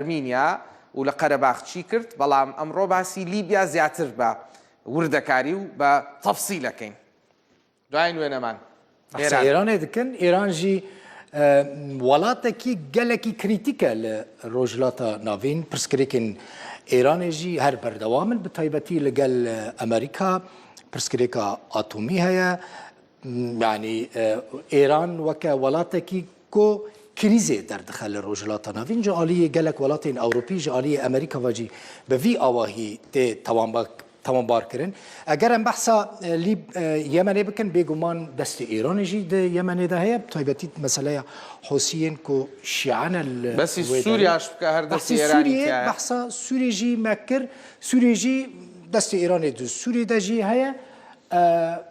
ئەرمینیا و لە قەرەباخ چی کرد، بەڵام ئەمڕۆ باسی لیبیا زیاتر بە وردەکاری و بە تەفسیلەکەین. دوای نوێنەمان ئێرانێ دکن ئێرانژی وڵاتێکی گەلێکی کریتیکە لە ڕۆژهەڵاتە ناوین پرسکرێکن ئێرانێژی هەر بەردەوامن بە تایبەتی لەگەل ئەمریکا پرسکرێکە ئاتۆمی هەیە، یعنی ئێران وەکە وڵاتێکی کۆ کریزێ دەردەخە لە ڕۆژهەڵاتە ناوین جا عالیە گەلک وڵاتین ئەوروپی جا عالیە ئەمریکا واجی بەڤی ئاواهی تێ تەوانبارکردن. ئەگەر ئەم بەحسا یەمەنێ بکەن بێگومان دەستی ئێرانێژی یەمەنێدا هەیە تایبەتی مەسەلەیە حوسیین کۆ شیعانە بەسی سووریاش بکە هەر دەستی ئێرانی بەحسا سوورێژی مەکرد سوورێژی دەستی ئێرانێ دو سووری دەژی هەیە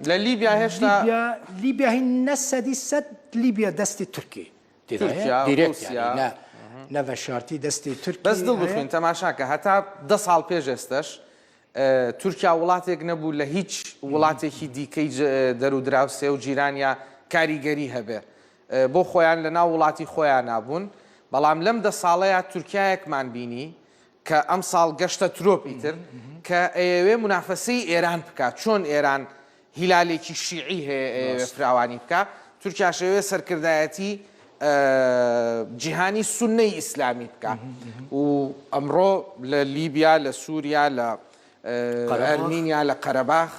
لە لیبیا هێشتا لیبیا هی نەسەدی سەد لیبیا دەستی تورکی نەڤە شارتی دەستی تورکی بەس دڵ بخوێن تەماشاکە هەتا 10 ساڵ پێش ئێستش تورکیا وڵاتێک نەبوو لە هیچ وڵاتێکی دیکەی دەرو دراوسێ و جیرانیا کاریگەری هەبێ بۆ خۆیان لە ناو وڵاتی خۆیان نابوون، بەڵام لەم 10 ساڵەیە تورکایەکمان بینی کە ئەم ساڵ گەشتە ترۆپیتر کە ئەوێ منافەسەی ئێران بکات، چۆن ئێران هیلالێکی شیعی هەیە فراوانی بکە، تورکیاشەوێ سەرکردایەتی جیهانی سونەی ئیسلامی بکە و ئەمڕۆ لە لیبیا لە سووریا لە ئەرمینیا لە قەرەباخ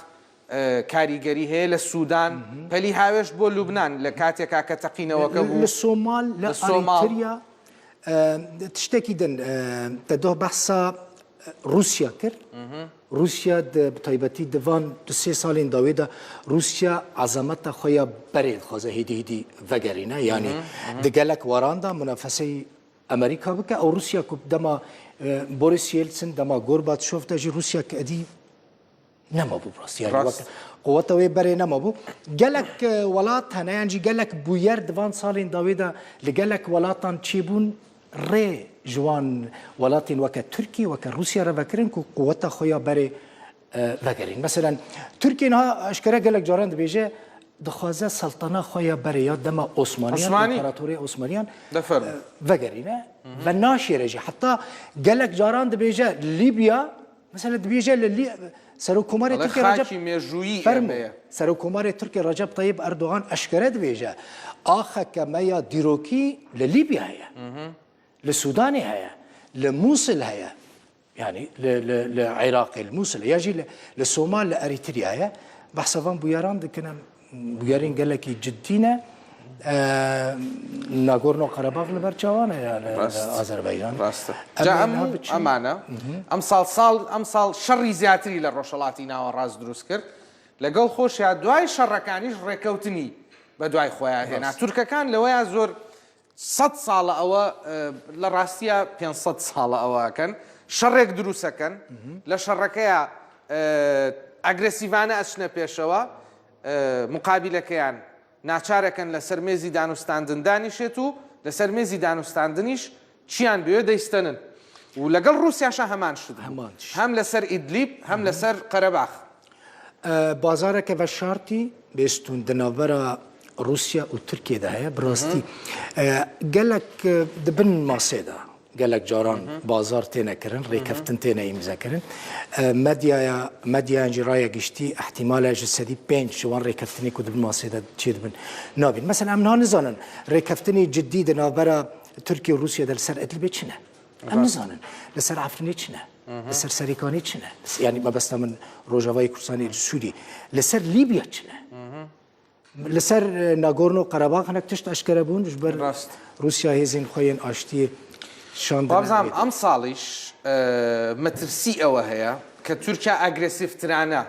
کاریگەری هەیە لە سوودان پەلی هاوێش بۆ لوبنان لە کاتێکا کە تەقینەوەکە بوو لە سۆمال لە ئەریتریا تشتێکی دن دەدۆ بەحسا رووسیا کرد رووسیا بتایبەتی دەوان دو سێ ساڵین داوێدا رووسیا عەزەمەتە خۆیان بەرێ خوازە هێدی ڤەگەرینە یعنی دگەلک وەراندا منافەسەی ئەمریکا بکە ئەو رووسیا کو دەما بۆریس یێلتسن دەما گۆرباچۆف دەژی رووسیا کە ئەدی نەمەبوو ڕاست قووەتەوەی بەرێ نەمەبوو گەلک وڵات هەنایانجی گەلک بویەر دوان ساڵین داوێدا لە گەلک وڵاتان چێبوون ڕێ جوان وڵاتین وەکە تورکی وەکە رووسیا ڕەڤەکردن و قووەتە خۆیان بەرێ ڤەگەرین مەسەلەن تورکینها ئەشکەرە گەلک جاران دەبێژێ دخوازە سەڵتەنە خۆیان بەرێ یا دەما ئۆسمانیان ئیمپەراتۆری ئۆسمانیان ڤەگەرینە بە ناشێرەژی حتا گەلک جاران دەبێژە لیبیا مەسەلەن دەبێژە لە سەرۆکۆماری تورکی سەرۆکۆماری تورکی ڕەجەب تەیب ئەردۆغان ئەشکەرە دەبێژە ئاخەکە مەیە دیرۆکی لە لیبیا هەیە لە سوودانی هەیە لە مووسل هەیە یعنی لە عێراقی مووسل یاژی لە سۆمال لە ئەریتریا هەیە بەحسەڤان بویاران دەکەن بویارین گەلێکی جددینە ناگۆرنۆ قەرەباغ لە بەرچاوانە ئازەربایجان ئەمانە ئەم ساڵ شەڕی زیاتری لە ڕۆژهەڵاتی ناوەڕاست دروست کرد لەگەڵ خۆشیان دوای شەڕەکانیش ڕێکەوتنی بە دوای خۆیان هێنا تورکەکان لەوەیە زۆر 100 ساڵە ئەوە لە ڕاستیە 500 ساڵە ئەوەکەن شەڕێک دروستەکەن لە شەڕەکەیە ئەگرسیڤانە ئەچنە پێشەوە مقابلەکەیان ناچارەکەن لە سەرمێزی دانوستاندن دانیشێت و لە سەرمێزی دانوستاندنیش چیان بوێ دەیستەنن و لەگەڵ رووسیاشە هەمان شت هەم لەسەر ئیدلیب هەم لەسەر قەرەباخ بازارێکە بە شارتی بێستون دناوبەرە رووسیا و تورکێدا هەیە بڕاستی گەلک دبن ماسێدا گەلک جاران بازار تێنەکردن ڕێکەفتن تێنە ئیمزەکردن مەدیانجی ڕایە گشتی احتیمالە ji sedî pênc ji wan rêkeftinê ku dibin masê de çê dibin nabîn mesela em niha nizanin rêkeftinê ciddî di navbera Tirkiye û Rûsya'da li ser Idlibê çi ne em nizanin li ser Efrînê çi ne li ser Serêkanê çi ne yanî mebesta min Rojavayê Kurdistanê li Sûrî li ser Libya çi ne li ser Nagorno Qarabağ hinek tişt eşkere bûn ji ber Rûsya hêzên xwe yên aştiyê بابزانام ئەم ساڵیش مەترسی ئەوە هەیە کە تورکیا ئەگرسیڤترانە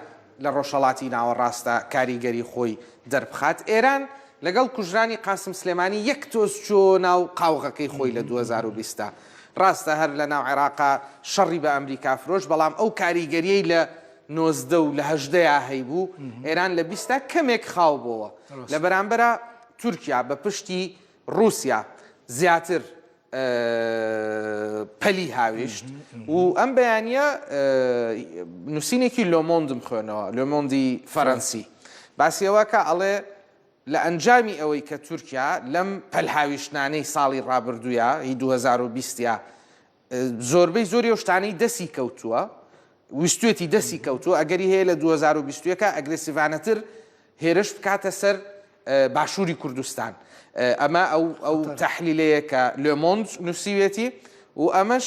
لە ڕۆژهەڵاتی ناوەڕاستە کاریگەری خۆی دەربخات ئێران لەگەڵ کوژرانی قاسم سلێمانی یەک تۆز چۆ ناو قاوغەکەی خۆی لە 2020 ڕاستە هەر لە ناو عێراقا شەڕی بە ئەمریکا فرۆش بەڵام ئەو کاریگەریەی لە 90 و لە 18 هەیبوو ئێران لە 20 کەمێک خاو بۆەوە لە بەرامبەرە تورکیا بە پشتی رووسیا زیاتر پەلی هاویشت و ئەم بەیانیە نووسینێکی لۆمۆندم خوێنەوە لۆمۆندی فەڕەنسی باسیەوە کە ئەڵێ لە ئەنجامی ئەوەی کە تورکیا لەم پەلهاویشتانەی ساڵی ڕابردوویە هی 2020 زۆربەی زۆری ئەو شتانەی دەسی کەوتووە ویستێتی دەسی کەوتووە ئەگەری هەیە لە 2021 ئەگرسیڤانەتر هێرش بکاتە سەر باشووری کوردستان ئەمە ئەو تەحلیلەیە کە لۆمۆند نووسیوێتی و ئەمەش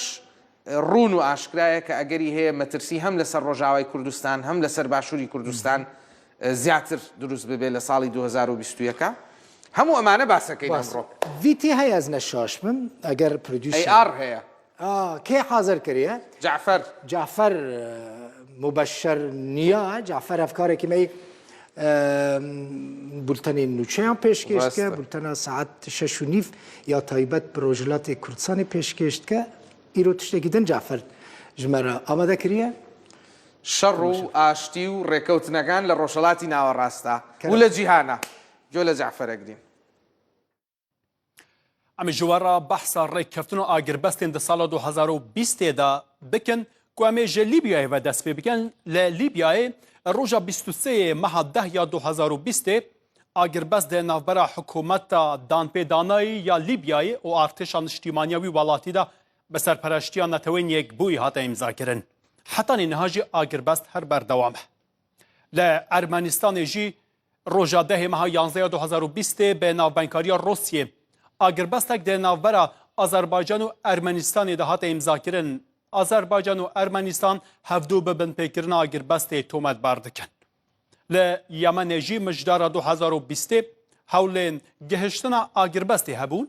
ڕوون و ئاشکرایە کە ئەگەری هەیە مەترسی هەم لەسەر ڕۆژاوای کوردستان هەم لەسەر باشووری کوردستان زیاتر دروست ببێ لە ساڵی 2021 هەموو ئەمانە باسەکەی ئەمڕۆ ویتی هەیە ئەز نەشاشمم ئەگەر پرودیوسر AR هەیە کێ حاضر کردیە جعفر مبشر نییە جعفر ئەفکارێکی مەی بولتەنی نوچەیان پێشکەشتکە بولتەنە ساعت 6:30 یا تایبەت بە ڕۆژهەڵاتی کوردستانی پێشکەشتکە ئیرۆ تشتێکی دن جعفر ژمارە ئامادە کردیە شەڕ و ئاشتی و ڕێکەوتنەکان لە ڕۆژهەڵاتی ناوەڕاستە و لە جیهانە گوێ لە جعفەرەگرین ئەمە ژوارە بەحسا ڕێککەوتن و ئاگربەستێن دە ساڵە 2020دا بکەن کو ئەمێ ژە لیبیایەوە دەست پێ بکەن لە لیبیایە ڕۆژە 23 مەها 10 یا 2020 ئاگربەست دە ناوبەرە حکوومەتە دانپێدانایی یا لیبیایە و ئارتێشا نیشتیمانیاوی وڵاتیدا بەسەر پەرەشتیان نەتەوەی یەکبووی هاتە ئیمزاکردن حتانی نەهاژی ئاگربەست هەر بەردەوامە لە ئەرمەنیستانê jî ڕۆژە 10 مەها 11 2020 بە ناوبەنکاریە ڕۆسیە ئاگربەستێک دە ناوبەرە ئازەربایجان و ئەرمەنیستانê da هاتە ئیمزاکردن ئازەربایجان و ئەرمەنیستان هەفتوو ببن پێکردنا ئاگربەستê تۆمەتبار dikin لە یەمەنê jî mijdara 2020 hewlên gihiştina ئاگربەستê hebûn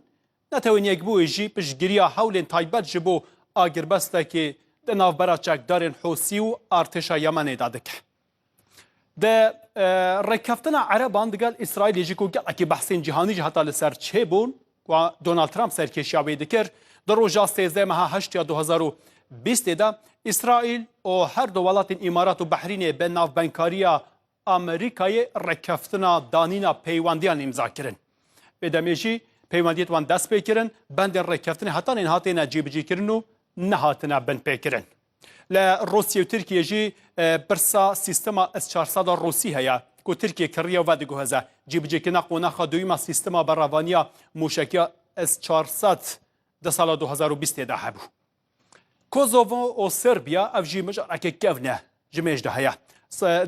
netewên yekbûyê jî piştgiriya hewlên taybet ji bo ئاگربەstekê di navbera çekdarên Hosî û artêşa Yemenê da dike di rêkeftina Ereban digel İsraîlê jî ku gelekî behsên cîhanî jî heta li ser çêbûn Donald Trump serkêşiya wê dikir di roja 13 meha 8 ya 2020 da İsraîl û her du welatên İmarat û Behrînê bi navbenkariya Amerîkayê rêkeftina danîna peywandiyan îmza kirin bê demê jî peywendiyê wan dest pê kirin bendên rêkeftinê hetanên hatêne cêbicîkirin û nehatine bin pêkirin li Rosya û Tirkiye jî pirsa sîstema S-400 Rosî heye ku Tirkiye kiriye ve diguheze cêbicêkirina qonaxa doyîma sîstema beravaniya mûşekiya S-400 di sala 2020 de hebû Kosovo û Serbiya ev jî mijarekê kevne ji mêj de heye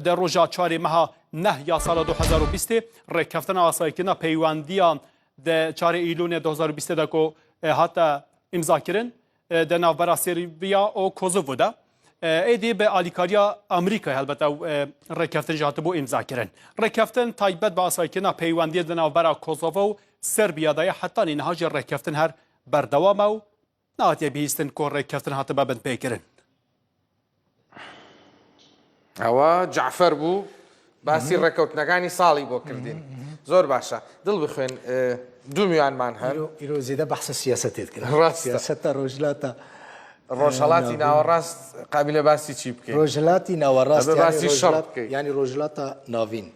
di roja çarê meha 9 ya sala 2020 rêkeftina asayîkirina peywendiyan di çarê îlûnê 2020 de ku hate îmzakirin di navbera Serbiya û Kosovo de êdî bi alîkariya Amerîkayê helbete rêkeftin jî hatibû îmzakirin rêkeftin taybet bi asayîkirina peywendiyê di navbera Kosovo û Serbiyada ye hetanî niha jî rêkeftin her berdewam e û nehatiye bihîstin ku rêkeftin hatibe bin pêkirin ئەوە جعفەر بوو باسی ڕێکەوتنەکانی ساڵی بۆ کردین زۆر باشە دڵ بخوێن دوو میوانمان هەر ئیرۆ زیدە بەحسە سیاسەتێت کرد سیاسەتە ڕۆژهەڵاتە ڕۆژهەڵاتی ناوەڕاست قابلە باسی چی بکەین ڕۆژهەڵاتی ناوەڕاست باسی شەڕ بکەین ینی ڕۆژهەڵاتە ناوین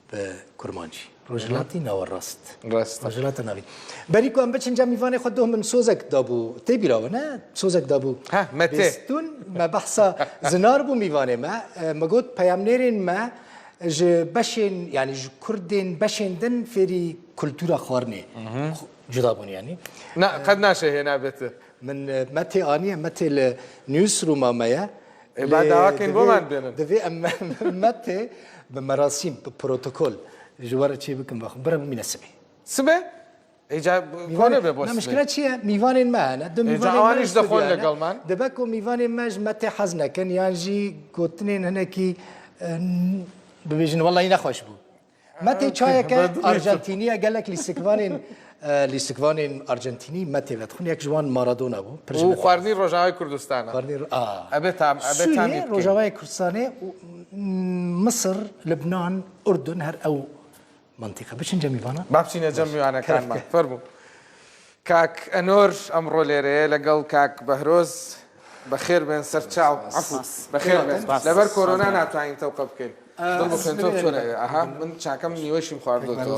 بە کورمانجی ڕۆژهەڵاتی ناوەڕاست ڕۆژهەڵاتە ناوین بەریکو ئەم بچنجا میوانێ خۆ دۆ من سۆزێک دابوو تێبیراوە نە سۆزێک دابوو مەتێستون مە بەحسە زنار بوو میوانێ مە مەگوت پەیامنێرên me ji beşên yani ji Kurdên beşên din fêrî kultûra xwarinê cudabûn yanî qed naşe hêna bêtir min me tê aniye me tê li newsrooma me ye dawakên boman bênin divê em me tê bi merasîm bi protokol ji were çê bikim baxim bire bimîne sibê sibê kone be bo مشكلة چیه میوانên me hene du میوانên ji dixwin legal man dibe ku میوانên me ji me tê hez nekin yan jî gotinên hinekî bibêjin welaî nexweş bû me tê çayeke Arjentîniya gelek lîstikvanên Arjentînî me tê vedixwin yek ji wan Maradona bû û xwarinî Rojavayê Kurdistanê Sûriye Rojavayê Kurdistanê Misir Libnan Urdun her ew منطقة باش نجا ميفانا بابشي نجمع أنا كان ما فرمو كاك أنور أمرو ليري لقل كاك بهروز بخير بين سرتشاو عفو بخير بين لبر كورونا ناتوانين توقف كل ضربوا خنتو بسرعة أها من شاكم نيوشي مخاردو تو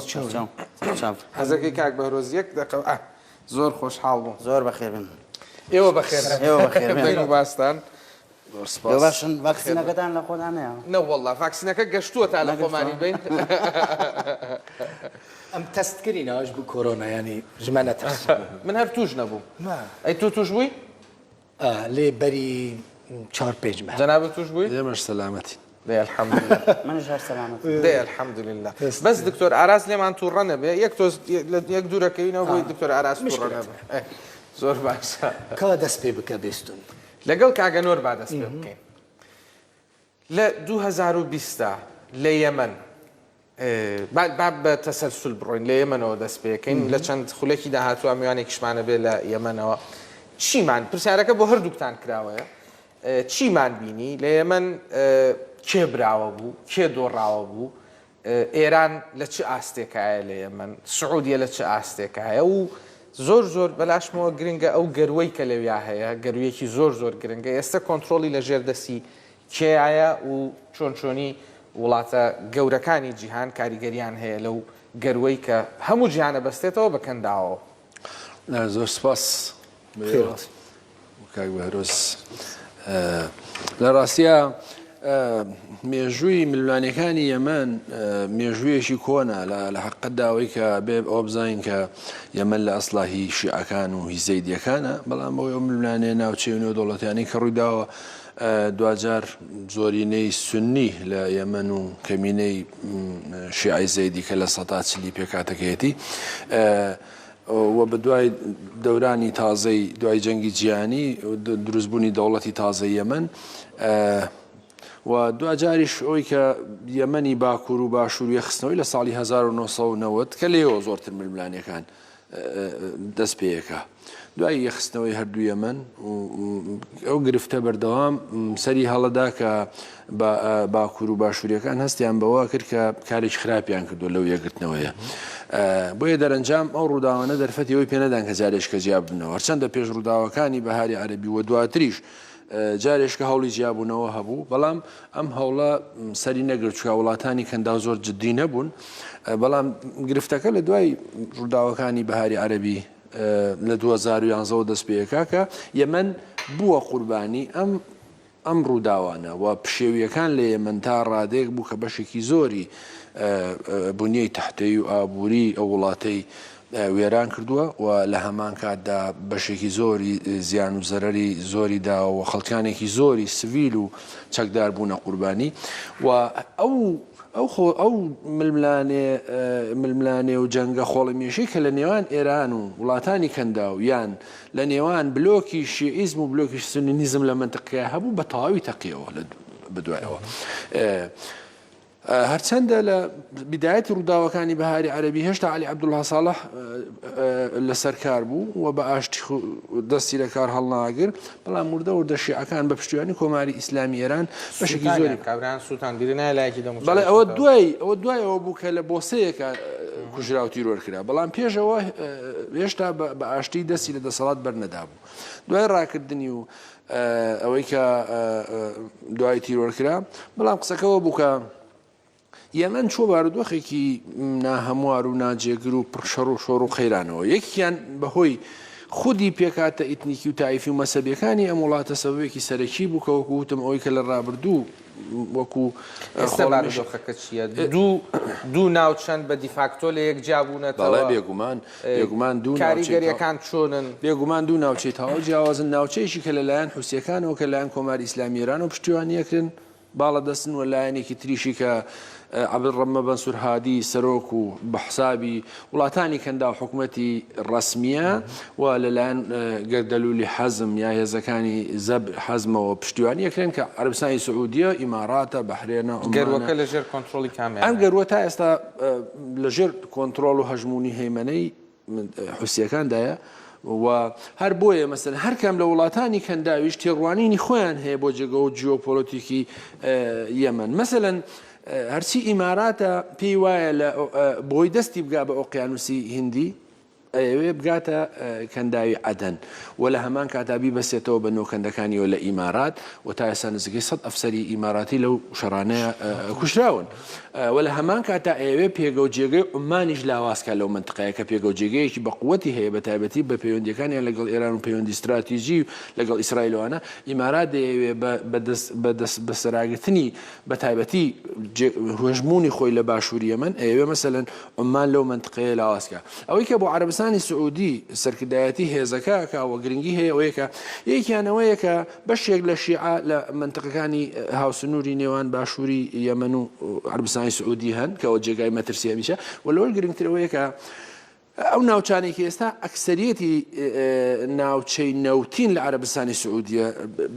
هزاكي كاك بهروز يك دقيقة زور خوش حالبو زور بخير بين ايوه بخير بين باستان باشن واکسینه کدان لخود آنه نه والله واکسینه که گشتوت على خمانی بین ام تست کرین آج بو کرونا یعنی جمانه تست من هر توش نبو ای تو توش بوی لێ بەری 4-5 مە جناب توش بووی دێمەش سەلامەتی دێ الحەمدولله منش هەر سەلامەت دێ الحەمدولله بەس دکتۆر ئاراس لێمان تووڕە نەبێ یەک دوورەکەینەوە بۆی دکتۆر ئاراس تووڕە نەبێ زۆر باشە کا دەست پێ بکە بێستون لەگەڵ کاگەنۆر با دەست پێ بکەین لە 2020 لە یەمەن با بە تەسەلسل بڕۆین لە یەمەنەوە دەست پێکەین لە چەند خولێکی داهاتووە میوانێکیشمانە بێ لە یەمەنەوە چیمان پرسیارەکە بۆ هەردووکتان کراوەیە چیمان بینی لە یەمەن کێ براوە بوو کێ دۆڕاوە بوو ئێران لە چ ئاستێکایە لە یەمەن سعودیە لە چ ئاستێکایە و زۆر زۆر بەلاشمەوە گرنگە ئەو گەروەی کە لەویا هەیە گەرویەکی زۆر زۆر گرنگە ئێستا کۆنتترۆلی لە ژێردەسی کێایە و چۆن چۆنی وڵاتە گەورەکانی جیهان کاریگەریان هەیە لەو گەروەی کە هەموو جیهانە بەستێتەوە بەکەنداوە زۆر سپاس کاک بەهرۆز لە ڕاستیە مێژووی ملوانەکانی یەمەن مێژوویەکی کۆنا لە حەقەتدا ئەوەی کە بێ ئەوە بزانین کە یەمەن لە ئەسڵا هی شیعەکان و هی زەیدیەکانە بەڵام بۆی ئەو ملوانەیە ناوچەی و نێودەوڵەتیانی کە ڕوویداوە دوجار زۆرینەی سنی لە یەمەن و کەمینەی شیعی زەیدی کە لە ١40 پێکاتەکەیەتی و بە دوای دەورانی تازەی دوای جەنگی جیهانی دروستبوونی دەوڵەتی تازەی یەمەن و دوجاریش ئەوی کە یەمەنی باکوور و باشوور یەخستنەوەی لە ساڵی 1990 کە لێەوە زۆرتر ململانەکان دەست پێیەکە دوای یەخستنەوەی هەردوو یەمەن ئەو گرفتە بەردەوام سەری هەڵەدا کە باکوور و باشووریەکان هەستیان بەوە کرد کە کارێک خراپیان کردو لەو یەکگرتنەوەیە بۆیە دەرەنجام ئەو ڕووداوانە دەرفەتی ئەوی پێنەدان کە جارێشکە جیاب بنەوە هەرچەندە پێش ڕووداوەکانی بەهاری عەرەبی و دواتریش جارێشکە هەوڵی جیابوونەوە هەبوو بەڵام ئەم هەوڵە سەری نەگرت چکە وڵاتانی کەندا زۆر جددی نەبوون بەڵام گرفتەکە لە دوای ڕووداوەکانی بەهاری عەرەبی لە 2011 دەست پێیەکە کە یەمەن بووە قوربانی ئەم ڕووداوانە و پشێویەکان لە یەمەن تا ڕادێک بوو کە بەشێکی زۆری بنیەی تەحتەی و ئابووری ئەو وڵاتەی وێران کردووە و لە هەمان کاتدا بەشێکی زۆری زیان و زەرەری زۆری داوە خەڵکانێکی زۆری سڤیل و چەکدار بوونە قوربانی و ئەو ململانێ و جەنگە خۆڵەمیێشەی کە لە نێوان ئێران و وڵاتانی کەندا و یان لە نێوان بلۆکی شیعیزم و بلۆکی سونیزم لە منتقەیە هەبوو بە تەواوی تەقیەوە بەدوایەوە هەرچەندە لە بیدایەتی ڕووداوەکانی بەهاری عەرەبی هێشتا عەلی عەبدوڵڵاه ساڵح لەسەر کار بوو و بە ئاشتی دەستی لە کار هەڵناگر بەڵام وردە شیعەکان بە پشتیوانی کۆماری ئیسلامی ئێران بەشێکی زۆری کابرایان سووتان بیرنای لایەکی دەموچ بەڵێ ئەوە دوایەوە بوو کە لە بۆسەیەکە کوژرا و تیرۆرکرا بەڵام پێشەوە هێشتا بە ئاشتی دەستی لە دەسەڵات بەرنەدا بوو دوای ڕاکردنی و ئەوەی کە دوای تیرۆرکرا بەڵام قسەکەەوە بوو کە یەمەن چۆ بارودۆخێکی ناهەموار و ناجێگر و پڕشەڕ و شۆڕ و خەیرانەوە یەکیان بەهۆی خودی پێکاتە ئیتنیکی و تایفی و مەسەبیەکانی ئەم وڵاتە سەبەبێکی سەرەکی بوو کە وەکو وتم ئەوەی کە لە ڕابردوو وەکو بارودۆخەکە چییە دوو ناوچەند بە دیفاکتۆ لە یەک جابوونەتەوە بێگومان دوو کاریگەریەکان چۆنن بێگومان دوو ناوچەی تەواو جیاوازن ناوچەیەکی کە لەلایەن حوسیەکانەوە کە لایەن کۆماری ئیسلامی ئێران و پشتیوانیەکردن باڵە دەستن و لایەنێکی تریشی کە عەبدڕەحمە بەنسوور هادی سەرۆک و بە حسابی وڵاتانی کەندا و حکوومەتی ڕەسمیە و لەلایەن گەردەلوولی حەزم یا هێزەکانی زەب حەزمەوە پشتیوانی یەکرێن کە عەرەبستانی سعودیە ئیماراتە بەحرێنە گەروەکە لەژێر کۆنتترۆلی کامیان ئەم گەروە تا ئێستا لەژێر کۆنتترۆل و هەژمونی هەیمەنەی حوسیەکاندایە و هەر بۆیە مەسەن هەرکەم لە وڵاتانی کەنداویش تێڕوانینی خۆیان هەیە بۆ جێگە و جیۆپۆلۆتیکی یەمەن مەسەلەن هەرچی ئیماراتە پێی وایە بۆی دەستی بگا بە ئۆقیانوسی هیندی ئەوێ بگاتە کەنداوی عەدەن و لە هەمان کاتابی بەسێتەوە بە نۆکەندەکانیەوە لە ئیمارات و تا ئێستا نزیکەی 100 ئەفسەری ئیماراتی لەو شەڕانەیە کوژراون و لە هەمان کاتا ئەوێ پێگە و جێگەی عمانیش لاوازکە لەو منتقەیە کە پێگە و جێگەیەکی بە قووەتی هەیە بە تایبەتی بە پەیوەندیەکانیان لەگەڵ ئێران و پەیوەندی استراتیژی و لەگەڵ ئیسرائیلەوانە ئیمارات دەیەوێ بە سەراگرتنی بە تایبەتی هێژمونی خۆی لە باشووری یەمەن ئەوێ مەسەلەن عمان لەو منتقەیە لاوازکە ئەوەی کە بۆ عەرەبستان عربستانی سعودی سەرکردایەتی هێزەکە کاوە گرنگی هەیە ئەوەیەکە یەکیانەوەیە کە بەشێک لە شیعە لە منتقەکانی هاوسنووری نێوان باشووری یەمەن و عربستانی سعودی هەن کەەوە جێگای مەترسی هەمیشە و لەوەی گرنگترەوەیە کە ئەو ناوچانێکی ئێستا ئەکسەریەتی ناوچەی نەوتین لە عربستانی سعودیە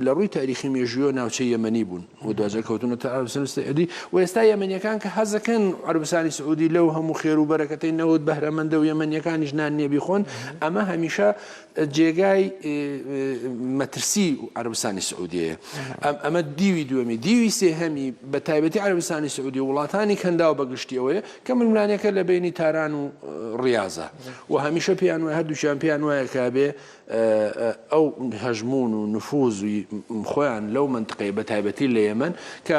لە ڕووی تاریخی مێژووە ناوچەی یەمەنی بوون و دوجار کەوتونە تا عربستانی سعودی و ئێستا یەمەنیەکان کە حەزەکەن عربستانی سعودی لەو هەموو خێر و بەرەکەتەی نەوت بەهرەمەندە و یەمەنیەکانی ژنان نێبی خۆن ئەمە هەمیشە جێگای مەترسی و عربستانی سعودیەیە ئەمە دیوی دووەمی دیوی سێهەمی بە تایبەتی عربستانی سعودی وڵاتانی کەنداو بەگشتیەوەیە کە ململانەکە لە بینی تاران و ڕیاضە و هەمیشە پێیان وایە هەردووشیان پێیان وایە کابێ ئەو هەژمون و نفوزی خۆیان لەو منطقەی بە تایبەتی لە یەمەن کە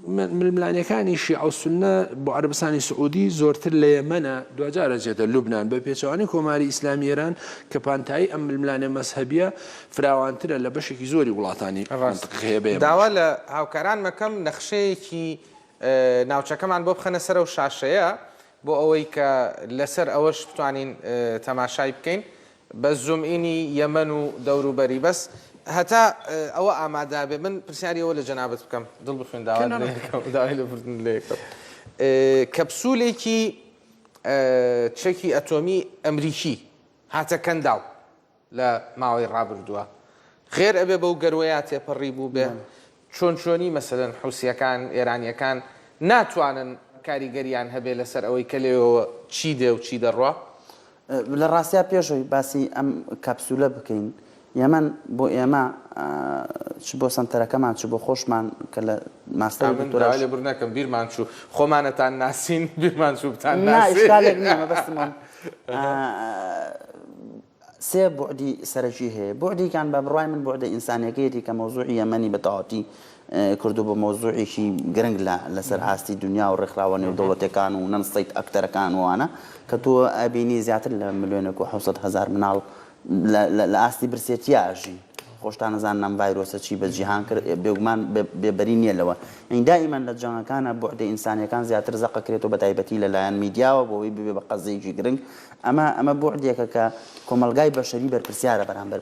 ململانەکانی شیعە و سونە بۆ عربستانی سعودی زۆرتر لە یەمەنە دوجارە جێتە لوبنان بە پێچەوانی کۆماری ئیسلامی ئێران کە پانتایی ئەم ململانە مەسهەبیە فراوانترە لە بەشێکی زۆری وڵاتانی منطقەیە بێ داوا لە هاوکاران مەکەم نەخشەیەکی ناوچەکەمان بۆ بخەنە سەر و شاشەیە بۆ ئەوەی کە لەسەر ئەوەش بتوانین تەماشای بکەین بە زومئینی یەمەن و دەوروبەری بەس هەتا ئەوە ئامادە بێ من پرسیاریەوە لە جەنابەت بکەم دڵ بخوێن داوای لەبردن لێکم کەپسولێکی چەکی ئەتۆمی ئەمریکی هاتە کەنداو لە ماوەی ڕابردووە خێر ئەبێ بەو گەروەیە تێپەڕی بوو بێ چۆنی مەسەلەن حوسیەکان ئێرانیەکان ناتوانن کاریگەریان هەبێ لەسەر ئەوەی کە لێەوە چی دێ و چی دەڕوا لە ڕاستیا پێشەوەی باسی ئەم کەپسولە بکەین یەمەن بۆ ئێمە چ بۆ سنتەرەکەمان چ بۆ خۆشمان کە لە ماستەری لێ بڕ نەکەم بیرمان چوو خۆمانەتان ناسین بیرمان چوو بتان ناشکالێک نییە بەستمان سێ بۆعدی سەرەکی هەیە بۆعدیکان بە بڕای من بۆعدە ئینسانیەکەیەتی کە مۆزوعی یەمەنی بەتەواوەتی کردو بە مۆزوعێکی گرنگ لەسەر ئاستی دنیا و ڕێکخراوە نێودەوڵەتەکان و نەنسەیت ئەکتەرەکان وانە کە تۆ ئەبینی زیاتر لە ملیۆنێک و 700,000 مناڵ لە ئاستی برسێتی ئاژی خۆشتان نەزان نام ڤایرۆسە چی بە جیهان کرد بێگومان بێبەری نییە لەوە ئەین دائیمەن لە جەنگەکانە بۆعدە ئینسانیەکان زیاتر زەقەکرێتەوە بە تایبەتی لەلایەن میدیاوە بۆەوەی ببێ بە قەزەیەکی گرنگ ئەمە بۆعدێکە کە کۆمەلگای بەشەری بەرپرسیارە بەرامبەر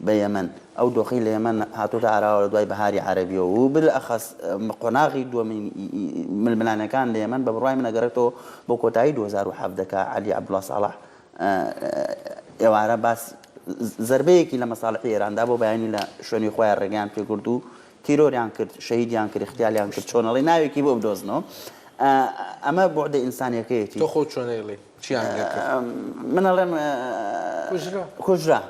بە یەمەن ئەو دۆخی لە یەمەن هاتوۆتە ئاراوە لە دوای بەهاری عەرەبیەوە و بالئەخەس قۆناغی دووەمین ململانەکان لە یەمەن بە بڕای من ئەگەڕێتەوە بۆ کۆتایی 2007 دەکا عەلی عەبدوڵڵا ساڵح ئێوارە باس زربەیەکی لە مەساڵحی ئێراندا بۆ بەیانی لە شوێنی خۆیان ڕێگەیان پێکرد و تیرۆریان کرد شەهیدیان کرد اختیالیان کرد چۆنەڵی ناوێکی بۆ بدۆزنەوە ئەمە بۆعدە ئینسانیەکەیەتی تۆ خۆ چۆنەیڵێ چیان من ئەڵێم کوژرا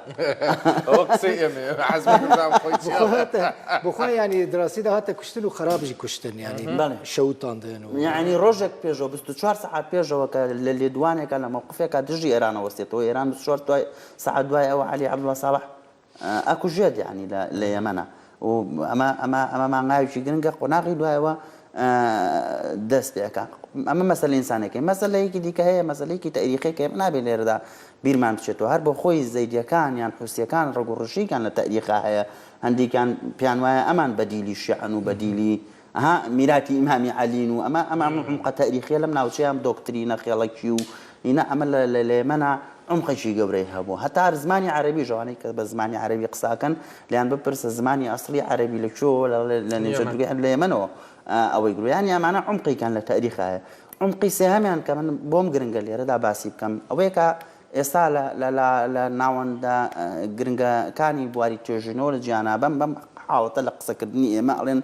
بخۆ ینی دراستیدا هاتە کوشتن و خراپژی کوشتن ینی شەوتان دێن و یعنی ڕۆژێک پێشەوە 24 ساعت پێشەوە کە لە لێدوانێکە لە مووقفێکە دژی ئێرانە وەستێتەوە ئێران 24 ساعت دوای ئەوە عەلی عەبدوڵڵا ساڵح ئەکوژێت یعنی لە یەمەنە و ئەمە مانگاوێکی گرنگە قۆناغی دوایەوە دەست پێەکە ئەمە مەسەلە ئینسانێکی مەسەلەیەکی دیکە هەیە مەسەلەیەکی تاریخیکە نابێت لێرەدا بیرمان بچێتەوە هەر بۆ خۆی زەیدیەکان یان حوسیەکان ڕێگوڕژیکان لە تاریخا هەیە هەندێکیان پیان وایە ئەمان بەدیلی شیعەن و بەدیلی میراتی ئیمامی عەلین و ئەمە عمقە تاریخیە لەم ناوچەیان دۆکترینە خێڵەکی و ئینە ئەمە لە لێمەنە عمقێکی گەورەی هەبوو هەتا زمانی عەرەبی ژەوانەی کە بە زمانی عەرەبی قساکەن لیان بپرسە زمانی ئەسڵی عەرەبی لەکوێوە لە نێچەرگەکە لە یەمەنەوە ئەوەی گرویان یامانە عمقیکان لە تاریخایە عمقی سێهەمیان کە من بۆم گرنگە لێرەدا باسی بکەم ئەوەیە کە ئێستا لە ناوەندە گرنگەکانی بواری توێژینەوە لە جیهانە بەم حاڵەتە لە قسەکردنی ئێمە ئەڵێن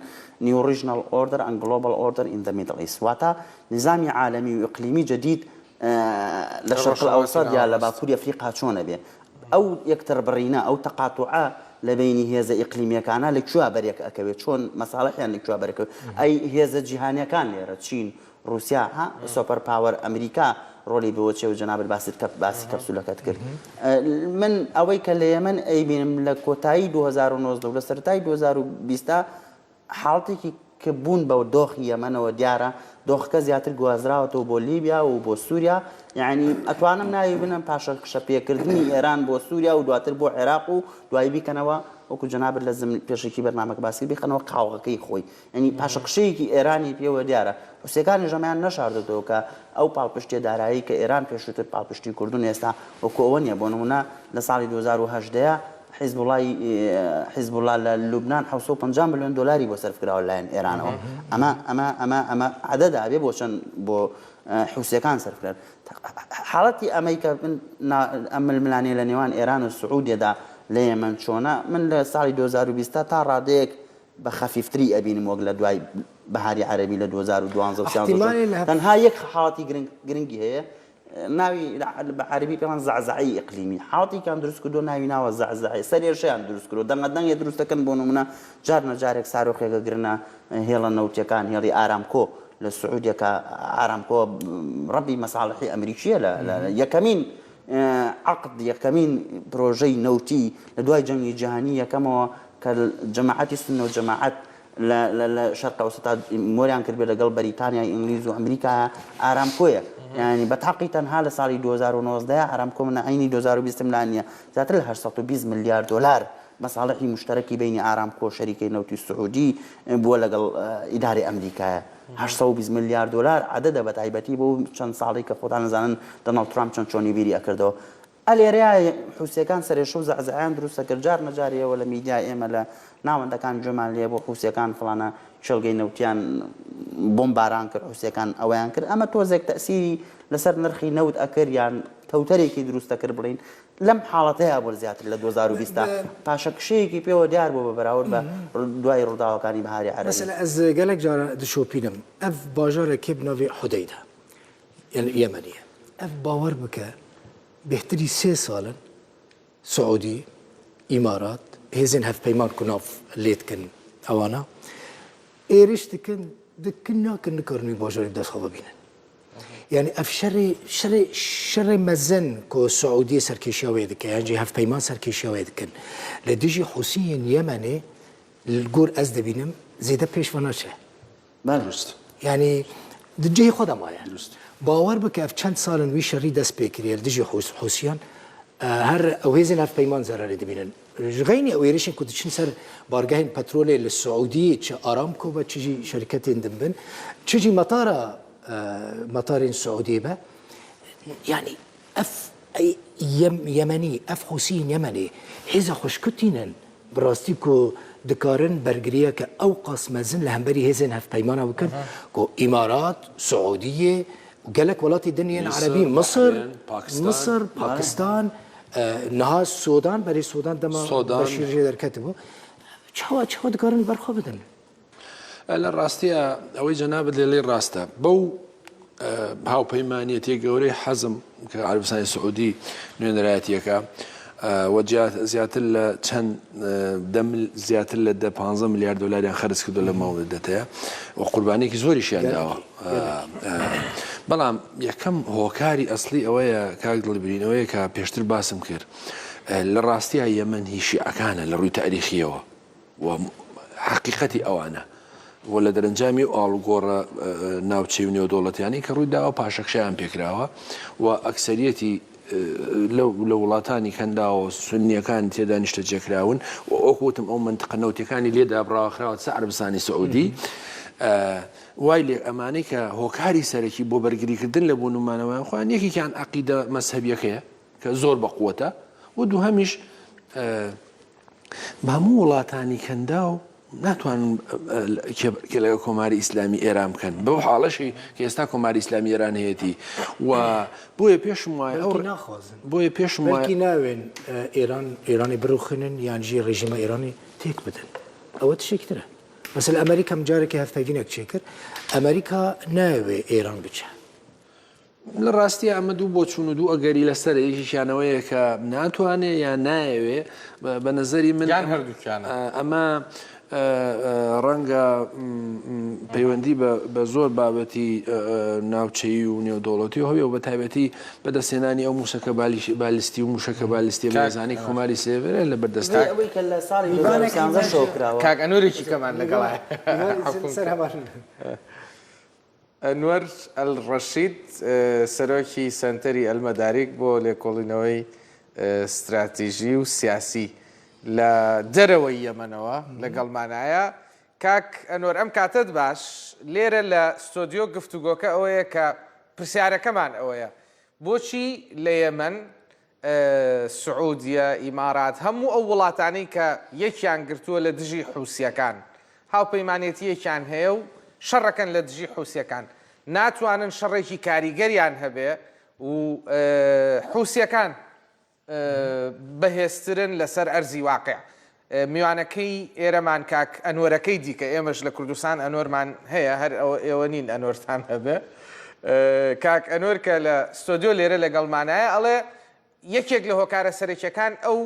New Regional Order and Global Order in the Middle East واتە نظامی عالەمی و ئیقلیمی جدید لە شەرق الأوسط یا لە باکووری ئەفریقا چۆنە بێ ئەو یەکتر بڕینە ئەو تەقاتوعە لە بینی هێزە ئیقلیمیەکانە لەکوێ بەرێک ئەکەوێت چۆن مەساڵحیان لەکوێ بەرەکەوێت ئەی هێزە جیهانیەکان لێرە چین رووسیا سۆپەر پاوەر ئەمریکا ڕۆلی بۆچێ و جەنابەت باسی کەپسولەکەت کرد من ئەوەی کە لە یەمەن ئەیبینم لە کۆتایی 2019 و لە سەرەتای 2020 حاڵتێکی کە بوون بەو دۆخی یەمەنەوە دیارە دۆخەکە زیاتر گوازراوەتەوە بۆ لیبیا و بۆ سووریا یعنی ئەتوانم ناوی بنم پاشە قشە پێکردنی ئێران بۆ سووریا و دواتر بۆ عێراق و دوای بیکەنەوە وەکو جەنابەت لە زمین پێشێکی بەرنامەکە باسی بخەنەوە قاوەکەی خۆی ینی پاشەقشەیەکی ئێرانی پێوە دیارە حوسەکانی ژەمیان نەشاردەوە کە ئەو پاڵپشتێ دارایی کە ئێران پێشووتر پاڵپشتی کوردون ئێستا وەکو ئەوە نیە بۆ نمونە لە ساڵی 2010 حیزب الله لە لوبناان 750 ملیۆن دلاری بۆ سەرفکراوە لایەن ئێرانەوە ئەمە عەدەدا ئەبێ بۆ چەند بۆ حوسەکان سەرفکران حاڵەتی ئەمەیکە ئەم ململانەیە لە نێوان ئێران و سعودیەدا لە یەمەن چۆنە من لە ساڵی 2020 تا ڕادەیەک بە خەفیفتری ئەبینم وەک لە دوای بەهاری عەرەبی لە 2012 تەنها یەک حاڵەتی گرنگی هەیە ناوی بە عەربی پێڵان زەعزەعی ئیقلیمی حاڵەتی کام دروست کردو ناوی ناوە زەعزەعی سەرێشەیان دروست کردو دەنگە دروستەکەن بۆ نمونە جار نەجارێک سارۆخێکە گرنە هێڵە نەوتیەکان هێڵی ئارامکۆ لە سعودیەکە ئارامکۆ ڕەبی مەساڵحی ئەمریکیە لە یەکەمین عقد یەکەمین پرۆژەی نەوتی لە دوای جەنگی جیهانی یەکەمەوە کە جەماعەتی سونە و جەماعەت لە شەرق ئەوسەتا مۆریان کردبێت لەگەڵ بەریتانیای ئینگلیز و ئەمریکا ئارامکۆیە ینی بەتاقی تەنها لە ساڵی 2019 ئارامکۆ منە عینی 2020 لانە زیاتر لە 820 ملیار دلار مەساڵحی مشتەرەکی بینی ئارامکۆ شەریکەی نەوتی سعودی بووە لەگەڵ ئیداری ئەمریکایە 820 ملیار دلار عەدەدە بە تایبەتی بۆ چەند ساڵی کە خۆتان نزانن دۆناڵد ترامپ چەند چۆنی بیری ئەکردەوە ئەلێرەیە حوسەکان سەرێشە و زەعزەعیان دروستە کرد جار نەجاریەوە لە میدیای ئێمە لە ناوەندەکان جۆمان لێ بۆ حوسەکان فڵانە شێڵگەی نەوتیان بۆمباران کرد حوسەکان ئەویان کرد ئەمە تۆزێک تەسیری لەسەر نرخی نەوت ئەکرد یان کەوتەرێکی دروستە کرد بڵین لەم حاڵەتەیە بۆ زیاتر لە 2020 پاشەکشەیەکی پێوە دیار بۆ بە بەراورد بە دوای ڕووداوەکانی بەهاری عەرەبی مثلا ئەس گەلێک جارە دشۆپینم ئەف باژارێکی بناوی حودەیدا یەمەنیە ئەف باوەڕ بکە بهتری 3 ساڵن سعودی ئیمارات هێزن هەفپەیمان کوناف لێتکن ئەوانە ئێریش دکن ناکن نکردنی باژاری دەستخۆ ببینن يعني اف شر مزن كو سعوديه سركيشاوي دك يعني هف بيمان سركيشاوي دكن لديجي حسين يمني الجور از دبينم زيدا بيش فناشه درست يعني دجي خدام يعني باور بك اف چند سالن وي شري دس بكري دجي حسين هر اوهزن هف بيمان زرار دبينن غيني او يريشن كنت شن سر بارگاهن بترول للسعوديه تش ارامكو بتجي شركات دنبن تجي مطار سعودي به يعني اف يمني اف حسين يمني اذا خشكتينن براستيكو دكارن برجريه كاوقاس مزن لهمبري هزن هف بيمانه وكن كو امارات سعوديه وقالك ولات الدنيا العربيه مصر باكستان نها السودان بري السودان دما بشير جدر كتبه شو دكارن برخو بدن الراستيه اوي جناب اللي راسته بو هاو پەیمانیەتی گەورەی حەزم کە عەربستانی سعودی نوێنەرایەتیەکە وەجیات زیاتر لە چەند زیاتر لە 15 ملیار دلاریان خەرج کردو لە ماوەدەتەیە و قوربانێکی زۆریشیان داوە بەڵام یەکەم هۆکاری ئەسلی ئەوەیە کاک دڵبرینەوەیە کە پێشتر باسم کرد لە ڕاستیە یەمەن هی شیعەکانە لە ڕووی تاریخیەوە و حەقیقەتی ئەوانە ولا درنجامي والغورا ناوتشي ونيودولتياني كرودا باشكشان بيكراوا واكثريتي لو ولاتاني كان داو سنيه كان تيدان اشتجكراون واوكوتم او منطقه نوتي كان ليدا براخرات سعر بساني سعودي وايلي امانيكا هوكاري سركي بو برغري كدن لبونو مانو خوان يكي كان عقيده مذهبيه كزور بقوته ودو همش بهمو ولاتاني كان داو ناتوان كلا كوماري إسلامي إيران كان بو حالشي كيستا كوماري إسلامي إيران هيتي و بوي بيش ماي بوي بيش ماي بلكي ناوين إيراني بروخنن يعني جي ريجيم إيراني تيك بدن أو تشي كتير مثلا أمريكا مجارك هفاجينك شكر أمريكا ناوي إيران بتشا للراستي ئەمە دوو بۆ چوون و دوو ئەگەری لەسەر یەکیشیانەوەیە کە ناتوانێ یان نایەوێ بە نەزەری من ئەمە ڕەنگە پەیوەندی بە زۆر بابەتی ناوچەیی و نێودەوڵەتی هەوێ و بە تایبەتی بەدەستێنانی ئەو موشەکە بالیستی و موشەکە بالیستی بەزانی کۆماری سێڤێرە لە بەردەستی کاک ئەنوەرێکی کەمان لەگەڵ ئەنوەر ئەلڕەشید سەرۆکی سەنتەری ئەلمەداریک بۆ لێکۆڵینەوەی استراتیژی و سیاسی لە دەرەوەی یەمەنەوە لەگەڵمانایە کاک ئەنوەر ئەم کاتت باش لێرە لە ستۆدیۆ گفتوگۆکە ئەوەیە کە پرسیارەکەمان ئەوەیە بۆچی لە یەمەن سعودیە ئیمارات هەموو ئەو وڵاتانەی کە یەکیان گرتووە لە دژی حوسیەکان هاوپەیمانێتیەکیان هەیە و شەڕەکەن لە دژی حوسیەکان ناتوانن شەڕێکی کاریگەریان هەبێ و حوسیەکان بەهێزترن لەسەر ئەرزی واقع میوانەکەی ئێرەمان کاک ئەنوەرەکەی دیکە ئێمەش لە کوردستان ئەنوەرمان هەیە هەر ئێوە نین ئەنوەرتان هەبێ کاک ئەنوەر کە لە ستۆدیۆ لێرە لەگەڵمانایە ئەڵێ یەکێک لە هۆکارە سەرەکیەکان ئەو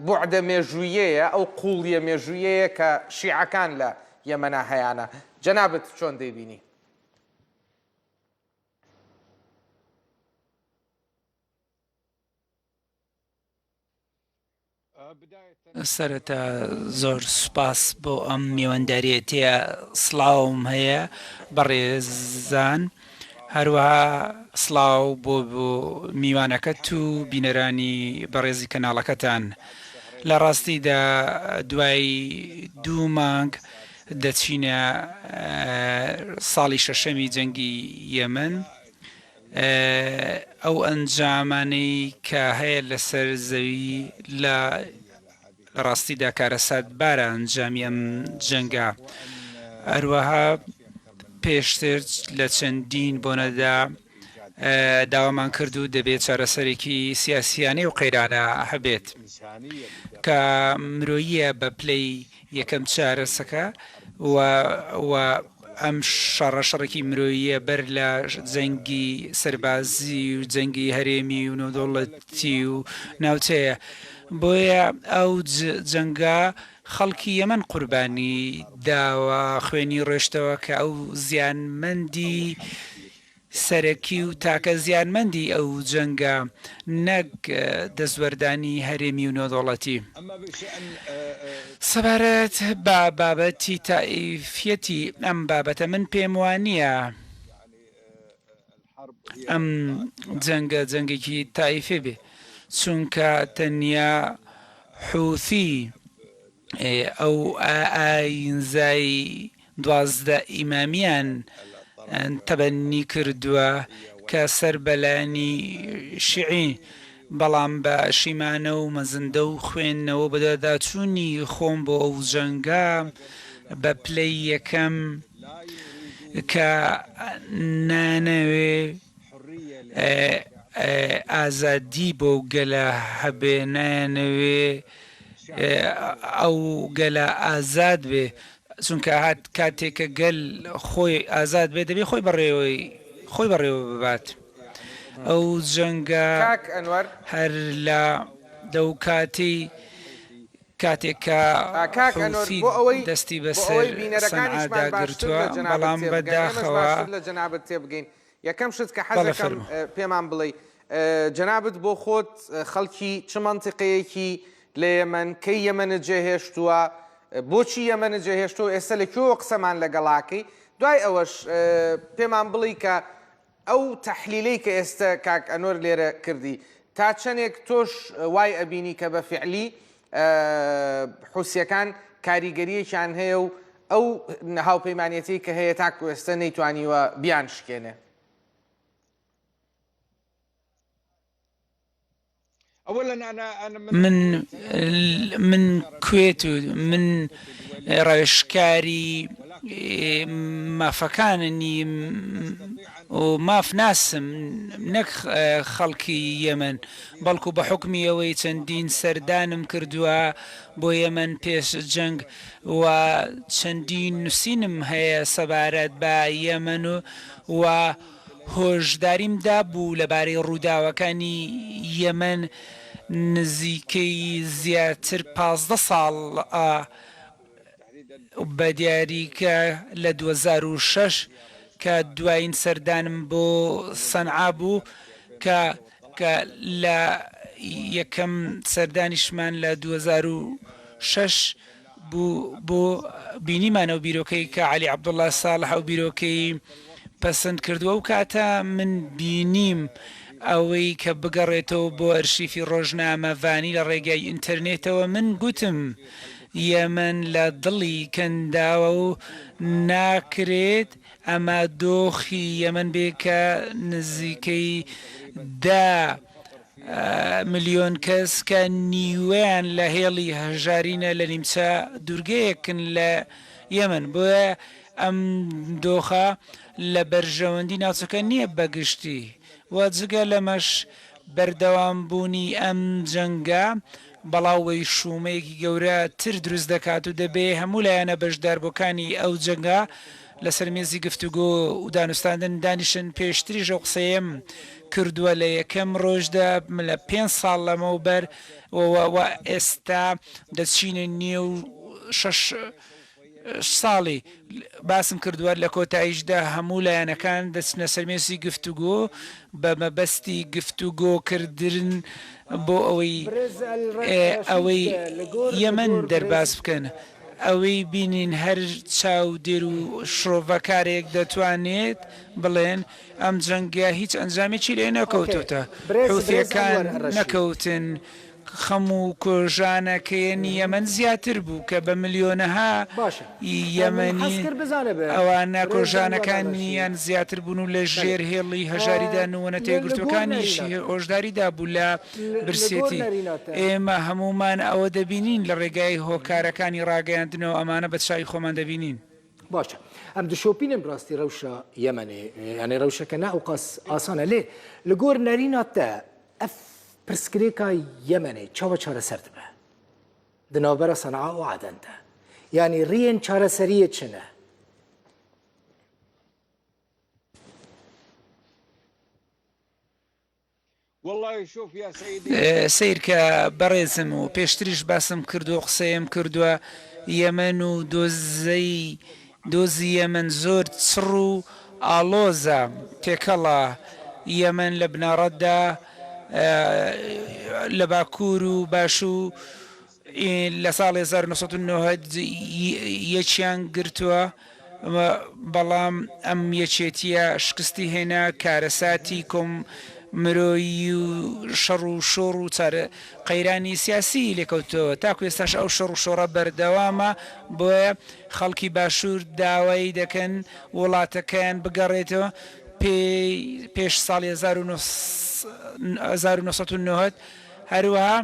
بوعدە مێژوویەیە ئەو قوڵیە مێژوویەیە کە شیعەکان لە یەمەنا هەیانە جەنابەت چۆن دەیبینی؟ سەرەتا زۆر سوپاس بۆ ئەم میێوەنداریەتەیە سڵاوم هەیە بەڕێزان هەروەها سڵاو بۆ میوانەکەت و بینەرانی بەڕێزی کەناڵەکەتان لە ڕاستیدا دوای 2 مانگ دەچینە ساڵی شەشەمی جەنگی یەمەن ئەو ئەنجامانەی کە هەیە لەسەر زەوی لە ڕاستیدا کارەسات بارە ئەنجامی ئەم جەنگە هەروەها پێشتر لە چەندین بۆنەدا داوامان کرد و دەبێت چارەسەرێکی سیاسیانەی و قەیرانە هەبێت کە مرۆییە بە پلەی یەکەم چارەسەکە و ئەم شەڕەشەڕێکی مرۆییە بەر لە جەنگی سەربازی و جەنگی هەرێمی و نەودەوڵەتی و ناوچەیە بۆیە ئەو جەنگە خەڵکی یەمەن قوربانی داوە خوێنی ڕۆشتەوە کە ئەو زیانمەندی سەرەکی و تاکە زیانمەندی ئەو جەنگە نەک دەستوەردانی هەرێمی و نەودەوڵەتی سەبارەت بە بابەتی تائیفەتی ئەم بابەتە من پێم وانییە ئەم جەنگە جەنگێکی تائیفێ بێ چونکە تەنیا حوثی ئەو ئاینزای 12 ئیمامیان تەبەنی کردووە کە سەر بەلانی شیعی بەڵام بە شیمانە و مەزندە و خوێندنەوە بەدەداچوونی خۆم بۆ ئەو جەنگە بە پلەی یەکەم کە نانەوێ ئازادی بۆ گەلە هەبێ نانەوێ ئەو گەلە ئازاد بێ چونکە هات کاتێکە گەل خۆی ئازاد بێ دەبێ خۆی بەڕێوە ببات ئەو جەنگە هەر لە دەو کاتی کاتێککە دەستی بەسەر سەنعادا گرتووە بەڵام بەداخەوە لە جەنابەت تێبگەین یەکەم شت کە حەزەکەم پێمان بڵێ جەنابەت بۆ خۆت خەڵکی چ مەنتیقەیەکی لە یەمەن کەی یەمەنە جێهێشتووە بۆچی یەمەنە جێهێشتووە ئێستا لەکوێوە قسەمان لەگەڵاکەی دوای ئەوەش پێمان بڵی کە ئەو تەحلیلەی کە ئێستا کاک ئەنوەر لێرە کردی تا چەندێک تۆش وای ئەبینی کە بە فعلی حوسیەکان کاریگەریەکیان هەیە و ئەو هاوپەیمانێتی کە هەیە تاکو ئێستا نەیتوانیوە بیان شکێنێ من کوێت و من ڕێژکاری مافەکاننی و ماف ناسم نەک خەڵکی یەمەن بەڵکو بە حکمی ئەوەی چەندین سەردانم کردووە بۆ یەمەن پێش جەنگ و چەندین نووسینم هەیە سەبارەت بە یەمەن و هۆشداریمدا بوو لەبارەی ڕووداوەکانی یەمەن نزیکەی زیاتر 15 ساڵ بە دیاریکە لە 2006 کە دوایین سەردانم بۆ سەنعا بوو کە لە یەکەم سەردانیشمان لە 2006 بوو بۆ بینیمانە و بیرۆکەی کە عەلی عەبدوڵڵا ساڵح و بیرۆکەی پەسەند کردووە و کاتە من بینیم ئەوەی کە بگەڕێتەوە بۆ ئەرشیفی ڕۆژنامەڤانی لە ڕێگای ئینتەرنێتەوە من گوتم یەمەن لە دڵی کەنداوە و ناکرێت ئەمە دۆخی یەمەن بێ کە نزیکەی 10 ملیۆن کەس کە نیوەیان لە هێڵی هەژارینە لە نیمچە دوورگەیەکن لە یەمەن بۆیە ئەم دۆخە لە بەرژەوەندی ناوچەکە نییە بەگشتی وە جگە لەمەش بەردەوام بوونی ئەم جەنگە بەڵاوی شومەیەکی گەورە تر دروست دەکات و دەبێ هەموو لایەنە بەشداربووەکانی ئەو جەنگە لەسەر مێزی گفتوگۆ و دانوستاندن دانیشن پێشتری ژە قسەیەم کردووە لە یەکەم ڕۆژدا لە 5 ساڵ لەمەوبەر ئێستا دەچینە نێو 6 ساڵی باسم کردووە لە کۆتاییشدا هەموو لایەنەکان دەچنە سەرمێسی گفتوگۆ بە مەبەستی گفتوگۆکردن بۆ ئەوەی یەمەن دەرباز بکەن ئەوەی بینین هەر چاو دێر و شرۆڤەکارێک دەتوانێت بڵێن ئەم جەنگە هیچ ئەنجامێکی لێ نەکەوتوتە حوتیەکان نەکەوتن خەم و کۆژانەکەیەنی یەمەن زیاتر بوو کە بە ملیۆنەها یەمەنی ئەوانە کۆژانەکانیان زیاتر بوون و لە ژێر هێڵی هەژاریدا نوەنە تێگرتوەکانیشی هۆشداریدا بوو لە برسێتی ئێمە هەمومان ئەوە دەبینین لە ڕێگای هۆکارەکانی ڕاگەیاندنەوە ئەمانە بە چاوی خۆمان دەبینین باشە ئەم دشۆپینم ڕاستی ڕەوشە یەمەنێ یانێ ڕەوشەکە ناوقاس ئاسانە لێ لە گۆر نەریناتە ئەف پرسکرێکە یەمەنێ چاوە چارەسەر دەبە دناوبەرە سەنعا و عەدەندا یعنی ڕیەن چارەسەریە چنە سیر کە بەڕێزم و پێشتریش باسم کردو قسەیەم کردووە یەمەن و دۆزی یەمەن زۆر چڕ و ئالۆزە تێکەڵە یەمەن لە بناڕەتدا لە باکوور و باش و لە ساڵی 1990 یەکیان گرتووە بەڵام ئەم یەکێتیە شکستی هێنا کارەساتی کۆم مرۆیی و شەڕ و شۆڕ و قەیرانی سیاسی لێکەوتەوە تاکو ئێستاش ئەو شەڕ و شۆڕە بەردەوامە بۆیە خەڵکی باشوور داوای دەکەن وڵاتەکەیان بگەڕێتەوە پێش ساڵی 1990 هەروەها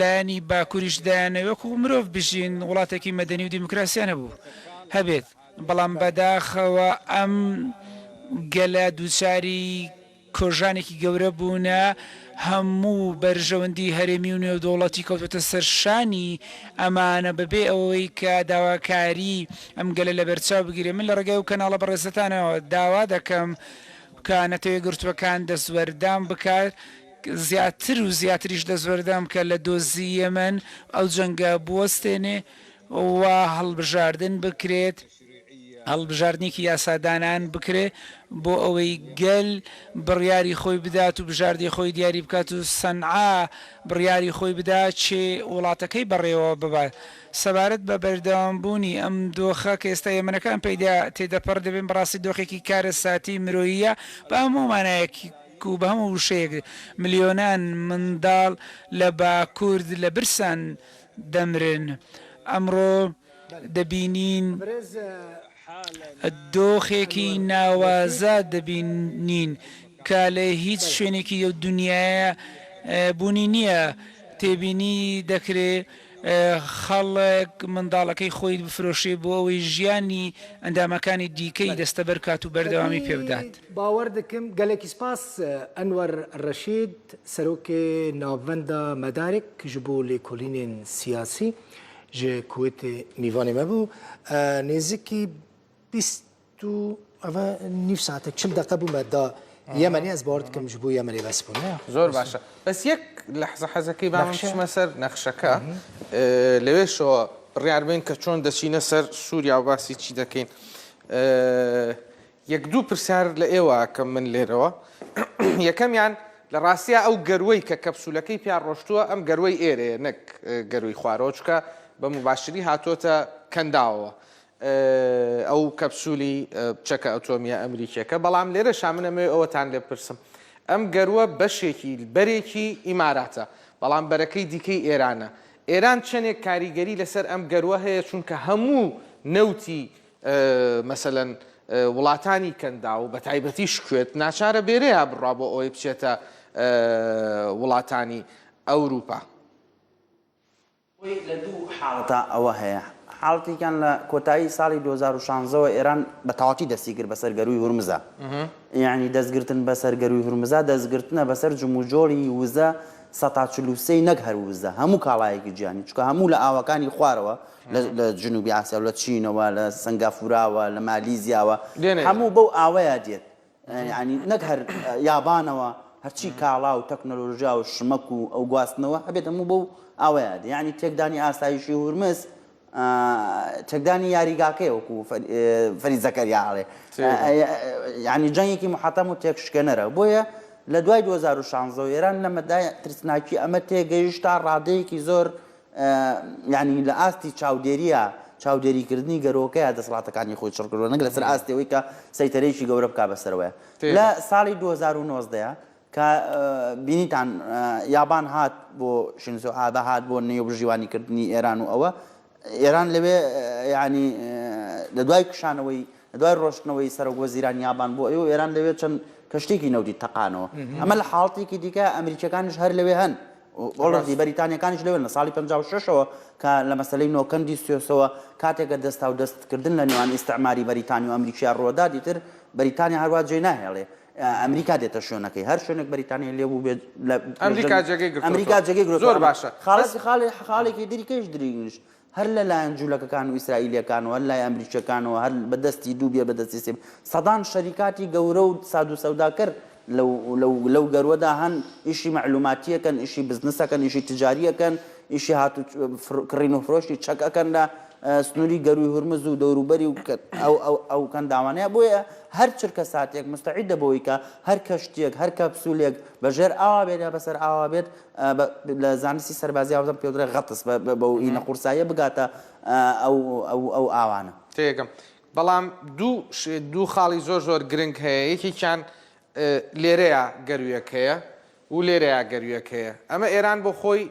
لایەنی باکووریش دایانەوەکو مرۆڤ بژین وڵاتێکی مەدەنی و دیموکراسیە نەبوو هەبێت بەڵام بەداخەوە ئەم گەلە دووچاری کۆژانێکی گەورە بوونە هەموو بەرژەوەندی هەرێمی و نێودوڵەتی کەوتوتە سەرشانی ئەمانە بەبێ ئەوەی کە داواکاری ئەم گەلە لە بەرچاو بگیرێ من لە ڕێگای و کەناڵە بەڕێزەتانەوە داوا دەکەم کە نەتەوەی گرتوەکان دەستوەردام بکات زیاتر و زیاتریش دەستوەردام کە لە دۆزی یەمەن ئەو جەنگە بوەستێنێ و هەڵبژاردن بکرێت هەڵبژاردنێکی یاسادانان بکرێ بۆ ئەوەی گەل بڕیاری خۆی بدات و بژاردی خۆی دیاری بکات و سەنعا بڕیاری خۆی بدات چێ وڵاتەکەی بەڕێوە ببات سەبارەت بە بەردەوامبوونی ئەم دۆخە کە ئێستا یەمەنەکان پەیدا تێدەپەر دەبێن بەڕاستی دۆخێکی کارەساتی مرۆییە بە هەموو مانایەکی و بە هەموو وشەیەک ملیۆنان منداڵ لە باکورد لە برسان دەمرن ئەمڕۆ دەبینین دۆخێکی ناوازە دەبینین کە لە هیچ شوێنێکی ئەو دنیاە بوونی نییە تێبینی دەکرێت خەڵک منداڵەکەی خۆی بفرۆشێ بۆ ئەوەی ژیانی ئەندامەکانی دیکەی دەستەبەر کات و بەردەوامی پێ بدات باوەڕ دەکەم گەلێکی سپاس ئەنوەر ڕەشید سەرۆکێ ناوەندە مەدارێک ji بۆ لێکۆلینên سیاسی ji Kuwêtê nîvanê me bû nêzîkî 20 ساعتێک 40 دقه بوومە دا یەمەنی ئەس باوەڕ دەکەم ji بۆ یەمەنێ بەس بوون زۆر باشە بەس یەک لەحزە حەزەکەی بامشمە سەر نەخشەکە لەوێشەوە بڕیار بین کە چۆن دەچینە سەر سووریا و باسی چی دەکەین یەک دوو پرسیار لە ئێوە کەم من لێرەوە یەکەمیان لە ڕاستیە ئەو گەروەی کە کەپسولەکەی پیان ڕۆشتووە ئەم گەروەی ئێرەیە نەک گەروی خوارەوە چکە بە مباشری هاتۆتە کەنداوە ئەو کەپسولی چەکە ئەتۆمیە ئەمریکیەکە بەڵام لێرە شامنەمێ ئەوەتان لێ پرسم ئەم گەروە بەشێکی بەرێکی ئیماراتە بەڵام بەرەکەی دیکەی ئێرانە ئێران چەندێک کاریگەری لەسەر ئەم گەروە هەیە چونکە هەموو نەوتی مەسەلەن وڵاتانی کەندا و بە تایبەتی شکوێت ناچارە بێرەیە بڕوا بۆ ئەوەی بچێتە وڵاتانی ئەوروپا. لە دوو حاڵەتە ئەوە هەیە حاڵەتێکیان لە کۆتایی ساڵی 2016ەوە ئێران بە تەواوی دەستی کرد بەسەر گەروی هورمزە یعنی دەستگرتن بەسەر گەروی هورمزە دەستگرتنە بەسەر جموجۆری وزە 143 نەک هەر وزە هەموو کاڵایەکی گیانی چکە هەموو لە ئاوەکانی خوارەوە لە جنوبی ئاسیا لە چینەوە لە سنگافوراوە لە مالیزیاوە هەموو بەو ئاوەیە دێت ینی نەک هەر یابانەوە هەرچی کاڵا و تەکنۆلۆژیا و شمەک و ئەو گواستنەوە هەبێت هەموو بەو ئاوەیە یعنی تێکدانی ئاسایشی هورمز تێکدانی یاریگاکەی وەکو فەرید زەکەریاڵێ ینی جەنگێکی محەتەم و تێکشکێنەرە بۆیە لە دوای 2016 ئێران لە مەدای ترسناکی ئەمە تێگەیشتا ڕادەیەکی زۆر ینی لە ئاستی چاودێریە چاودێریکردنی گەرۆکەیە دەسەڵاتەکانی خۆی چڕکردوە نەک لەسەر ئاستەوەی کە سەیتەرێکی گەورە بک بەسەرەوەە لە ساڵی 2019 کە بینیتان یابان هات بۆ شینزۆ ئابە هات بۆ نێوبژیوانیکردنی ئێران و ئەوە ئێران لەوێ ینی لە دوای کشانەوەی لە دوای ڕۆشتنەوەی سەرۆک وەزیرانی یابان بۆ ئێوە ئێران لەوێ چەند کەشتێکی نەوتی تەقانەوە ئەمە لە حاڵەتێکی دیکە ئەمریکەکانیش هەر لەوێ هەن وەڵاتی بەریتانیەکانیش لەوێن لە ساڵی 56ەوە کە لە مەسەلەی نۆکەندی سوێسەوە کاتێکە دەستا و دەستکردن لە نێوان ئیستعماری بەریتانی و ئەمریکا ڕۆدا دیتر بەریتانیا هەروە جێ ناهێڵێ ئەمریکا دێتە شوێنەکەی هەر شوێنێک بەریتانیا لێ بوو بێت ئەمریکا جێگەی گرتووە زۆر باشە خاڵێکی دیریکەش درینگش هەر لەلایەن جوولەکەکان و ئیسرائیلیەکانەوە هەر لای ئەمریکیەکانەوە هەر بەدەستی دوو بێ بەدەستی سێ سەدان شەریکاتی گەورە و ساد و سەوداکرد لەو گەروەدا هەن ئیشی معلوماتیەکەن ئیشی بزنسەکەن ئیشی تجاریەکەن ئیشی هاتو کڕین و فرۆشتی چەکەکەن لە سنووری گەروی هورمز و دەوروبەری و ئەو کەنداوانەیە بۆیە هەر چرکە ساتێک مستعیدە بەوەی کە هەر کەشتێک هەر کەپسولێک بەژێر ئاوا بێت یا بەسەر ئاوا بێت لە زانستی سەربازی هاوزەم پێدرێت غەتس بەو ئینە قورساییە بگاتە ئەو ئاوانە تێگەم بەڵام دوو خاڵی زۆر گرنگ هەیە یەکێکیان لێرەیە گەرویەکەیە و لێرەیە گەرویەکەیە ئەمە ئێران بۆ خۆی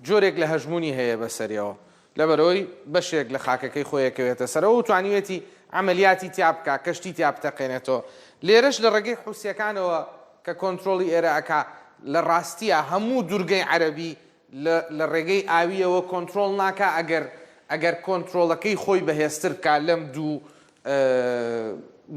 جۆرێک لە هەژمونی هەیە بەسەریەوە لەبەرەوەی بەشێک لە خاکەکەی خۆیەکەوێتە سەرەوە و توانیوێتی عملیاتی تیا بکە کەشتی تیا بتەقێنێتەوە لێرەش لە ڕێگەی حوسیەکانەوە کە کۆنتترۆلی ئێرەکە لە ڕاستیە هەموو دوورگەی عەرەبی لە ڕێگەی ئاویەوە کۆنتترۆل ناکە ئەگەر کۆنتترۆلەکەی خۆی بەهێزتر بکە لەم دوو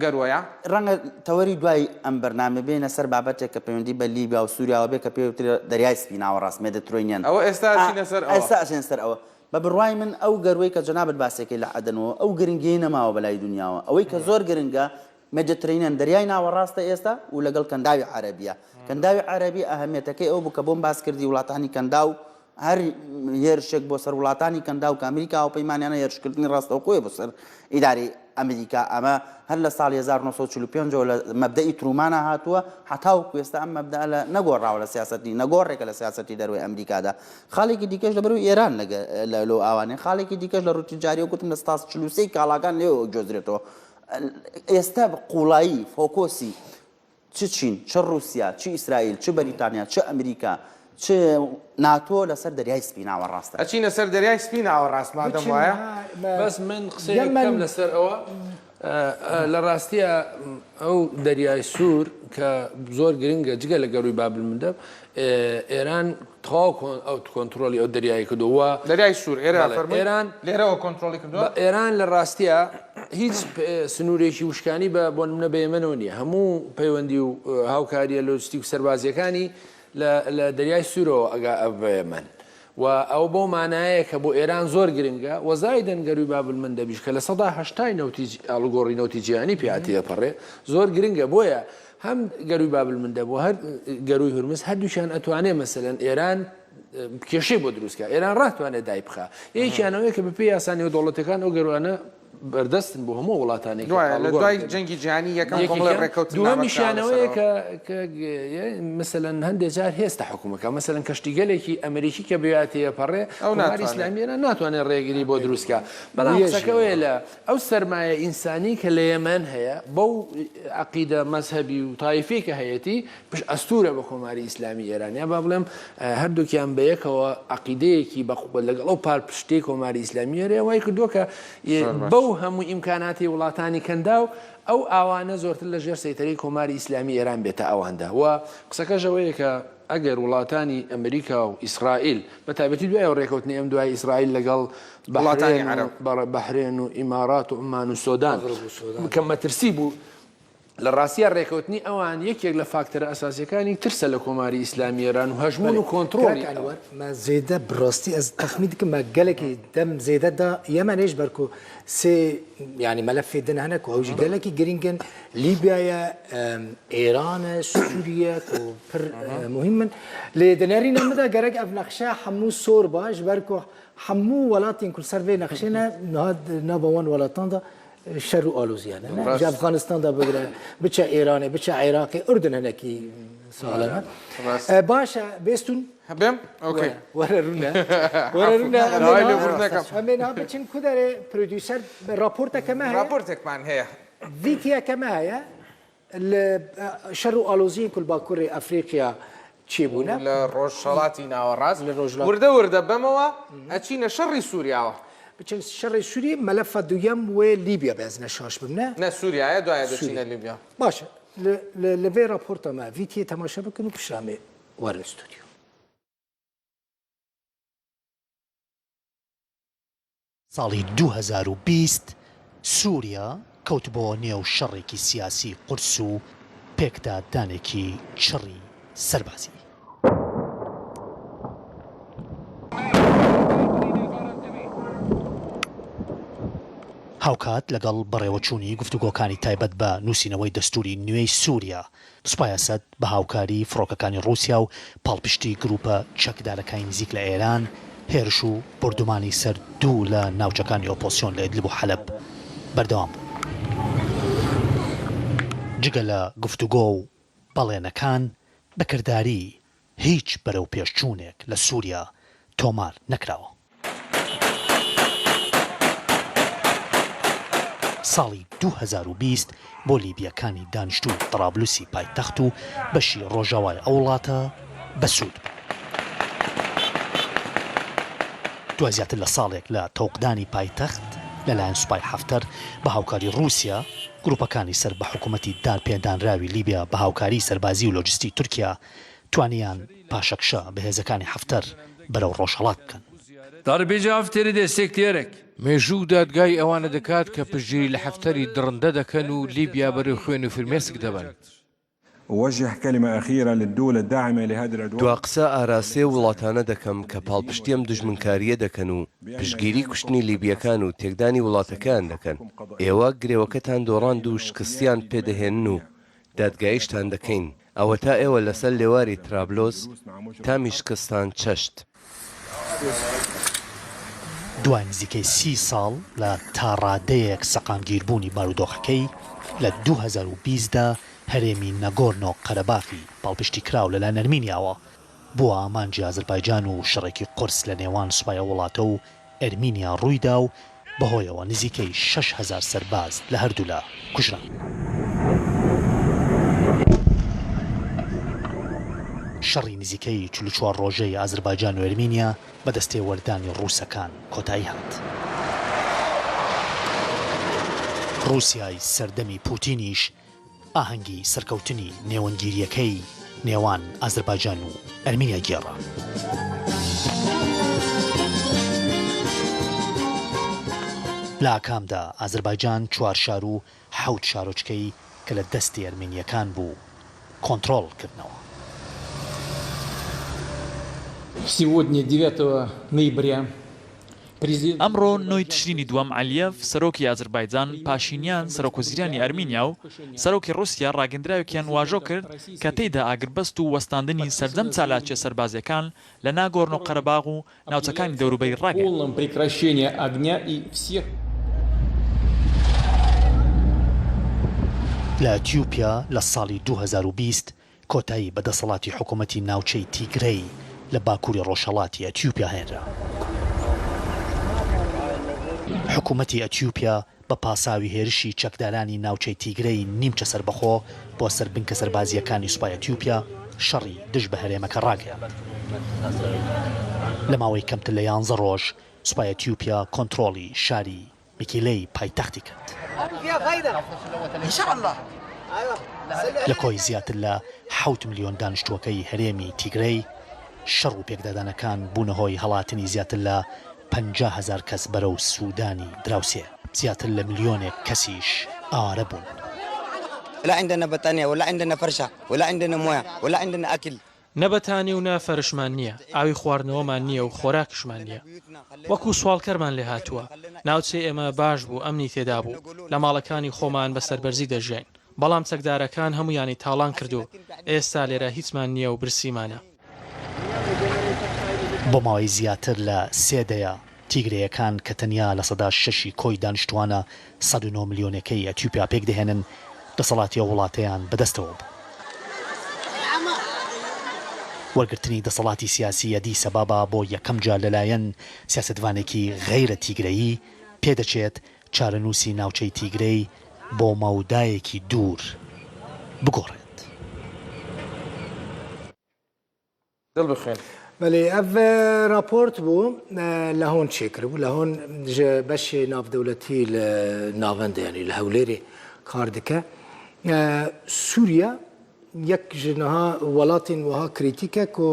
گەروەیە ڕەنگە تەوەری دوای ئەم بەرنامە بێنە سەر بابەتێک کە پەیوەندی بە لیبیا و سووریاوە بێت کە پێوترە دەریای سپیناوە ڕاست مێدیترۆنیان ئەوە ئێستا سەر ئەوە بە بڕوای من ئەو گەروەی کە جەنابەت باسێکی لە عەدەنەوە ئەو گرنگی نەماوە بەلای دنیاوە ئەوەی کە زۆر گرنگە مێدیترۆنیان دەریای ناوەڕاستە ئێستا و لەگەڵ کەنداوی عەرەبیە کەنداوی عەرەبی ئەهەمیەتەکەی ئەو بوو کە بۆم باس کردی وڵاتانی کەندا و هەر هێرشێک بۆ سەر وڵاتانی کەندا و کە ئەمریکا و پەیمانیانە هێرشکردنی ڕاستەوخۆیە بۆ سەر ئیداری ئەمریکا ئەمە هەر لە ساڵی 1945 لە مەبدەئی ترومانە هاتووە حتاوەکو ئێستا ئەم مەبدە نەگۆڕاوە لە سیاسەتی نەگۆڕێکە لە سیاسەتی دەروی ئەمریکادا خاڵێکی دیکەش لەبەرەوەی ئێران لەو ئاوانێ خاڵێکی دیکەش لە ڕووتی جاری وەکوتم لە 43 کاڵاکان لێەوە گۆزرێتەوە ئێستا قوڵایی فۆکۆسی چ چین چ رووسیا چ ئیسرائیل چ بەریتانیا چ ئەمریکا چ ناتۆ لەسەر دەریای سپیناوە ڕاستە ئەچینە سەر دەریای سپیناوە ڕاست مادەم وایە بەس من قسەیەکەم لەسەر ئەوە لە ڕاستیە ئەو دەریای سوور کە زۆر گرنگە جگە لە گەڕووی بابلمەندە ئێران تەواو ئەو کۆنتترۆلی ئەو دەریایی کردووە دەریای سوور ئێران لێرەوە کۆنتترۆلی کردووە ئێران لە ڕاستیە هیچ سنوورێکی وشکانی بۆ نمونە بە ئێمەەوە نییە هەموو پەیوەندی و هاوکاریە لۆجستیک و سەربازیەکانی لە دەریای سوورەوە ئەگا ئەبێمەن و ئەو بۆ مانایە کە بۆ ئێران زۆر گرنگە وەزای دەنگەروی بابلمەند دەبیش کە لە 180 ئەڵگۆڕی نەوتی جیهانی پیاتی دەپەڕێ زۆر گرنگە بۆیە هەم گەروی بابلمەندە بۆ هەر گەروی هورمز هەردووشیان ئەتوانێ مەسەلەن ئێران کێشەی بۆ دروستکە ئێران ڕاتوانێت دای بخە یەکیانەوەی کە بەپێی یاسانی و دەوڵەتەکان ئەو گەروانە بەردەستن بۆ هەموو وڵاتانی لە دوای جەنگی جیهانی یەکەم کۆمەڵی ڕێکەوت دووەمیشیانەوەیە کە مثلەن هەندێک جار هێستا حکوومەکە مثلەن کەشتیگەلێکی ئەمریکی کە بێاتەیە پەڕێ ئەو ئیسلامیانە ناتوانێت ڕێگری بۆ دروستکە بەڵام قسەکەوەیە لە ئەو سەرمایە ئینسانی کە لە یەمەن هەیە بەو عەقیدە مەزهەبی و تایفی کە هەیەی پشت ئەستورە بە کۆماری ئیسلامی ئێرانیا با بڵێم هەردووکیان بەیەکەوە عەقیدەیەکی لەگەڵ ئەو پاڵپشتەی کۆماری ئیسلامی ئێرە وای کردووە کە بەو هەموو ئیمکاناتی وڵاتانی کەندا و ئەو ئاوانە زۆرتر لە ژێر سەیتەرەی کۆماری ئیسلامی ئێران بێتە ئەواندا و قسەکەژەوەیە کە ئەگەر وڵاتانی ئەمریکا و ئیسرائیل بە تایبەتی دوای ڕێکەوتنی ئەم دوای ئیسرائیل لەگەڵ بەحرێن و ئیمارات و عمان و سۆدان کە مەترسی بوو لە ڕاستیە ڕێکەوتنی ئەوان یەکێک لە فاکتەرە ئەساسیەکانی ترسە لە کۆماری ئیسلامی ئێران و هەژمون و کۆنتڕۆلی زێدە بڕاستی ئەس تەخمین دکم گەلێکی دەم زێدەدا ئێمەنێژ بەرکو سێ ینی مەلەفێ دنهەنەک و هەوژی گەلێکی گرنگن لیبیایە ئێرانە سووریە و پڕ مهمن لێ دەنێری نەمەدا گەرەک ئەف نەخشە هەموو سۆر باش بەرکو هەموو وڵاتین کورسەرێ نەخشێنە نابەوان وڵاتاندا شەر و ئالوزیانە جا ئەفغانستاندا بگرە بچە ئێرانێ بچە عێراقی ئوردن هەنێکی ساڵەنە باشە بێستون هەبێم ئۆکەی وەرە ڕوونە ئەمێنا بچین کو دەرێ پرۆدیوسەر راپۆرتەکەمە هەیە راپۆرتێکمان هەیە ڤیدیۆکەمە هەیە لە شەر و ئالۆزیی کولباکوڕی ئەفریقیا چێبوونە لە ڕۆژهەڵاتی ناوەڕاست لە ڕۆژ وردە بەمەوە ئەچینە شەڕی سووریاوە بچین شەڕی سووری مەلەفە دوویەم وێ لیبیا بەزنە شاش ببنە نە سووریایە دوایە دەچینە لیبیا باشە لەوێ راپۆرتەمە ڤیدیۆ تەماشا بکەن و پیشامێ وەرە ئستودیۆ ساڵی 2020 سووریا کەوت بۆ نێو شەڕێکی سیاسی قورس و پێکدا دانێکی چڕی سەربازی هاوکات لەگەڵ بەڕێوەچوونی گفتوگۆکانی تایبەت بە نووسینەوەی دەستوری نوێی سووریا سوپای ئەسەد بە هاوکاری فڕۆکەکانی رووسیا و پاڵپشتی گروپە چەکدارەکانی نزیک لە ئێران هێرش و بردومانی سەر دوو لە ناوچەکانی ئۆپۆسیۆن لە ئیدلیب و حەلەب بەردەوام بوو. جگە لە گفتوگۆ و بەڵێنەکان بەکرداری هیچ بەرەو پێشچوونێک لە سووریا تۆمار نەکراوە. ساڵی 2020 بۆ لیبیەکانی دانیشتووی طرابلوسی پایتەخت و بەشی ڕۆژاوای ئەو وڵاتە بەسوود بوو. دوای زیاتر لە ساڵێک لە تەوقدانی پایتەخت لەلایەن سوپای حەفتەر بە هاوکاری رووسیا گروپەکانی سەر بە حکوومەتی دارپێدانراوی لیبیا بە هاوکاری سەربازی و لۆجستی تورکیا توانیان پاشەکشە بەهێزەکانی حەفتەر بەرەو ڕۆژهەڵات بکەن. داربێجە هەفتێری دەستێکتێرێک مێژوو دادگای ئەوانە دەکات کە پشتگیری لە حەفتەری دڕندە دەکەن و لیبیا بەرەو خوێن و فرمێسک دەبن. وجه كلمة أخيرة للدول الداعمة لهذه العدوان. دوا قسە ئاراسێ وڵاتانە دەکەم کە پاڵپشتیم دژمنکاریە دەکەن و پشتگیری کوشتنی لیبیەکان و تێکدانی وڵاتەکان دەکەن. ئێوە گرێوەکەتان دۆڕاند و شکستیان پێدەهێنن و دادگایشتان دەکەین. ئەوە تا ئێوە لەسەر لێواری ترابلۆس تامی شکستان چەشت. دوای نزیکەی 30 ساڵ لە تاڕادەیەک سەقامگیربوونی بارودۆخەکەی لە 2020دا هەرێمی نەگۆرنۆ قەرەباخی پاڵپشتی کراو لەلایەن ئەرمینیاوە بووە ئامانجی ئازەربایجان و شەڕێکی قورس لە نێوان سوپایە وڵاتە و ئەرمینیا ڕوویدا و بەهۆیەوە نزیکەی 6,000 سەرباز لە هەردوو لە کوژران. شەڕی نزیکەی 44 ڕۆژەی ئازەربایجان و ئەرمینیا بەدەستێ وەردانی ڕووسەکان کۆتایی هات. رووسیای سەردەمی پوتینیش ئاهەنگی سەرکەوتنی نێوەنگیریەکەی نێوان ئازەربایجان و ئەرمینیا گێڕا. لە ئاکامدا ئازەربایجان 4 شار و 7 شارۆچکەی کە لە دەستی ئەرمینیەکان بوو کۆنتڕۆڵ کردنەوە. ئەمڕۆ 9 تشرینی دووەم عەلیەف سەرۆکی ئازەربایجان پاشینیان سەرۆکوەزیرانی ئەرمینیا و سەرۆکی رووسیا ڕاگەندراوێکیان واژۆ کرد کە تێیدا ئاگربەست و وەستاندنی سەردەم چالاکیە سەربازیەکان لە ناگۆرنۆ قەرەباغ و ناوچەکانی دەوروبەری ڕاگەیاند. لە ئەتیوپیا لە ساڵی 2020 کۆتایی بەدەسەڵاتی حکوومەتی ناوچەی تیگرەی لە باکووری ڕۆژهەڵاتی ئەتیوپیا هێنرا. حکوومەتی ئەتیوپیا بە پاساوی هێرشی چەکدارانی ناوچەی تیگرەی نیمچە سەربەخۆ بۆ سەربنکە سەربازیەکانی سوپای ئەتیوپیا شەڕی دژ بە هەرێمەکە ڕاگەیاند. لە ماوەی کەمتر لە 11 ڕۆژ سوپای ئەتیوپیا کۆنتڕۆڵی شاری میکیلەی پایتەختی کرد. لە کۆی زیاتر لە 7 ملیۆن دانیشتووەکەی هەرێمی تیگرەی شەڕ و پێکدادانەکان بوونە هۆی هەڵاتنی زیاتر لە 50,000 کەس بەرەو سوودانی دراوسێ. زیاتر لە ملیۆنێک کەسیش ئاوارە بوون. لا عندنا بطانية ولا عندنا فرشة ولا عندنا موية ولا عندنا أكل. نەبەتانی و نافەرشمان نییە، ئاوی خواردنەوەمان نییە و خۆراکشمان نییە. وەکو سوالکەرمان لێ هاتووە، ناوچێ ئێمە باش بوو، ئەمنی تێدا بوو، لە ماڵەکانی خۆمان بە سەربەرزی دەژین. بەڵام چەکدارەکان هەمویانی تاڵان کردو، ئێستا لێرە هیچمان نییە و برسیمانە. بۆ ماوەی زیاتر لە 3 دەیە تیگرەیەکان کە تەنیا لە سەدا 6 کۆی دانیشتوانە 109 ملیۆنەکەی ئەتیوپیا پێک دەهێنن دەسەڵاتی وڵاتیان بەدەستەوە بوو. وەرگرتنی دەسەڵاتی سیاسی ئەدی سەبابە بۆ یەکەم جار لەلایەن سیاسەتوانێکی غەیرە تیگرەیی پێدەچێت چارەنووسی ناوچەی تیگرەی بۆ ماودایەکی دوور بگۆڕێت. دڵ بخێن. بەێ ئەڤ راپۆرت بوو لە هۆن چێکرد بوو لە هۆن بەشێ ناودەوڵەتی لە ناوەندیانی لە هەولێرێ کار دکە. سووریا یەک ژنەها وڵاتین وها کریتیکە کۆ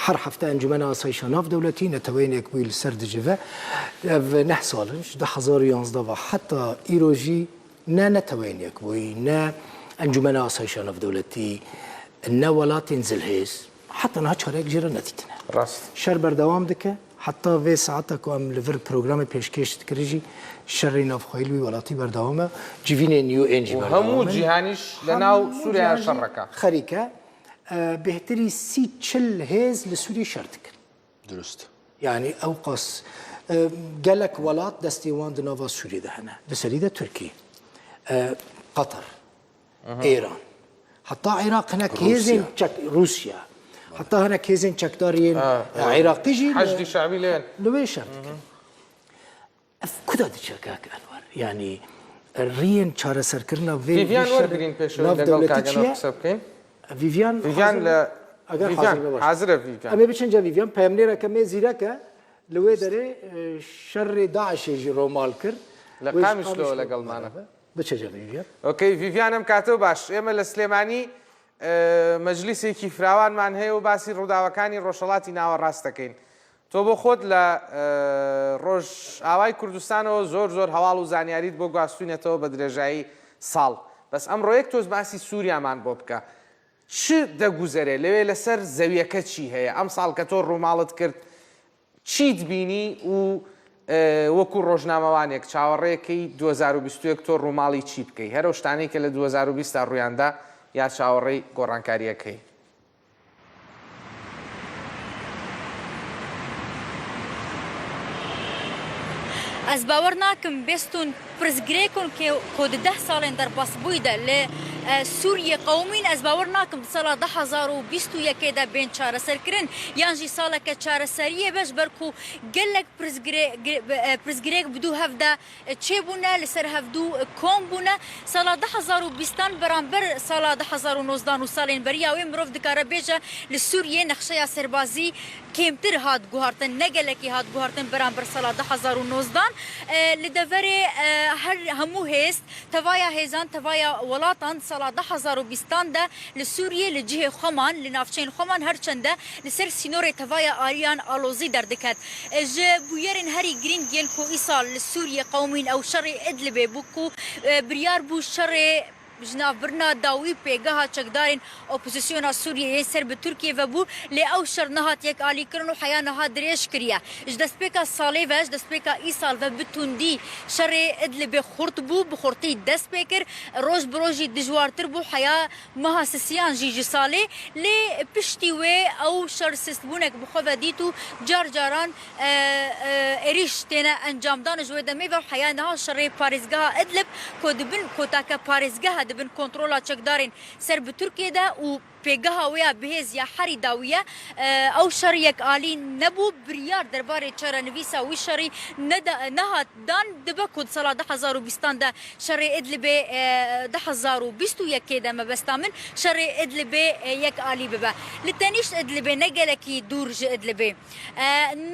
هەر هەفتە ئەنجومەنە ئاسایشە ناودەوڵەتی نەتەوەینێک بووی لەسەر دژەڤە نه ساڵنج 2011 حتا ئیرۆژی نەتەوەینێک بووی نە ئەنجومەنە ئاسایشە ناودەوڵەتی نە وڵاتین زلهێز حتى نها چارەیەک جێرە نەدیتنە. ڕاست شەر بەردەوام دکە حتا vê saeta ku em li vir programê pêşkêş dikirî jî şerê navxweyî welatî berdewam e civînên UN jî hemû cîhanîş li nav Sûriya şerreka xerîke bêhtirî 40 hêz li Sûriyê şer dikin. Durust. Yani ew qas gelek welat destê wan di nava Sûriyê de hene. Di serî de Tirkiye, Qatar, Îran, heta Iraq hinek hêzên Rusya. حتى هنا كيزين تشكداريين عراقي جي حشدي شعبي لين لوي شرط كذا تشكاك انوار يعني الرين شارة سركرنا فيفيان ورقرين بيشو دقل كاغنا حسابكين فيفيان لا فيفيان حاضر فيفيان اما بيشنجا فيفيان بيمنيرا كمي زيراكا لوي دري شر داعش يجي رومال كر لقامش لو لقل معنا بتشجع فيفيان اوكي فيفيان ام كاتو باش اما السليماني مەجلیسێکی فراوانمان هەیە و باسی ڕووداوەکانی ڕۆژهەڵاتی ناوەڕاست دەکەین. تۆ بۆ خۆت لە ڕۆژ ئاوای کوردستانەوە زۆر هەواڵ و زانیاریت بۆ گواستوینێتەوە بە درێژایی ساڵ. بەس ئەمڕۆ یەک تۆز باسی سووریامان بۆ بکە. چ دەگوزەرێ لەوێ لەسەر زەویەکە چی هەیە؟ ئەم ساڵ کە تۆ ڕووماڵت کرد چیت بینی و وەکو ڕۆژنامەوانێک چاوەڕێیەکەی 2021 تۆ ڕووماڵی چی بکەی؟ هەرو شتانەی کە لە 2020 تا ڕوویاندا یا چاوەڕێی گۆڕانکاریەکەی. Ez bawer nakim bestûn pirsgirêkun ku di 10 salên derbas bûyî de li Sûriye qewmîn ez bawer nakim di sala 2021 de bên çareserkirin yan jî saleke çareseriyê beş ber ku gelek pirsgirêk bidû hev de çêbûne li ser hevdû kom bûne sala 2020 beramber sala 2019 û salên beriya wê mirov dikare bêje li Sûriyê nexşeya serbazî kêmtir hat guhartin ne gelekî hat guhartin beramber sala 2019 li deverê her hemû hêz tevaya hêzan tevaya welatan sala 2020 de li Sûriyê li cihê xweman li navçeyên xweman her çend de li ser sînorê tevaya aliyan alozî derdiket. Ji bûyerên herî girîng yên ku îsal li Sûriye qewmîn ew şerê Idlibê bû ku biryar bû şerê بجناف برنا داوي بيجاها تشكدارين اوبوزيسيون سوريا سر بتركيا وبو لأو شر نهات يك علي كرنو حياة نهات دريش كريا جدس بيكا صاليفاش دس بيكا إيصال وبتوندي شر إدلب خرطبو بخرطي دس بيكر روج بروجي دجوار تربو حياة مها سسيان جيجي صالي لي بشتي أو شر سيستبونك بخوفا ديتو جار جاران إريش تينا أنجام دان جوي دمي وحياة نها شر باريزجها إدلب كودبن كوتاكا باريزجها دبن كنترولا تشكدارين سر بتركيا دا و بيجها ويا بهز يا حري داوية أو شريك آلي نبو بريار درباري شرا نفيسا وشري نهات دان دبكود صلاة 1020 دا شري إدلبي 1020 يكيدا ما بستامن شري إدلبي يك آلي ببا للتانيش إدلبي نجلكي دورج إدلبي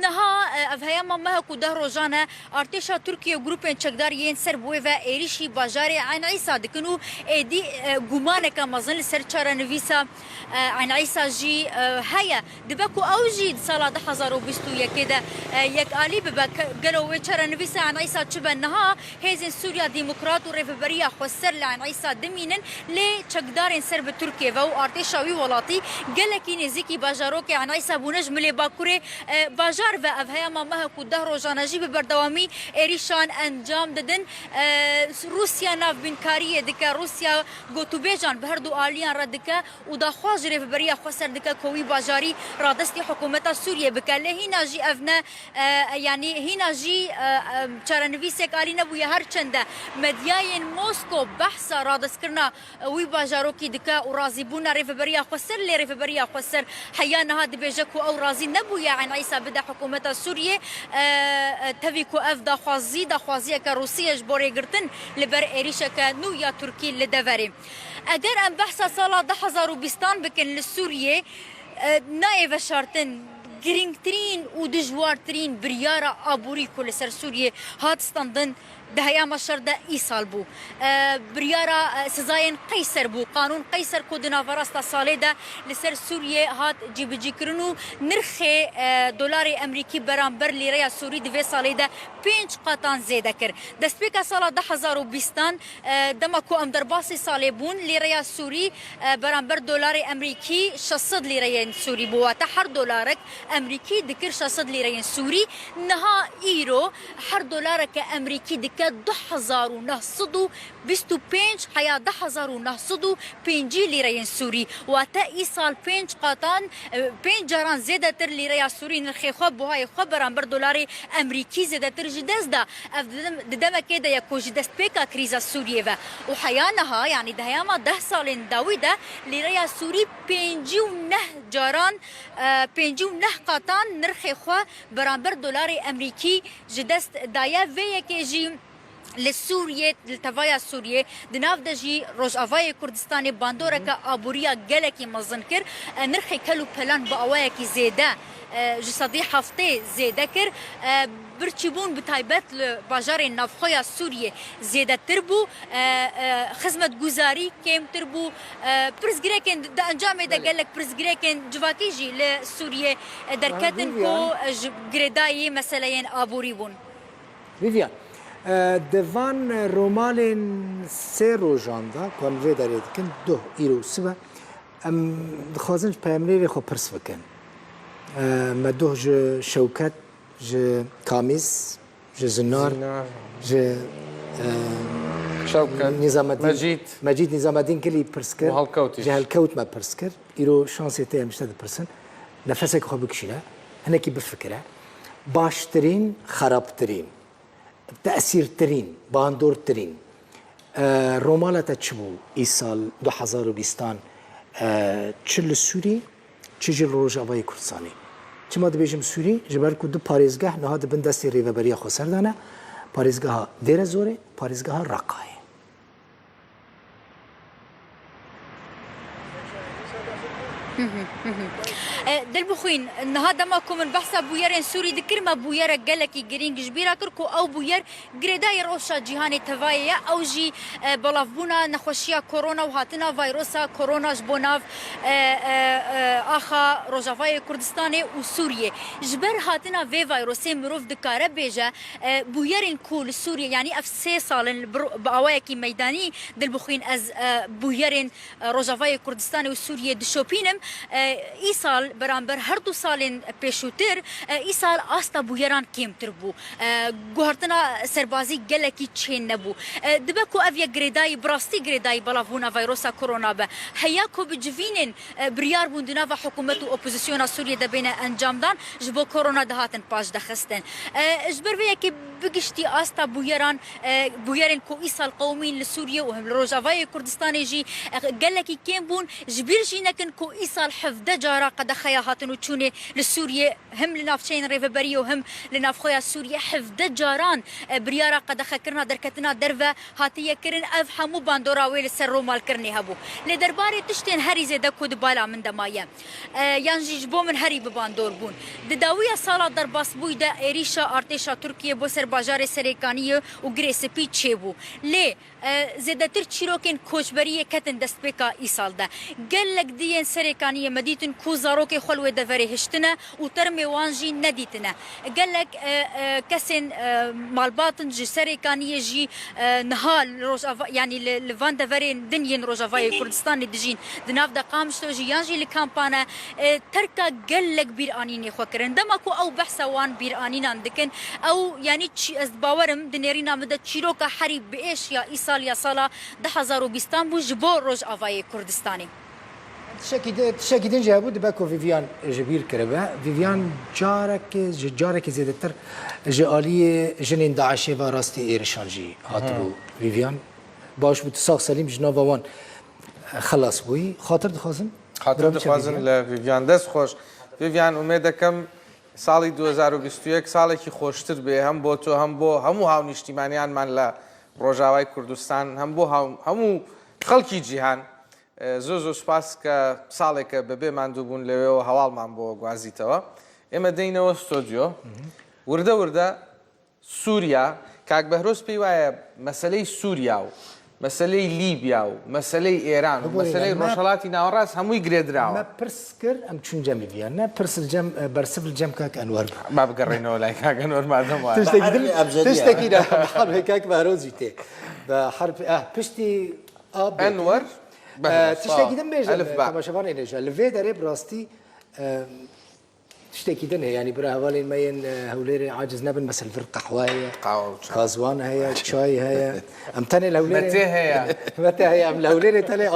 نها أفهيما ما هكو دهرو جانا أرتشا تركيا جروبين تشكداريين سربويفا إيريشي باجاري عن عيسى دكنو إدي جمانك مازن سر شرا نفيسا عن عيسى جي هيا دبكو أوجي صلاة 1020 كده يك آلي ببا قالوا ويشرا نفيسا عن عيسى تشبنها هيزن سوريا ديمقراط وريفبريا خسر عن عيسى دمينن لي تشكدارين سرب تركيا و ارتشاوي ولاتي قالك نزيكي باجاروكي عن عيسى بونجم لي باكوري باجار و افهيما ما هكو دهرو جانجي ببردوامي إيريشان انجام ددن روسيا ناف بنكاريه دكا روسيا قوتو بيجان بهردو آليان ردكا ودا خواج ريفبريا خسر دكا كوي باجاري رادستي حكومة سوريا بكاله هنا جي افنا يعني هنا جي تشارنفيسك آلينا بويا هرچنده مدياين موسكو بحثا رادس كرنا وي باجاروكي دكا ورازيبونا ريفبريا خسر لي ريفبريا خسر حيانا هاد بيجكو او رازي نبويا عن عيسى بدا حكومة سوريا تفيكو اف داخوازي كروسيا جبوري قرتن لبر إيريشك نويا تركي لدفري اگر ام بحثا سالا 1020 بكن لسوريا نايف شارتن گرنگترین و دجوارترین بریارا آبوری کل سر سوریه هات ستاندن دهيام شرده ای سال بو بريارا سزاين قيصر بو قانون قيصر كودنا فراستا ساله ده لسر سوريا هات جيبجي كرنو نرخ دولار امريكي برانبر ليريا سوري دو ساله ده 5 قطان زياده كر دسبيكا ساله 1020 دمكو ام درباسي ساله بون ليريا سوري برانبر دولار امريكي 600 ليريا سوري بو تا دولارك امريكي دكر 600 ليريا سوري نها ايرو حر دولارك امريكي دك 1925 حيا 1925 ليرة سوري واتا ايصال 5 قطان 5 جران زيادة تر ليرة سوري نرخي خواب وهاي خبران بر دولاري امريكي زيادة تر جداز دا ددما كده يكو جداز بيكا كريزا سوريا وحيانها يعني دهياما 10 سالين داويدا ليرة سوري 5 جران 5 قطان نرخي خواب بران بر دولاري امريكي جداز دايا في يكيجي لسوريا لتفايا سوريا دناف دجي روج افاي كردستاني باندوركا ابوريا جالكي مزنكر نرخي كلو بلان باواكي زيدا جسدي حفتي زيدا كر برچبون بتايبت لباجار نافخويا سوريا زيادة تربو خدمة گزاري كم تربو برزگريكن دا انجام دا قالك برزگريكن جواكيجي لسوريا دركتن كو گرداي مسألين ابوري بون ویویان دوان رومالین سه روزاندا کام وی دارید کن دو ایرو سبا دخوازنج پیامری خو پرس بکن مدوه ج شوکت ج کامیز ج زنار ج شوکت نظام الدین مجید نظام الدین کلی پرس کرد ج هالکوت ما پرس کرد ایرو شانسی ته مشتد پرسن نفسك خو بکشیله هنه کی بفکره باشترین خرابترین تأثير ترين باندور ترين رومالا تشبو إيصال 2020 تشل السوري تشجي الروج أباي كردستاني كما دبيجم سوري جبر كود باريزگاه نهاد بندستي ريفبريا خسر دانا باريزگاه دير زوري باريزگاه رقاي دلبخوين نهادا ما من بحثا بويرين سوري دكرما بويرة قالكي جرينج جبيرا كركو أو بوير جريداي روشا جهاني تفايا أو جي بلافبونا نخوشيا كورونا وهاتنا فيروسا كورونا جبوناف آخا روجافاي كردستاني وسوريا جبر هاتنا في فيروسي مروف دكارة بيجا بويرين كول سوريا يعني أف 3 سال بأواكي ميداني دلبخوين از بويرين روجافاي كردستاني وسوريا دشوبينم إيصال برامبر هر 2 سالين بيشوتر إيصال آستا بويران كيم تربو جوهرتنا سربازي جلكي تشين نبو دبكو أفيا جريداي براستي جريداي بلافونا فيروسا كورونا با هياكو بجفينين بريار بوندنافا حكومة وأوبوزيسيونا سوريا دبينا أنجام دان جبو كورونا دهاتن باش دخستن جبر فيا كي بقشتي آستا بويران بويران كو إيصال قومين لسوريا وهم لروجافاي كردستاني جي جلكي كيم بون جبير جينكن كو إيصال حفظ جارا قد خيا هاتن وتشوني لسوريا هم لنافشين ريفبريو هم لنافخويا سوريا حفظ جاران بريارا قد خكرنا دركتنا درفا هاتيه كرن اف همو باندورا ويل سرو مال كرني هبو لدرباري تشتين هري زيدا كود بالا من دمايا يانجي جبو من هري بباندور بون دداويه سالا درباس بويدا اريشا ارتشا تركيا بو سرباجار سريكانيه وغريسبي تشيبو لي زيدتر تشيروكن كوشبريه كتن دستبيكا ايسال ده قالك ديان سريكانيه مديتن كوزاروكي خلوه دفري هشتنا وترمي وانجي نديتنا قالك كسن مالباطن جي سريكانيه جي نهال روجافا يعني لفان دفري دنيا روجافاي كردستان دجين دناف دا قامشتو جي يانجي لكامبانا تركا قالك بيرانيني خوكرن دمكو او بحثا وان بيرانين عندكن او يعني باورم دنيرينا مدى تشيروكا حريب بايش يا إيصال يا صلاة 2020 بو جبور روج آفای کردستانی. تشكيدين جابوا دباكو فيفيان جبير كربا فيفيان جارك زيادتر جالية جنين داعشي وراستي إيرشانجي هاتبو فيفيان باش بتساق سليم جنابا وان خلاص بوي خاطر دخوازن لفيفيان دست خوش فيفيان امیدکم ساڵی 2021 ساڵێکی خۆشتر بێ هەم بۆ تۆ هەم بۆ هەموو هاونیشتیمانیانمان لە ڕۆژاوای کوردستان هەم بۆ هەموو خەڵکی جیهان زۆر سوپاس کە ساڵێکە بەبێ ماندوو بوون لەوێەوە هەواڵمان بۆ گوازیتەوە ئێمە دەینەوە ستۆدیۆ وردە وردە سووریا کاک بەهرۆز پێی وایە مەسەلەی سووریا و مەسەلەی لیبیا و مەسەلەی ئێران و مەسەلەی ڕۆژهەڵاتی ناوەڕاست هەمووی گرێدراوە پرس کرد ئەم چون جەمی بیان نه پرس بەرسفل جەم کاک ئەنوەر با بگەڕێنەوە لای کاک ئەنوەر مادەم وایە تشتێکی حرب کاک بەهرۆزی تێ بە حرب پشتی ئاب ئەنوەر تشتێکی دەم بێژە تەماشەوان ئێنێژە لەوێ دەرێ بڕاستی تشتێکی دەنێ ینی برا هەواڵین مەیەن هەولێرێ عاجز نەبن مەسەل فر قەحوایە کازوان هەیە چای هەیە ئەم تەنێ لەولێرێ مەتێ هەیە ئەم لەولێرێ تەنێ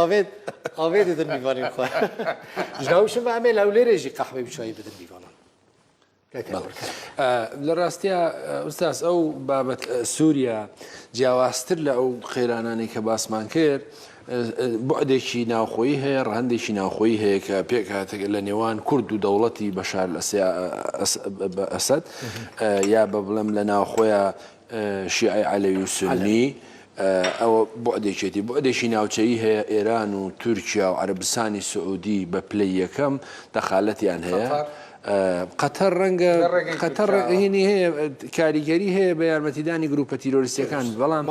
ئاوێ دەدن میوانی خوا ژناوشم بە ئەمێ لەولێرێژی قەحوەی بچایی بدن میوانان لە ڕاستیە ئوستاس ئەو بابەت سووریا جیاوازتر لە ئەو قەیرانانەی کە باسمان کرد بعدێکی ناوخۆیی هەیە ڕەهەندێکی ناوخۆیی هەیە کە پێکهاتە لە نێوان کورد و دەوڵەتی بەشار ئەسەد یا بە بڵێم لە ناوخۆیە شیعی عەلەوی و سونی ئەوە بعدێکی ناوچەیی هەیە ئێران و تورکیا و عەرەبستانی سعودی بە پلەی یەکەم دەخالەتیان هەیە قەتەر ڕەنگە قەتەر هینی هەیە کاریگەری هەیە بە یارمەتیدانی گروپە تیرۆریستەکان بەڵام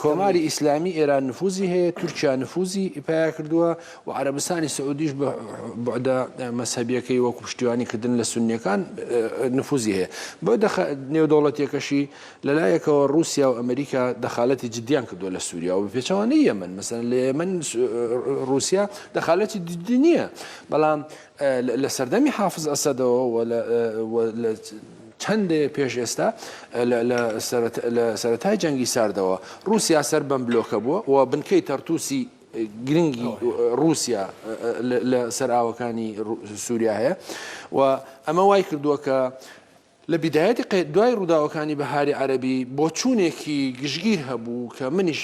کۆماری ئیسلامی ئێران نفوزی هەیە تورکیا نفوزی پیا کردووە و عەرەبستانی سعودیش بە بعدە مەسەبیەکەی وەکو پشتیوانیکردن لە سونیەکان نفوزی هەیە بۆ نێودەوڵەتیەکەشی لەلایەکەوە رووسیا و ئەمریکا دەخالەتی جدیان کردووە لە سووریا و بە پێچەوانەی یەمەن مەسەن لە یەمەن رووسیا دەخالەتی جدی نییە بەڵام لە سەردەمی حافز ئەسەدەوە لە چەندێ پێش ئێستا لە سەرەتای جەنگی ساردەوە رووسیا سەر بەم بلۆکە بووە و بنکەی تەرتوسی گرنگی رووسیا لە سەرئاوەکانی سووریا هەیە و ئەمە وای کردووە کە لە بیدایەتی دوای ڕووداوەکانی بەهاری عەرەبی بۆچوونێکی گشتگیر هەبوو کە منیش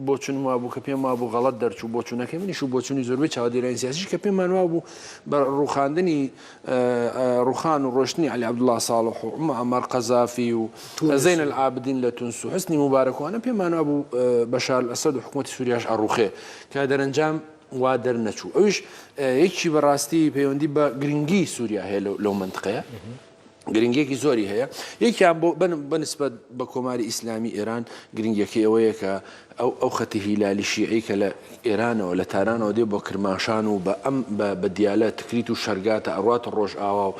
بۆچون وا بوو کە پێم وابوو غەڵەت دەرچوو بۆچوونەکەی منیش و بۆچوونی زۆربەی چاودێرانی سیاسیش کە پێمان وا بوو بە ڕوخاندنی ڕوخان و ڕۆشتنی عەلی عەبدوڵڵا ساڵح و موعەمەر قەزافی و زەین العابدین لە تونس و حسنی موبارەکوانە پێمان وا بوو بەشار ئەسەد و حکوومەتی سووریاش ئەڕوخێ کە دەرەنجام وا دەرنەچوو ئەوش یەکی بەڕاستی پەیوەندی بە گرنگی سووریا هەیە لەو منطقەیە گرنگێکی زۆری هەیە یەکیان بۆ بەنسبەت بە کۆماری ئیسلامی ئێران گرنگەکەی ئەوەیە کە ئەو خەتی هیلالی شیعی کە لە ئێرانەوە لە تارانەوە دێ بۆ کرماشان و بە دیالە تکریت و شەرگاتە ئەڕاتە ڕۆژ ئاوا و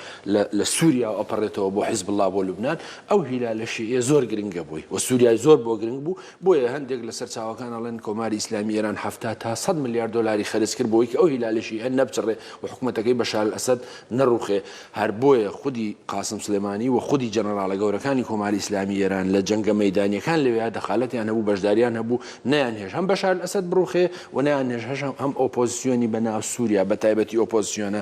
لە سووریا و ئەپەڕێتەوە بۆ حیزب الله بۆ لوبنان ئەو هیلالە شیعیە زۆر گرنگە بووی و سووریای زۆر بۆ گرنگ بوو بۆیە هەندێک لە سەرچاوەکان ئەڵێن کۆماری ئیسلامی ئێران 70 تا 100 ملیارد دلاری خەرج کرد بۆی کە ئەو هیلالە شیعە نەبچڕێ و حکوومەتەکەی بەشار ئەسەد نەڕوخێ هەر بۆیە خودی قاسم سلێمانی و خودی جەنەڕاڵە گەورەکانی کۆماری ئیسلامی ئێران لە جەنگە مەیدانیەکان لەوێ دەخالەتیان هەبوو بەشداریان هەبوو نەیان هێش هەم بەشار ئەسەد بڕوخێ و نەیان هێش هەم ئۆپۆزیسیۆنی بەناو سووریا بە تایبەتی ئۆپۆزیسیۆنە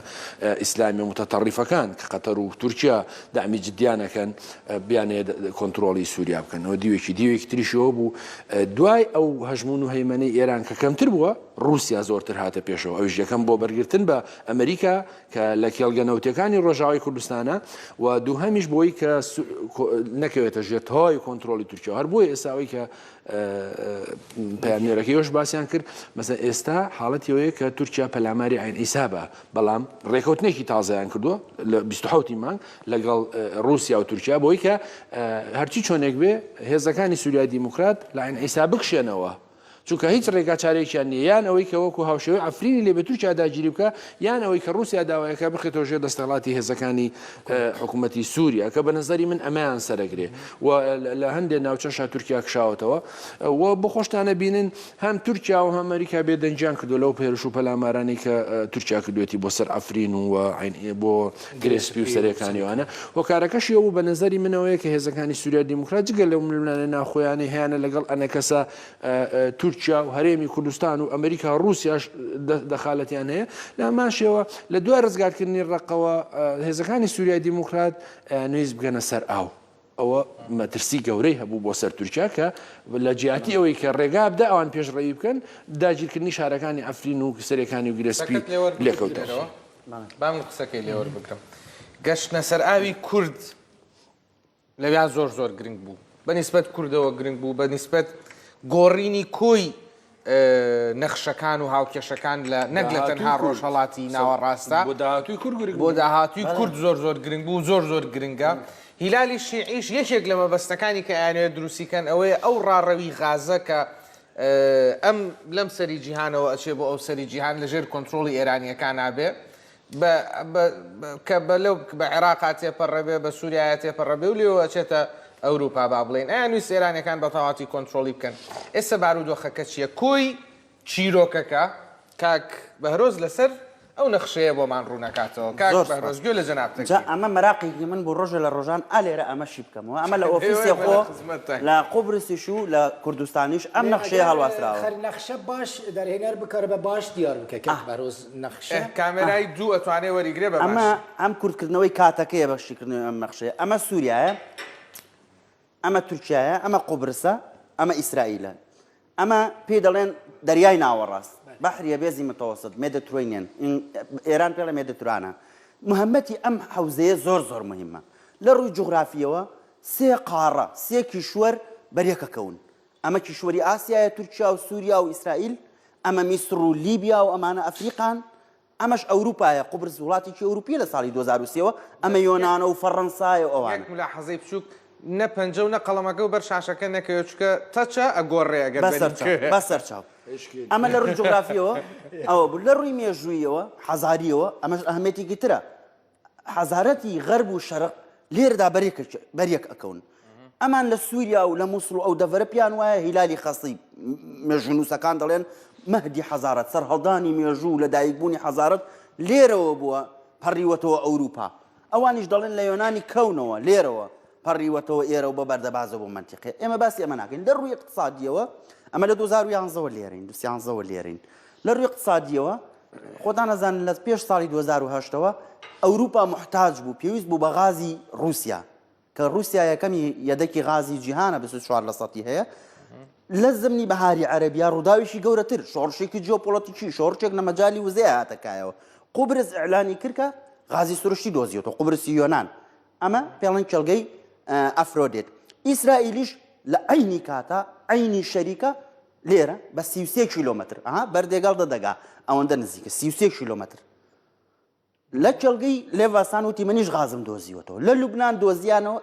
ئیسلامی متەتەڕیفەکان کە قەتەر و تورکیا دامی جدیانەکەن بیانێ کۆنتترۆڵی سووریا بکەنەوە دیوێکی تریشەوە بوو دوای ئەو هەژمون و هەیمەنەی ئێران کە کەمتر بووە رووسیا زۆرتر هاتە پێشەوە ئەوش یەکەم بۆ بەرگرتن بە ئەمریکا کە لە کێڵگەنەوتەکانی ڕۆژاوی کوردستانە و دووهەمیش بۆی کە نەکەوێتە ژێرهای کۆنتترۆلی تورکیا هەر بۆی ئێساوی کە پامێرەکەیەوەش باسییان کرد مەسە ئێستا حاڵەتیەوەیە کە تورکیا پەلاماری عین ئیسابە بەڵام ڕێکەوتنێکی تازایان کردووە لە 27 مانگ لەگەڵ رووسیا و تورکیا بۆی کە هەرچی چۆنێک بێ هێزەکانی سووریای دیموکرات لە عین ئیسا بکشێنەوە چونکە هیچ ڕێگا چارێکیان نیە یان ئەوەی کە وەکو هاوشێوەی ئەفرینی لێ بە تورکیا داگیری بکە یان ئەوەی کە رووسیا داوایەکە بخێتەوە ژێر دەستەڵاتی هێزەکانی حکوومەتی سووریا کە بە نەزەری من ئەمەیان سەرەگرێ و لە هەندێک ناوچەشا تورکیا کشاوەتەوە و بۆ خۆشتانە بینن هەم تورکیا و ئەمریکا بێدەنجیان کردو لەو پێرش و پەلامارانی کە تورکیا کردوێتی بۆ سەر ئەفرین و بۆ گرێسپی و سەرەکانیوانە و کارەکەشی ئەو بە نەزەری منەوەیە کە هێزەکانی سووریا دیموکرات جگە لەو ململانە ناخۆیانی هیانە لەگەڵ ئەنەکەسە تورکیا و هەرێمی کوردستان و ئەمریکا رووسیاش دەخالەتیان هەیە لە ماشەوە لە دوای ڕزگارکردنی ڕقەوە هێزەکانی سووریای دیموکرات نوێز بگەنە سەر ئاو ئەوە مەترسی گەورەی هەبوو بۆ سەر تورکیا کە لە جیاتی ئەوەی کە ڕێگا بدە ئەوان پێشڕێوی بکەن داگیرکردنی شارەکانی ئەفرین و سەرەکانی و گرێسپی لێکەوتەوە بام قسەکەی لێوە بگرم گەشتنە سەر ئاوی کورد لەویان زۆر گرنگ بوو بەنسبەت کوردەوە گرنگ بوو بەنسبەت گۆڕینی کۆی نەخشەکان و هاوکێشەکان لە نەک لە تەنها ڕۆژهەڵاتی ناوەڕاستە بۆ داهاتووی کورد زۆر گرنگ بوو زۆر گرنگە هیلالی شیعیش یەکێک لە مەبەستەکانی کە یانوێت دروستیکەن ئەوەیە ئەو ڕاڕەوی غازە کە ئەم لەم سەری جیهانەوە ئەچێ بۆ ئەو سەری جیهان لەژێر کۆنتترۆڵی ئێرانیەکان نابێ کە بەلەو بە عێراقا تێپەڕەبێ بە سووریایە تێپەڕەبێ و لێەوە ئەچێتە ئەوروپا با بڵێن ئەیانویست ئێرانەکان بە تەواتی کۆنتترۆلی بکەن ئێستا بارودۆخەکە چییە کۆی چیرۆکەکە کاک بەهرۆز لەسەر ئەو نەخشەیە بۆمان ڕوونەکاتەوە کاک بەهرۆز گوێ لە جەنابتەکە ئەمە مەراقێکی من بۆ ڕۆژە لە ڕۆژان ئالێرە ئەمەشی بکەمەوە ئەمە لە ئۆفیسی خۆ لە قوبرسیش و لە کوردستانیش ئەم نەخشەیە هەڵواستراوە نەخشە باش دەرهێنەر بکارە بە باش دیار بکە کاک بەهرۆز نەخشە کامێرای دوو ئەتوانێ وەریگرێ بە ئەم کوردکردنەوەی کاتەکەیە بەشیکردنەوەی ئەم نەخشەیە ئەمە سووریایە ئەمە تورکیایە ئەمە قوبرسە ئەمە ئیسرائیلە ئەمە پێی دەڵێن دەریای ناوەڕاست بەحریە بێزی متەوەسط مێدیترۆنیان ئێران پێڵە مێدیترانە مهمەتی ئەم حەوزەیە زۆر مهمە لە ڕووی جوغرافیەوە سێ قاڕە سێ کیشوەر بەریەکەکەون ئەمە کیشوەری ئاسیایە تورکیا و سووریا و ئیسرائیل ئەمە میسر و لیبیا و ئەمانە ئەفریقان ئەمەش ئەوروپایە قوبرس وڵاتێکی ئەوروپی لە ساڵی 2023ەوە ئەمە یۆنانە و فەڕەنسایە ئەوان ملاحەزەی بچووک نە پەنجە و نە قەڵەمەکە و بەر شاشەکە نەکەوێت چکە تەچە ئەگۆڕێ ئەگەر بەسەر چاو ئەمە لە ڕووی جوغرافیەوە ئەوە بوو لە ڕووی مێژوویەوە حەزاریەوە ئەمەش ئەهمێتێکی ترە حەزارەتی غەرب و شەرق لێرەدا بەریەک ئەکەون ئەمان لە سووریا و لە مووسڵ و ئەو دەڤەرە پیان وایە هیلالی خەسی مێژونووسەکان دەڵێن مەهدی حەزارەت سەر هەڵدانی مێژوو لە دایکبوونی حەزارەت لێرەوە بووە پەڕیوەتەوە ئەوروپا ئەوانیش دەڵێن لە یۆنانی کەونەوە لێرەوە پەڕیوەتەوە ئێرە و بە بەردەبازە بۆ منتیقی ئێمە باسی ئەمە ناکەین لە ڕووی اقتصادیەوە ئەمە لە 2011 لێرین 2011 لێرین لە ڕووی اقتصادیەوە خۆتان نەزانن لە پێش ساڵی 2010ەوە ئەوروپا محتاج بوو پێویست بوو بە غازی رووسیا کە رووسیا یەکەمی یەدەکی غازی جیهانە 24% هەیە لە زمنی بەهاری عەرەبیا ڕووداویشی گەورەتر شۆڕشێکی جیۆپۆلیتیکی شۆڕچێک لە مەجای وزەیە هاتەکایەوە قوبرس ئیعلانی کرد کە غازی سروشتی دۆزیەوە قوبرسی یۆنان ئەمە پێڵەن کێڵگەی ئەفرۆدێت ئیسرائیلیش لە عینی کاتە عینی شەریکە لێرە بە 33 کیلۆمتر بەردێگەڵ دەدەگا ئەوەندە نزیکە 33 کیلۆمتر لە کێڵگەی لێڤاسان وتی منیش غازم دۆزیوەتەوە لە لوبنان دۆزیانەوە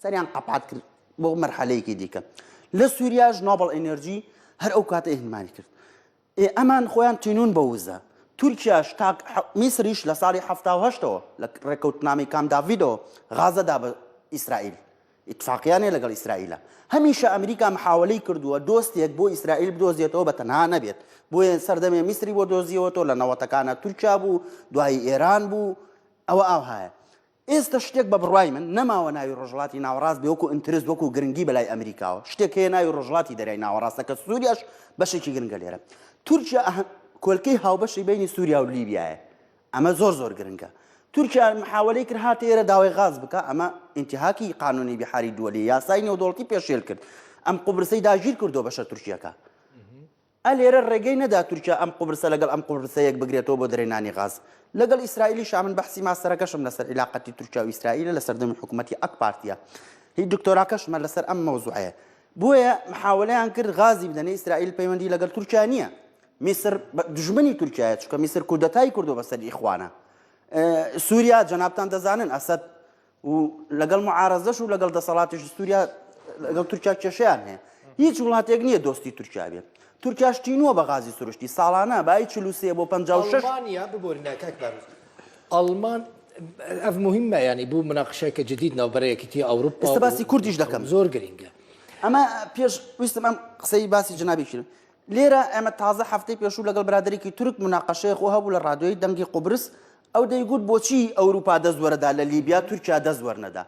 سەریان قەپات کرد بۆ مەرحەلەیەکی دیکە لە سووریاش نۆبڵ ئێنەرژی هەر ئەو کاتە ئێهنمانی کرد ئەمان خۆیان تینون بە وزە تورکیاش میسریش لە ساڵی 1970ەوە لە ڕێکەوتنامی کام داڤیدەوە غازەدا بە ئیسرائیل ئیتفاقیانێ لەگەڵ ئیسرائیلە هەمیشە ئەمریکا محاوەلەی کردووە دۆستێک بۆ ئیسرائیل بدۆزیێتەوە بە تەنها نەبێت بۆیە سەردەمێ میسری بۆ دۆزیەوەتەوە لە نەوەتەکانە تورکیا بوو دوایی ئێران بوو ئەوە ئاوهایە ئێستا شتێک بە بڕوای من نەماوە ناوی ڕۆژهەڵاتی ناوەڕاست بێ وەکو ئینترست وەکو گرنگی بەلای ئەمریکاوە شتێک هەیە ناوی ڕۆژهەڵاتی دەریای ناوەڕاستە کە سووریاش بەشێکی گرنگە لێرە تورکیا کۆلکەی هاوبەشی بینی سووریا و لیبیایە ئەمە زۆر گرنگە تورکیا محاوەلەی کرد هاتە ئێرە داوای غاز بکە ئەمە ئینتیهاکی قانونی بحاری دووەلی یاسای نێودەوڵەتی پێشێل کرد ئەم قوبرسەی داگیر کردو بەشە تورکیەکە ئەلێرە ڕێگەی نەدا تورکیا ئەم قوبرسە لەگەڵ ئەم قوبرسەیەک بگرێتەوە بۆ درێنانی غاز لەگەڵ ئیسرائیلی شامن بەحسی ماستەرەکەشم لەسەر علاقەتی تورکیا و ئیسرائیلە لە سەردەمی حکوومەتی ئەک پارتیە هیچ دکتۆراکەشمە لەسەر ئەم مەوزوعەیە بۆیە محاوەلەیان کرد غازی بدەنێ ئیسرائیل پەیوەندی لەگەڵ تورکیا نییە میسر دژمنی تورکایە چونکە میسر کودەتای کردو بەسەر ئیخوانە سووریا جەنابتان دەزانن ئەسەد و لەگەڵ معارەزەش و لەگەڵ دەسەڵاتیش سووریا لەگەڵ تورکیا کێشەیان هەیە هیچ وڵاتێک نییە دۆستی تورکیا بێت تورکیاش تینووە بە غازی سروشتی ساڵانە بای 43 بۆ 56 ئەڵمانیا ببوورنە کاک باروس ئەڵمان ئەف مهمە ینی بوو مناقشەیەکە جدید ناوبەرەیەکیتی ئەوروپا ئێستا باسی کوردیش دەکەم زۆر گرنگە ئەمە پێش ویستم ئەم قسەی باسی جنابیشن لێرە ئەمە تازە هەفتەی پێشوو لەگەڵ برادێکی تورک مناقەشەیە خۆ هەبوو لە ڕادیۆی دەنگی قوبرس ئەو دەیگوت بۆچی ئەوروپا دەزوەرەدا لە لیبیا تورکیا دەزوەرنەدا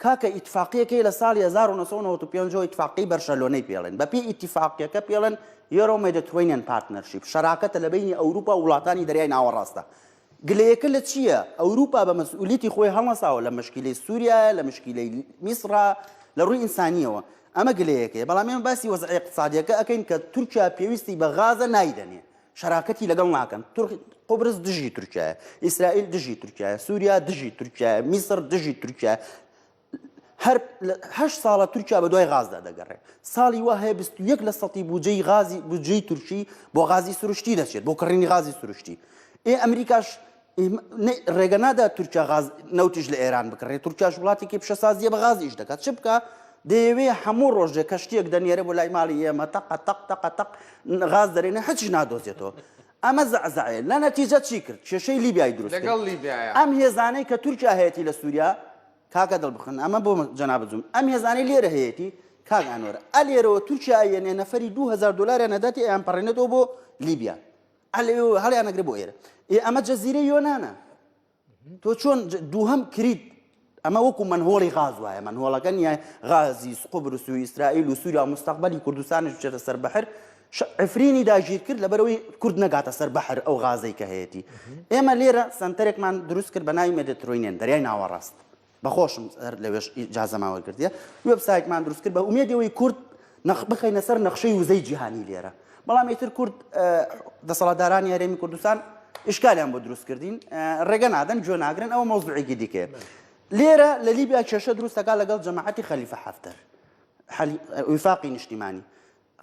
کاکە ئیتفاقیەکەی لە ساڵی 1995 ئیتفاقی بەرشەلۆنەی پێڵێن بەپێی ئیتفاقیەکە پێڵێن یۆرۆ مێدیترێنین پارتنەرشیپ شەراکەتە لە بینی ئەوروپا و وڵاتانی دەریای ناوەڕاستە گلەیەکە لە چییە ئەوروپا بە مەسئولیەتی خۆی هەڵەساوە لە مشکلەی سووریا لە مشکلەی میسرا لە ڕووی ئینسانیەوە ئەمە گلەیەکەیە بەڵام ئێمە باسی وەزعی اقتصادیەکە ئەەکەین کە تورکیا پێویستی بە غازە نایدەنێ شەراکەتی لەگەڵ ناکەن قوبرس دژی تورکیایە ئیسرائیل دژی تورکیایە سووریا دژی تورکیایە میسر دژی تورکیایە هەر 8 ساڵە تورکیا بە دوای غازدا دەگەڕێ ساڵی وا هەیە 21 لە سەتی بودجەی غازی بودجەی تورکی بۆ غازی سروشتی دەچێت بۆ کڕینی غازی سروشتی ئەمریکاش ڕێگە نادا تورکیا غاز نەوتیش لە ئێران بکڕێت تورکیاش وڵاتێکی پیشەسازیە بە غازیش دەکات چ بکە دەیەوێ هەموو ڕۆژێک کە شتێک دەنێرە بۆ لای ماڵی ئێمە تەق غاز دەرێنە هیچ نادۆزێتەوە ئەمە زەعزەعەیە لە نەتیجە چی کرد کێشەی لیبیای دروست لەگەڵ لیبیایە ئەم هێزانەی کە تورکیا هەیەی لە سووریا کاکە دڵبخن ئەمە بۆ جەنابەجوم ئەم هێزانەی لێرە هەیەی کاک ئانۆرە ئەلێرەوە تورکیا یەنێ نەفەری 2000 دلار نەداتی ئەیان پەڕێنێتەوە بۆ لیبیا هەڵیان نەگرێ بۆ ئێرە ئەمە جەزیرەی یۆنانە تۆ چۆن دووهەم کریت ئەمە وەکو منهۆڵی غاز وایە منهۆڵەکە نیە غازی قوبرس و ئیسرائیل و سووریا و مستەقبەلی کوردستانش بچێتە سەر بەحر عفرینی داگیر کرد لەبەرەوەی کورد نەگاتە سەر بەحر ئەو غازەی کە هەیەی ئێمە لێرە سنتەرێکمان دروست کرد بە ناوی مێدیترۆینێن دەریای ناوەڕاست بەخۆشم لەوێش ئیجازەماوە کردیە وێبسایتمان دروست کرد بە ئومێدەوەی کورد بخەینە سەر نەخشەی وزەی جیهانی لێرە بەڵام ئیتر کورد دەسەڵاتدارانی هەرێمی کوردستان ئشکالیان بۆ دروستکردین ڕێگە نادەن گوێ ناگرن ئەوە مەوزوعێکی دیکەیە لێرە لە لیبیا کێشە دروستەکە لەگەڵ جەماعەتی خەلیفە حەفتەر وفاقی نیشتیمانی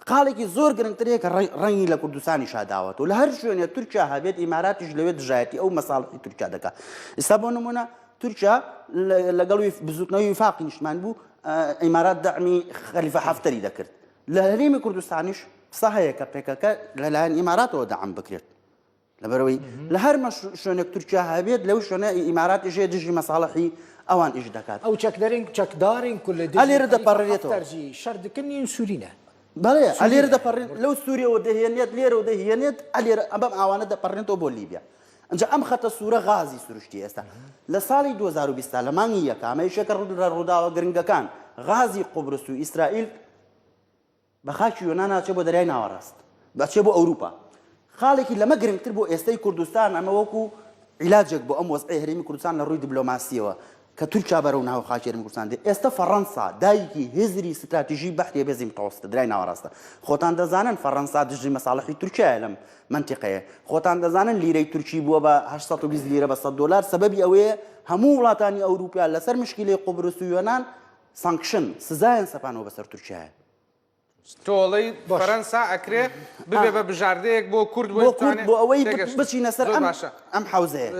قاڵێکی زۆر گرنگترەیە کە ڕەنگی لە کوردستانی شاداوەت و لە هەر شوێنێ تورکیا هەبێت ئیماراتیش لەوێ دژایەتی ئەو مەساڵحی تورکیا دەکات ئێستا بۆ نمونە تورکیا لەگەڵ بزوتنەوەی وفاقی نیشتیمان بوو ئیمارات دەعمی خەلیفە حەفتەری دەکرد لە هەرێمی کوردستانیش قسە هەیە کە پێکەکە لەلایەن ئیماراتەوە دەعم بکرێت لەبەرەوەی لە هەر شوێنێک تورکیا هەبێت لەو شوێنە ئیماراتیش هەیە دژی مەساڵحی ئەوان ئیش دەکات ئەو چەکدارین کول ئەلێرە دەپەڕێتەوە شەردەکردنی سوورینە بەڵێ ئەلێرە دەپەڕێن لەو سووریەوە دەهێنێت لێرە دەهێنێت ئەلێرە ئەبەم ئاوانە دەپەڕێنەوە بۆ لیبیا ئەنجا ئەم خەتە سوورە غازی سروشتی ئێستا لە ساڵی 2020 لە مانگی یەکەمە یەکێکە ڕووداوە گرنگەکان غازی قوبرس و ئیسرائیل بە خاکی یۆنان ناچێت بۆ دەریای ناوەڕاست بەچێت بۆ ئەوروپا خاڵێکی لەمە گرنگتر بۆ ئێستای کوردستان ئەمە وەکو عیلاجێک بۆ ئەم وەزعی هەرێمی کوردستان لە ڕووی دیبلۆماسیەوە کە تورکیا بەرەو ناو خاکی هەرێمی کوردستان دێت ئێستا فەڕەنسا دایکی هێزری ستراتیژی بەحری بێزی متەوەسطە دەریای ناوەڕاستە خۆتان دەزانن فەڕەنسا دژی مەساڵحی تورکیایە لەم منتیقەیە خۆتان دەزانن لیرەی تورکی بووە بە 820 لیرە بە 100 دلار سەبەبی ئەوەیە هەموو وڵاتانی ئەوروپا لەسەر مشکلەی قوبرس و یۆنان سانکشن سزایان سەپانەوە بەسەر تورکیایە تۆڵی فەرەنسا ئەکرێ ببێ بە بژاردەیەک بۆ کورد بۆ ئەوەی بچینە سەر ئەم حوزەیە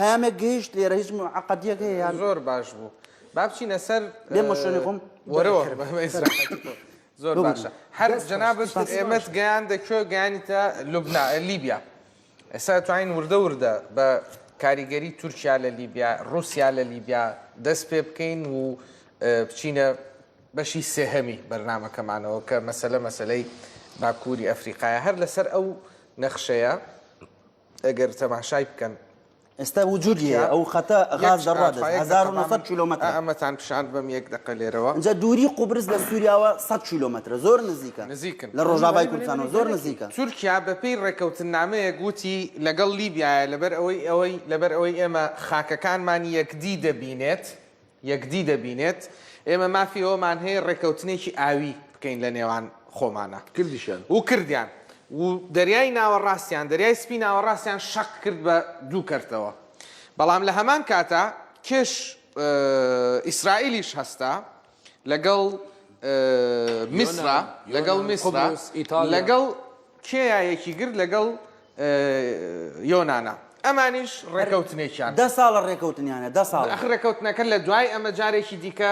پامێک گەیشت لێرە هیچ عقدیەک هەیە زۆر باش بوو با بچینە سەر بێمە شوێنی خۆم وەرەوە زۆر باشە هەر جەنابەت ئێمەت گەیان دەکوێ گەیانیتە لیبیا ئێستا توانین وردە بە کاریگەری تورکیا لە لیبیا رووسیا لە لیبیا دەست پێ بکەین و بچینە بەشی سێهەمی بەرنامەکەمانەوە کە مەسەلەی باکووری ئەفریقایە هەر لەسەر ئەو نەخشەیە ئەگەر تەماشای بکەن ئێستا وجودیە ئەو خەتە غاز دەڕادە 1900 کیلومتر ئەمەتان پیشاند بەم یەک دقە لێرەوە اینجا دووری قوبرس لە سووریاوە 100 کیلومترە زۆر نزیکن لە ڕۆژاوای کوردستانەوە زۆر نزیکە تورکیا بەپێی ڕێکەوتنامەیە گوتی لەگەڵ لیبیایە لەبەر ئەوەی ئێمە خاکەکانمان یەکدی دەبینێت ئێمە مافی ئەومان هەیە ڕێکەوتنێکی ئاوی بکەین لە نێوان خۆمانە کردیان و دەریای ناوەڕاستیان دەریای سپی ناوەڕاستیان شەق کرد بە دوو کەرتەوە بەڵام لە هەمان کاتە کێش ئیسرائیلیش هەستا لەگەڵ میسرا لەگەڵ کێیەکی گرت لەگەڵ یۆنانە ئەمانیش ڕێکەوتنێکیان 10 ساڵە ڕێکەوتنیانە 10 ساڵ ڕێکەوتنەکە لە دوای ئەمە جارێکی دیکە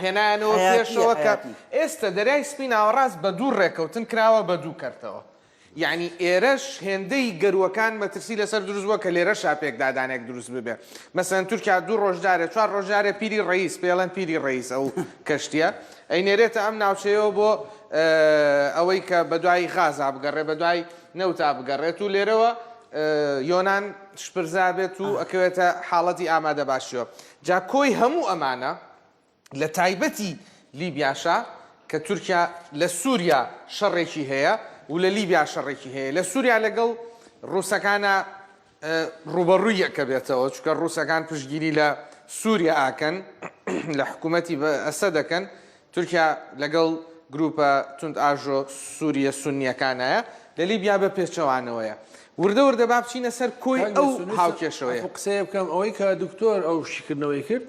هێنایانەوە پێشەوە کە ئێستا دەریای سپی ناوەڕاست بە دوو ڕێکەوتن کراوە بە دوو کەرتەوە یعنی ئێرەش هێندەی گەروەکان مەترسی لەسەر دروستوە کە لێرە شاپێک دادانێک دروست ببێ مەسەن تورکیا 2 ڕۆژدارێ 4 ڕۆژدارێ پیری ڕئیس پێڵەن پیری ڕئیس ئەو کەشتیە ئەینێرێتە ئەم ناوچەیەوە بۆ ئەوەی کە بەدوای غازا بگەڕێ بەدوای نەوتا بگەڕێت و لێرەوە یۆنان شپرزا بێت و ئەکەوێتە حاڵەتی ئامادە باشیەوە جا کۆی هەموو ئەمانە لە تایبەتی لیبیاشە کە تورکیا لە سووریا شەڕێکی هەیە و لە لیبیا شەڕێکی هەیە لە سووریا لەگەڵ ڕووسەکانە ڕوبەڕوویەکە بێتەوە چکە ڕووسەکان پشتگیری لە سووریا ئاکەن لە حکوومەتی ئەسە دەکەن تورکیا لەگەڵ گروپە تند ئاژۆ سووریە سونیەکانایە لە لیبیا بە پێچەوانەوەیە وردە با بچینە سەر کۆی ئەو هاوکێشەوەیە قسەیە بکەم ئەوەی کە دکتۆر ئەو شیکردنەوەی کرد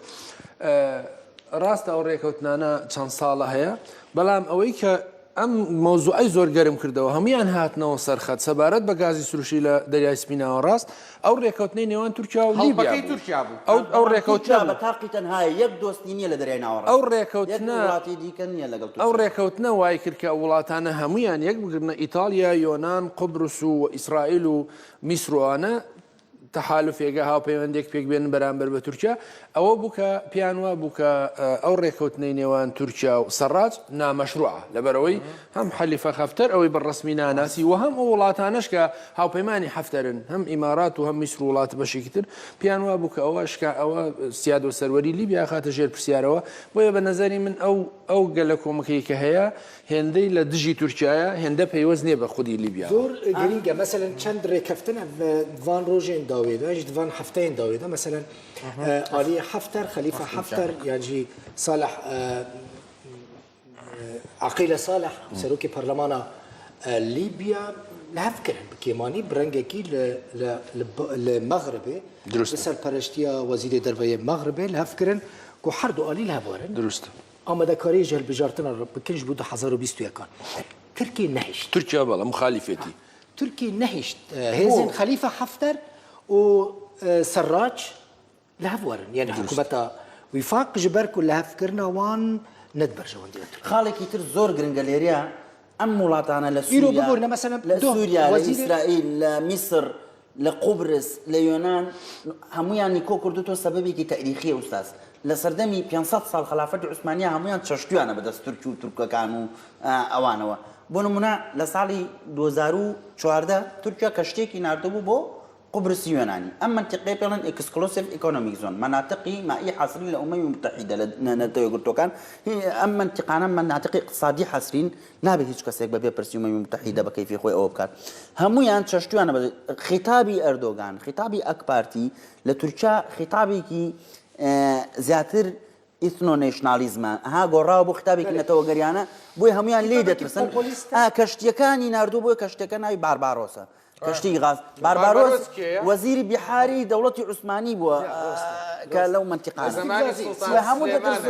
ڕاستە ئەو ڕێکەوتنانە چەند ساڵە هەیە بەڵام ئەوەی کە ئەم مۆزوعی زۆر گەرم کردەوە هەمویان هاتنەوە سەرخەت سەبارەت بە گازی سروشی لە دەریای سپی ناوەڕاست ئەو ڕێکەوتنەی نێوان تورکیا و لیبیا ئەو ڕێکەوتنە بە تاقی تەنها یەک دۆستی نییە لە دەریای ناوەڕاست ئەو ڕێکەوتنە وای کرد کە وڵاتانە هەمویان یەک بگرنە ئیتالیا یۆنان قوبرس و ئیسرائیل و میسرۆوانە تەحالوفێگە هاوپەیوەندێک پێک بێن بەرامبەر بە تورکیا ئەوە بووکە پیانوە بووکە ئەو ڕێکەوتنەی نێوان تورکیا و سەرراج نامەشروعە لەبەرەوەی هەم حەلیفە خەفتەر ئەوەی بەڕسمی ناناسی و هەم ئەو وڵاتانەش کە هاوپەیمانی حەفتەرن هەم ئیمارات و هەم میسر وڵات بەشێکی تر پیانوە بووکە ئەوە سیاد و سەروەری لیبیا خاتە ژێر پرسیارەوە بۆیە بە نەزەری من ئەو گەلە کۆمەکەی کە هەیە هێندەی لە دژی تورکیایە هێندە پەیوەست نییە بە خودی لیبیا زۆر گرینگە مەسەلەن چەند ڕێکەفتنە دوان ڕۆژێن داوێداش دوان هەفتەیەن داوێدا مەسەلەن عالی حفتر خليفة حفتر يعني صالح عقيلة صالح سروكي برلمان ليبيا لهفكر بكيماني برنجكي للمغربي بسال برشتيا وزير دربية مغربي لهفكرن كو حردو قليل هبورن درست اما دا كاري جهل بجارتنا بكنش بودا 2020 كان تركي نهشت تركيا بلا مخالفتي تركي نهشت هيزن خليفة حفتر وسراج لهفورن يعني حكومتها وفاق جبر كلها فكرنا وان ندبر جوان ديالتو خالك يتر زور جرينجاليريا ام ولاتانا لسوريا مثلا لسوريا لاسرائيل لمصر لقبرص ليونان هميان نيكو كردوتو سببي كي تاريخي استاذ لسردمي 500 سال خلافه العثمانيه هميان تشتيانا بدس تركيو تركا كانوا اوانوا بونمنا لسالي 2014 تركيا كشتيكي ناردبو بو قبرص يوناني اما منطقه بلان اكسكلوسيف ايكونوميك زون مناطقي مائيه حصريه للامم المتحده نتو قلتو كان هي اما منطقه مناطق اقتصادي حصرين لا به هیچ کس یک به پرسی الامم المتحده به کیفی خو او بکات همو یان چشتو انا خطابي اردوغان خطابي اك بارتي لتركيا خطابي كي زیاتر اثنو ناشناليزم ها گورا بو خطابي كي نتو غريانا بو هميان ليدت مثلا كشتيكاني ناردو بو كشتيكان اي بارباروسا كشتي غاز بارباروس وزير بحاري دولة عثماني بوا كلو منطقة زمان سياستك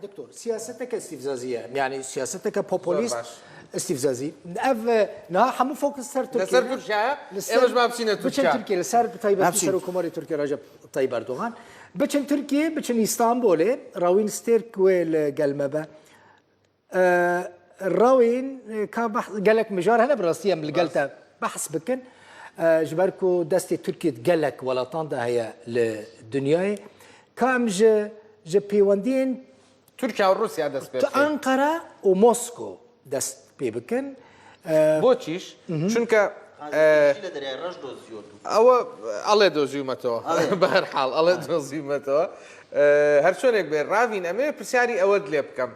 دكتور سياستك استفزازية يعني سياستك بوبوليست استفزازي نا حمو فوق سر تركيا لسر تركيا ايش ما بسينا تركيا لسر طيب سر حكومة تركيا رجب طيب اردوغان بچن تركيا بچن اسطنبول راوين ستيرك والقلمبه راوين كبحث قالك مجار هنا براسيه من قالته بحث بكن جبركو دستي تركيا قالك ولا طندا هي للدنيا كام ج بيوندين تركيا وروسيا دست أنقرة وموسكو دست بيبكن بوتشيش شنك او الله دوزيومتو بهر حال الله دوزيومتو هر شونك بين رافين امي برسياري اود لبكم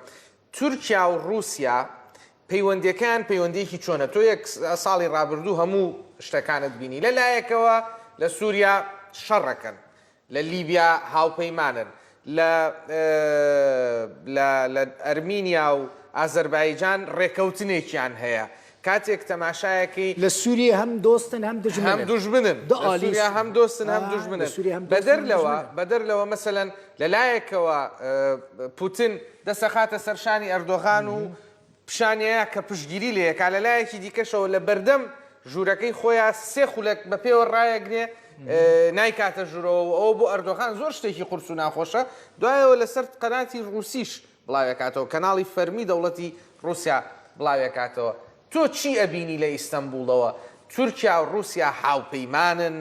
تركيا وروسيا پەیوەندیەکان پەیوەندیەکی چۆنە تۆ یەک ساڵی ڕابردوو هەموو شتەکانت بینی لەلایەکەوە لە سووریا شەڕەکەن لە لیبیا هاوپەیمانن لە ئەرمینیا و ئازەربایجان ڕێکەوتنێکیان هەیە کاتێک تەماشایەکەی لە سووریا هەم دۆستن هەم دوژمنن لە سووریا هەم دۆستن هەم دوژمنن بەدەرلەوە مەسەلەن لەلایەکەوە پوتین دەسەخاتە سەرشانی ئەردۆغان و پیشانەیە کە پشتگیری لەیەکا لەلایەکی دیکەشەوە لە بەردەم ژوورەکەی خۆیان سێ خولەک بە پێوە ڕایەگرێ نایکاتە ژوورەوە ئەوە بۆ ئەردۆغان زۆر شتێکی قورس و ناخۆشە دوایەوە لەسەر قەناتی ڕووسیش بڵاوێکاتەوە کەناڵی فەرمی دەوڵەتی رووسیا بڵاوێکاتەوە تۆ چی ئەبینی لە ئیستەنبولەوە تورکیا و رووسیا هاوپەیمانن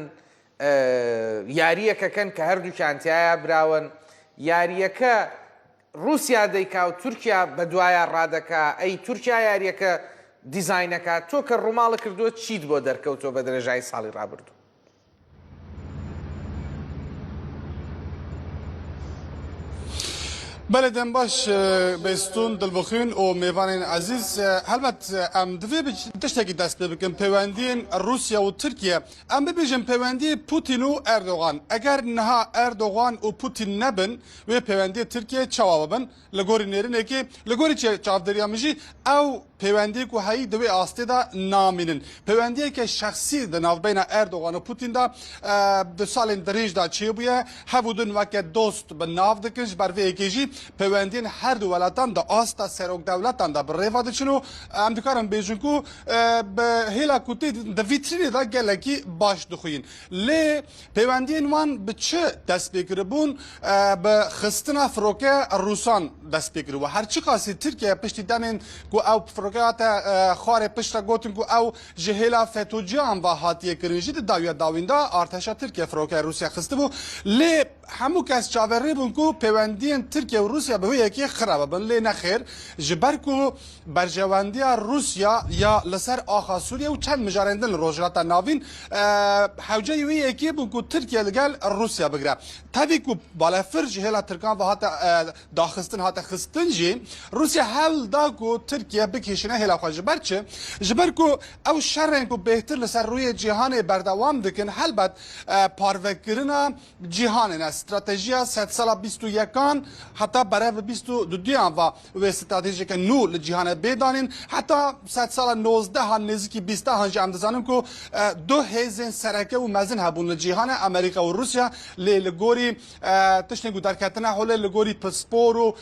یاریەکەکەن کە هەردووکیان تایە براون یاریەکە رووسیا دەیکا و تورکیا بە دوایە ڕادەکا ئەی تورکیا یاریەکە دیزاینەکە تۆ کە ڕووماڵە کردووە چیت بۆ دەرکەوتەوە بە درێژایی ساڵی ڕابردوو بلدن باش بیستون دلبخین و میوانین عزیز هلبت ام دوی تشتکی دست بکن پیوندین روسیا و ترکیه ام ببیجن پیوندی پوتین و اردوغان اگر نها اردوغان و پوتین نبن و پیوندی ترکیه چوابن لگوری نرینه که لگوری چاودریامجی او پیوندی که هایی دوی آسته دا نامینن پیوندی که شخصی دا ناو بین اردوغان و پوتین دا دو سال دریج دا چی بویه هبودن وقت دوست به ناو دکنش بر وی اکیجی پیوندین هر دو ولاتان دا آستا سروک دولتان دا بریفا دچنو ام دکارم بیجن کو به هیلا کوتی دا ویترینی دا گلکی باش دخوین لی پیوندین وان به چه دست بگیربون به خستنا فروکه روسان دست بگیره و هر چی خاصی ترکیه پشتی دانین کو او فروکات خاره پشتا گوتن کو او جهلا فتوجان و هاتیه کرنجی داویا داویندا ارتشا ترکیه فروکه روسیا خسته بو لی همو کس چاوری بون کو پیوندین ترکیه و روسیا به یکی خرابه بن لی نخیر جبر کو برجواندی روسیا یا لسر آخا سوریه و چند مجارندن روجراتا ناوین حوجه یکی بون کو ترکیه لگل روسیا بگره تابی کو بالا فرج هلا ترکان و هات داخستن هات خستن جی روسیا حل دا کو ترکیه بکشنه هلا خو جبر کو او شرن کو بهتر لسر روی جهان بردوام دکن حلبت پاروکرنا جهان استراتژیا 100 سال 21 حتی برای 22 و استراتژی که نو لجهان بدانین حتی 100 سال 19 ها نزدیکی 20 ها جام دزانم کو دو هزین سرکه و مزن هبون لجهان امریکا و روسیا لگوری تشنگو در کتنه حول لگوری پسپور و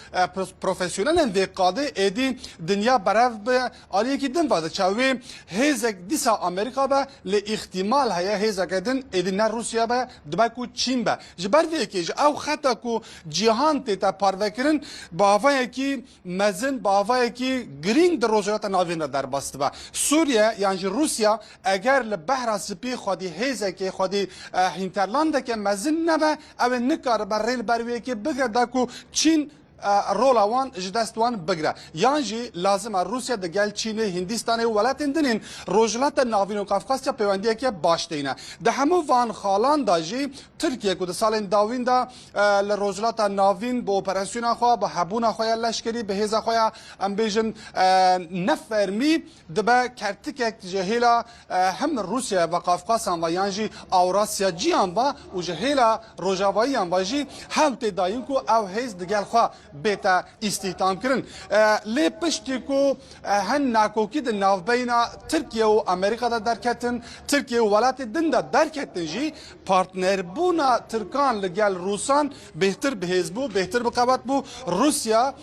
پروفسیونل و قاده ادی دنیا برای به عالیه کی دن واده چاوی هزک دیسا امریکا به ل احتمال هيا هزک دن ادی نه روسیا به دبکو چین به جبر ویکیج او خطا کو جهان تا پاروکرین باوای کی مزن باوای کی گرینگ در روزات ناوین در باست با سوریه یعنی روسیا اگر ل بحر سپی خودی هزک خودی هینترلاند که مزن نبه او نکار بر ریل بروی کی بگرد کو چین رولا وان جدستوان بگره یعنی لازم روسیا دگل چین هندستان ولات اندنین روجلات ناوین و قفقاسیا پیوندی که باشتینه ده همو وان خالان داجی ترکیه کو د سالن داوین دا لروجلات ناوین با اپراسیون خو با حبون خو لشکری به هزا خو ام بیژن نفرمی دبا کرتک جهیلا هم روسیا و قفقاسان و یعنی اوراسیا جیان با و جهیلا روجاوایی ام واجی هم تداین کو او هیز دگل خو بيتا استخدام كرن لي بشتكو هن ناكوكي د نافبينا تركيا وامريكا دا دركتن تركيا وولات الدن دا دركتن جي بارتنر بونا تركان لقال روسان بهتر بهزبو بهتر بقابات بو روسيا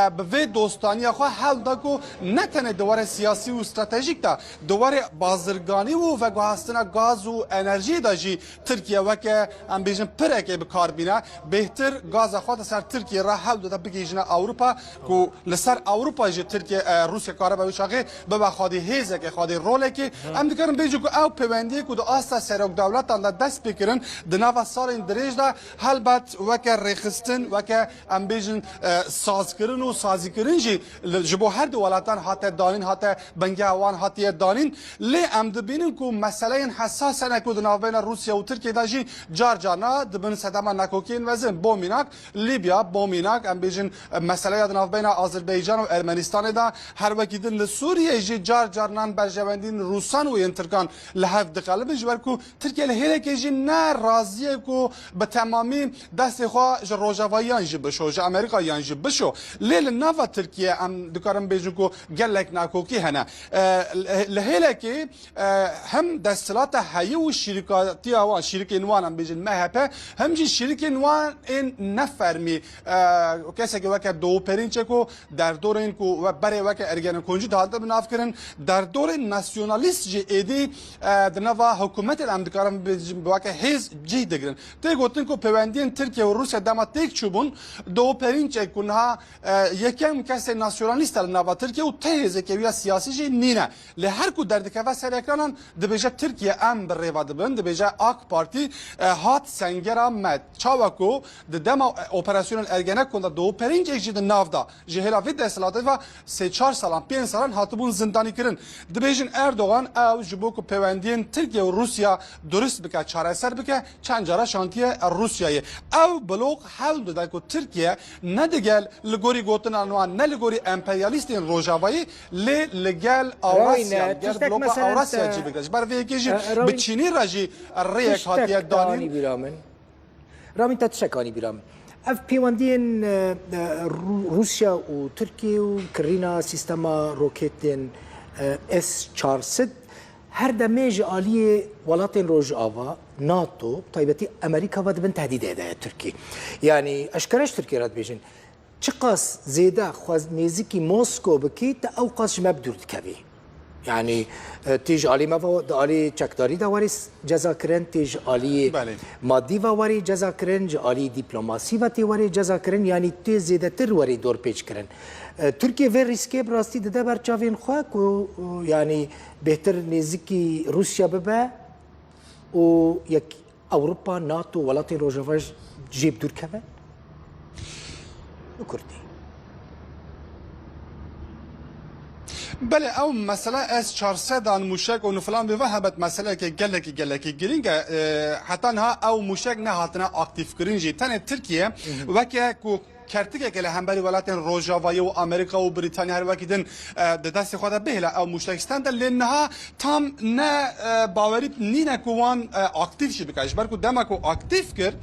بفي دوستانيا خو حل داكو نتنه دوار سياسي و استراتيجيك دا دوار بازرگاني و وگوهستنا غاز و انرژي دا جي تركيا وك ام بيجن پرك بكاربينا بهتر غاز خو سر تركيا را حل دا بگيجنا اوروبا کو لسر اوروبا جي تركيا روسيا كاربا وشاغي بابا خادي هيزك خادي رولك ام دكرن بيجو او پيوندي کو دو استا سرک دولتان دا دست بكرن د ناوا سالين دريج دا هلبت وك رخصتن وك ام بيجن سازکرن و سازیکرن جی جبو هر دولتان حتی دانین حتی بنگاوان حتی دانین لی ام دبینن کو مسئله حساسه نکو دناو بین روسیا و ترکیه دا جی جار جارنا دبن صدام نکوکین وزن بومیناک لیبیا بومیناک ام بیجن مسئله دناو بین آذربایجان و ارمنستان دا هر وکی دن لسوریه جی جار جارنان برجواندین روسان و ینترکان لحف دقالب جبر کو ترکیه لهله که جی نه راضیه کو به تمامی دست خوا روجاوایان جی بشو جا امریکا یان جی بشو لیل ناوا ترکیه ام دکارم بیجن کو گلک ناکوکی هنه لهله که هم دستلات هایی و شرکاتی آوان شرکت نوان هم بیجن مهپه هم جی شرکت نوان این نفرمی کسی که وقت دو پرینچه کو در دور این کو و برای وقت ارگان کنجی داده بناف کرن در دور ناسیونالیست جی ایدی دنوا حکومت ام دکارم بیجن وقت هیز جی دگرن تی گوتن کو پیوندین ترکیه و روسیه دما تک چوبون دو پرینچه کنها یکم کسی ناسیونالیست نوا ترکیه و تهیزه که ویا سیاسی جی نینه لهر کو در دکوه سر اکرانان دبیجه ترکیه ام بر ریوا دبن دبیجه آک پارتی هات سنگرا مد چاوکو دما اپراسیون ارگنه کنده دو پرینچ ایک جید ناو دا جهلا وید اصلاته و 3-4 سالان 5 سالان هاتبون زندانی کرن دبیجن اردوغان او جبو کو پیوندین ترکیه و روسیا درست بکه چاره سر بکه چند جاره شانتیه روسیایه او بلوغ حل داده که ترکیه ندگل لگوری گوتن انوان نه لگوری امپریالیستین روجاوایی لگل اوراسیا گل بلوغ اوراسیا جی بگذش بر ویکی جی بچینی راجی ریک هاتیه دانین رامین تشکانی بیرامن اف پیوندین روسیا و ترکیه و کرینا سیستما روکتین S-400 هر دمیج آلی ولاتین روج آوا ناتو طيبتي امريكا ودبن تهديد اداء تركي يعني اشكرش تركي راد بيجن چقاس زيدا خواز نيزيكي موسكو بكي تا اوقاس مبدور كبي يعني تيج علي ما علي چكداري دا واري جزا كرن تيج علي مادي واري جزا كرن علي دبلوماسي وتي واري جزا كرن يعني تي زيدا تر واري دور بيج كرن تركيا في ريسكي براستي دا برچاوين خواك يعني بهتر نيزيكي روسيا ببا و یک اوروبا ناتو ولاتین روجاواج جیب دور کبن نکردی بله او مسئله S-400 دان موشک و نفلان به وهبت مسئله که گلکی گرینگ حتی ها او موشک نه هاتنا اکتیف کرینجی تنه ترکیه وکه کو کرتیکه که همبری ولاتین روجاوایی و امریکا و بریتانیا هر وقتن دست خود بهله او مشتکستند لنها تام نه باوری نینه کوان اکتیف شی بکاش برکو دمکو اکتیف کرد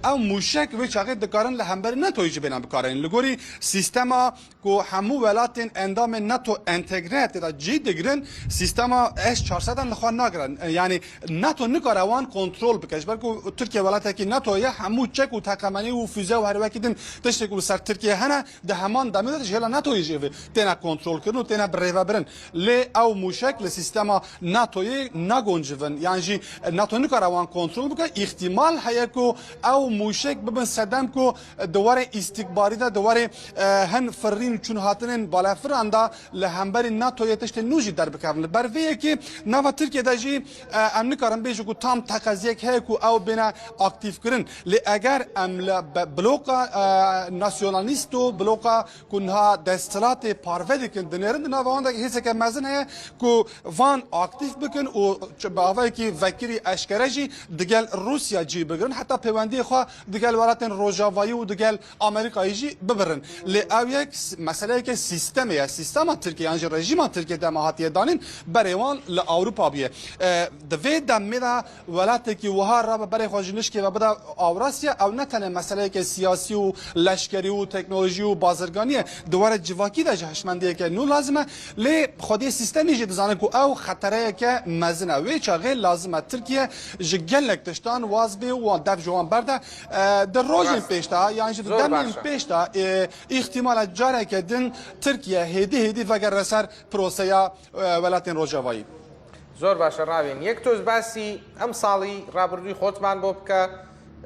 او مشک و چاقه دکارن لهمبری نتویج بنا بکارن لگوری سیستما کو همو ولاتین اندام ناتو انتگریت دا جی دگرن سیستما S-400 لخوان نگرن یعنی ناتو نکاروان کنترل بکاش برکو ترکیه ولاته که ناتو یا همو چک و تقمنی و فوزه و هر وقتن تشت سر ترکیه هنه ده همان دمیده جهلا ناتوی جیوه تینا کنترل کردن و تینا بریوا برن لی او موشک لسیستما ناتوی نگونجون یعنی جی ناتو نکاروان کنترل بکن احتمال هیا کو او موشک ببن صدام کو دواره استکباری دا دواره هن فرین چون هاتنن بالا فراندا لهمبر ناتو تشت نوجی در بکن بر وی کی نوا ترکیه دا جی ام نکارن بیجو کو تام تقاضیک هیا کو او بنا اکتیف کردن لی اگر ام بلوک ناسیونالیستو بلوکا کنها دستلات پارودی کن دنیرند نوان دک هیچ که مزن ہے کو وان اکتیف بکن و باوی کی وکری اشکرجی دگل روسیا جی بگرن حتی پیوندی خو دگل ولاتن روجاوایی و دگل آمریکایی جی ببرن لی او یک مسئله که سیستم ترکیه یعنی رژیم ترکیه دماهاتی دانین بریوان ل اروپا بیه دوی دمیدا ولات کی وها را برای خوجنش که و بدا اوراسیا او نه تنه مسئله که سیاسی و لشکر پشتکاری و تکنولوژی و بازرگانی دواره جواکی ده هشمندی که نو لازمه لی خودی سیستمی جد زانه کو او خطره که مزنه وی چاغه لازمه ترکیه جگلک تشتان وازبی و دف جوان برده در روزین پیشتا یعنی جد دمین پیشتا احتمال جاره که دن ترکیه هدی وگر رسر پروسیا ولاتین روجاوایی زۆر باشە ڕاوێن یەک تۆز باسی ئەم ساڵی ڕابردووی خۆتمان بۆ بکە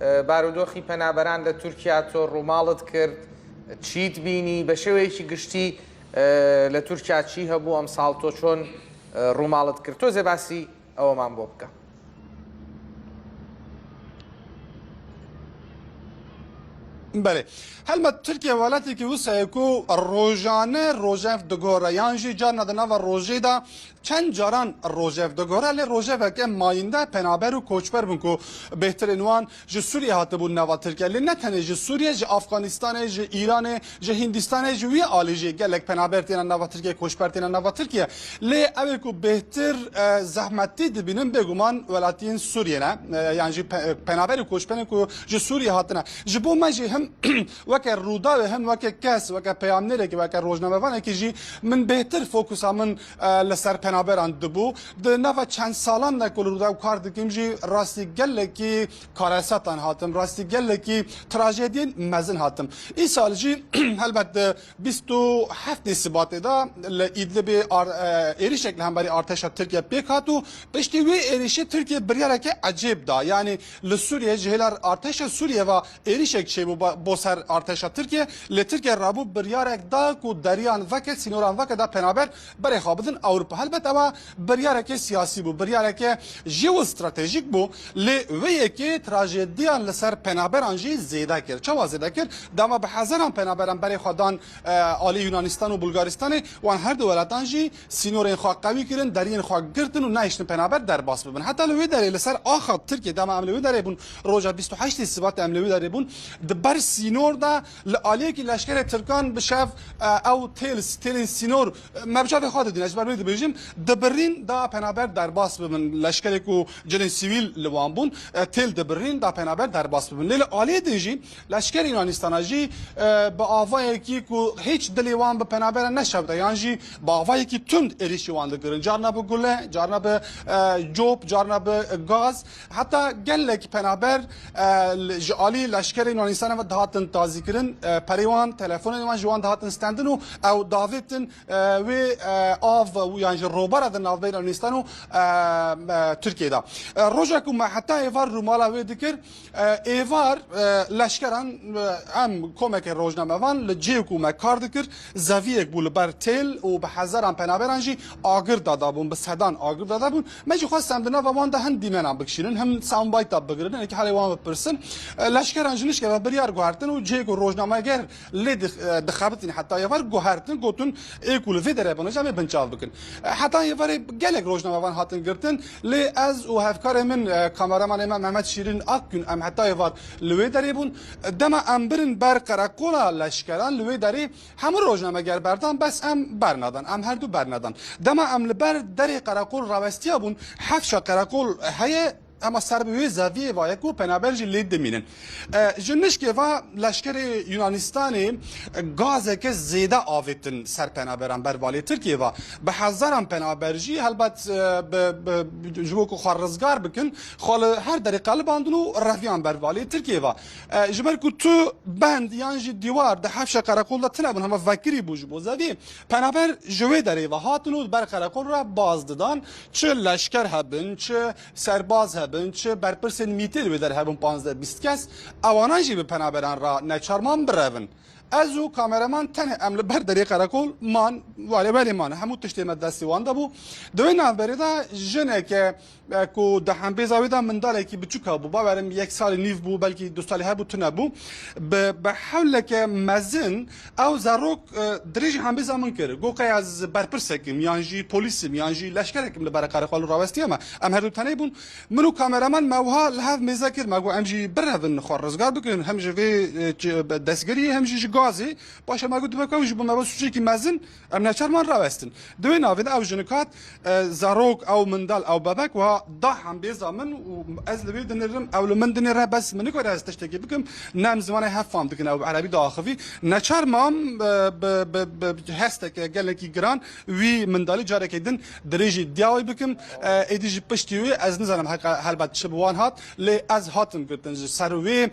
بارودۆخی پەنابەران لە تورکیا تۆ ڕووماڵت کرد چیت بینی بە شێوەیەکی گشتی لە تورکیا چی هەبوو ئەم ساڵ تۆ چۆن ڕووماڵت کرد تۆزێ باسی ئەوەمان بۆ بکە بله هلما ترکیه ولاتی که وسایه کو روزانه روزف دگوره یعنی جان ندنا و روزه دا چند جاران روزف دگوره لی روزف که ماینده پنابر و کوچبر بون کو بهترین وان ج سوریه هات بون نوا ترکیه لی نه تنه ج سوریه ج افغانستان ج ایران ج هندستان ج وی آلیجی گلک پنابر تینا نوا ترکیه کوچبر تینا نوا ترکیه لی اول کو بهتر زحمتی دبینم بگومان ولاتین سوریه نه یعنی پنابر و کوچبر کو ج سوریه هاتنه ج بو ماجی هم وک رودا و هم وک کس وک پیامنره که وک روزنامه‌وانه که جی من بهتر فوکوس من لسر پنابران دبو د نو چند سالان نکل رودا و کار دکیم جی راستی گله کی کارساتان هاتم راستی گله کی تراژدی مزن هاتم این سال جی البته 27 سبات دا ایدلب ایری شکل هم برای ارتش ترکیه پیکاتو پشتی وی ایریش ترکیه بریاره که عجیب دا یعنی لسوریه جهلار ارتش سوریه و ایری شکل چه بو سر ارتش ترکیه لترکیه رابو بریاره دا کو دریان وک سینوران وک دا پنابر برای خوابدن اروپا البته و بریاره که سیاسی بو بریاره که ژئو استراتژیک بو ل وی که تراژدیان لسر پنابر انجی زیاده کرد چه زیاده کرد دما به هزاران پنابران برای خودان آلی یونانستان و بلغارستان و هر دو ولاتان جی سینور خو قوی کردن درین خو گرتن و نایشن پنابر در باس ببن حتی لوی در لسر آخر ترکیه دما عملوی در بون روزا 28 سبات عملوی در بون دبر سینور دا لآلیه که لشکر ترکان بشاف او تیل سینور مبجا خود دین اجبار بید بجیم دبرین دا پنابر در باس ببن لشکر کو جنین سیویل لوان بون تیل دبرین دا پنابر در باس ببن لیل آلیه دیجی لشکر ایرانستان جی با آوای کی کو هیچ دلیوان به پنابر نشود یعنی جی با آوای کی تند اریشی وان دگرن جارنا به گله جارنا به جوب جارنا به گاز حتی گلک پنابر جالی لشکر ایرانستان و دهاتن تازی کردن پریوان تلفن ایمان جوان دهاتن استندن او داویتن و آو یعنی روبر در ناو ایرانستان و ترکیه دا روزا که حتی ایوار رومالا وی دکر ایوار لشکران ام کمک روزنامه وان لجیو که کار دکر زویک بول بر تل و به هزاران پنابرانجی آگر دادا بون به صدان آگر دادا بون مجی خواستم دنا و وان ده هم دیمنام بکشیرن هم ساوند بایت بگیرن که حالی وان بپرسن لشکرانجنش که بریار گوهرتن و جیگو روزنامه گر لید دخابتین حتی یوار گوهرتن گوتن ایکول ویدره بنجا می بنچال بکن حتی یوار گلک روزنامه وان هاتن گرتن لی از او هفکار من کامرامان من محمد شیرین اکن ام حتی یوار لوی داری بون دما امبرن بر قراقولا لشکران لوی داری همون روزنامه گر بردن بس ام برندن ام هر دو برندن دما ام لبر دری قراقول راوستیا بون حفشا قراقول های اما سربوی زاویه و یکو پنابرجی لید دمینن جنش که و لشکر یونانستانی گازه که زیده آویتن سر پنابران بر والی ترکیه و به هزاران پنابرجی البته جو کو خارزگار بکن خال هر دقیقه لباندنو رفیان بر والی ترکیه و جبر کو تو بند یعنی دیوار ده حفش قراقول ده تنبون هم فکری بوجبو زاویه پنابر جوی داره و هاتنو بر قراقول را باز دادن چه لشکر هبن چه سرباز هبن چه برپرسن میتل و در هبون 15-20 کس اوانجی به پنابران را نچارمان برون از او کامرامان تنه عمل بر دری قراقول مان ولی مان همون تشتی مدرسی وانده بو دوی نافبری دا جنه که کو دهم بیزاوی دا منداله که بچوکا بو باورم یک سال نیف بو بلکه دو سالی هبو تنه بو به حول که مزن او زاروک دریج هم بیزا من کرد گو که از برپرسکیم یعنی پلیسیم یعنی لشکرکیم لبر قراقول راوستی ام هر دو تنه بون منو کامرامان موها لحظ میذکر مگو امجی برهن خارزگار بکنن هم جوی دستگیری هم جی غازی باشه ما گفت بکنم جو ما سوچی کی مزن ام نچر من راوستن دوی ناوید او جنکات زاروک او مندال او بابک و دا هم بزامن و از لبی دنرم او من دنر بس من کو از تشتکی بکم نام زمان هفام دکن او عربی داخوی نچر مام هستك قال لك جران وي من دالي جارك يدن دريجي دياوي بكم ايديجي بشتيوي از نزلم هالبات شبوان هات لي از هاتن قلتن سروي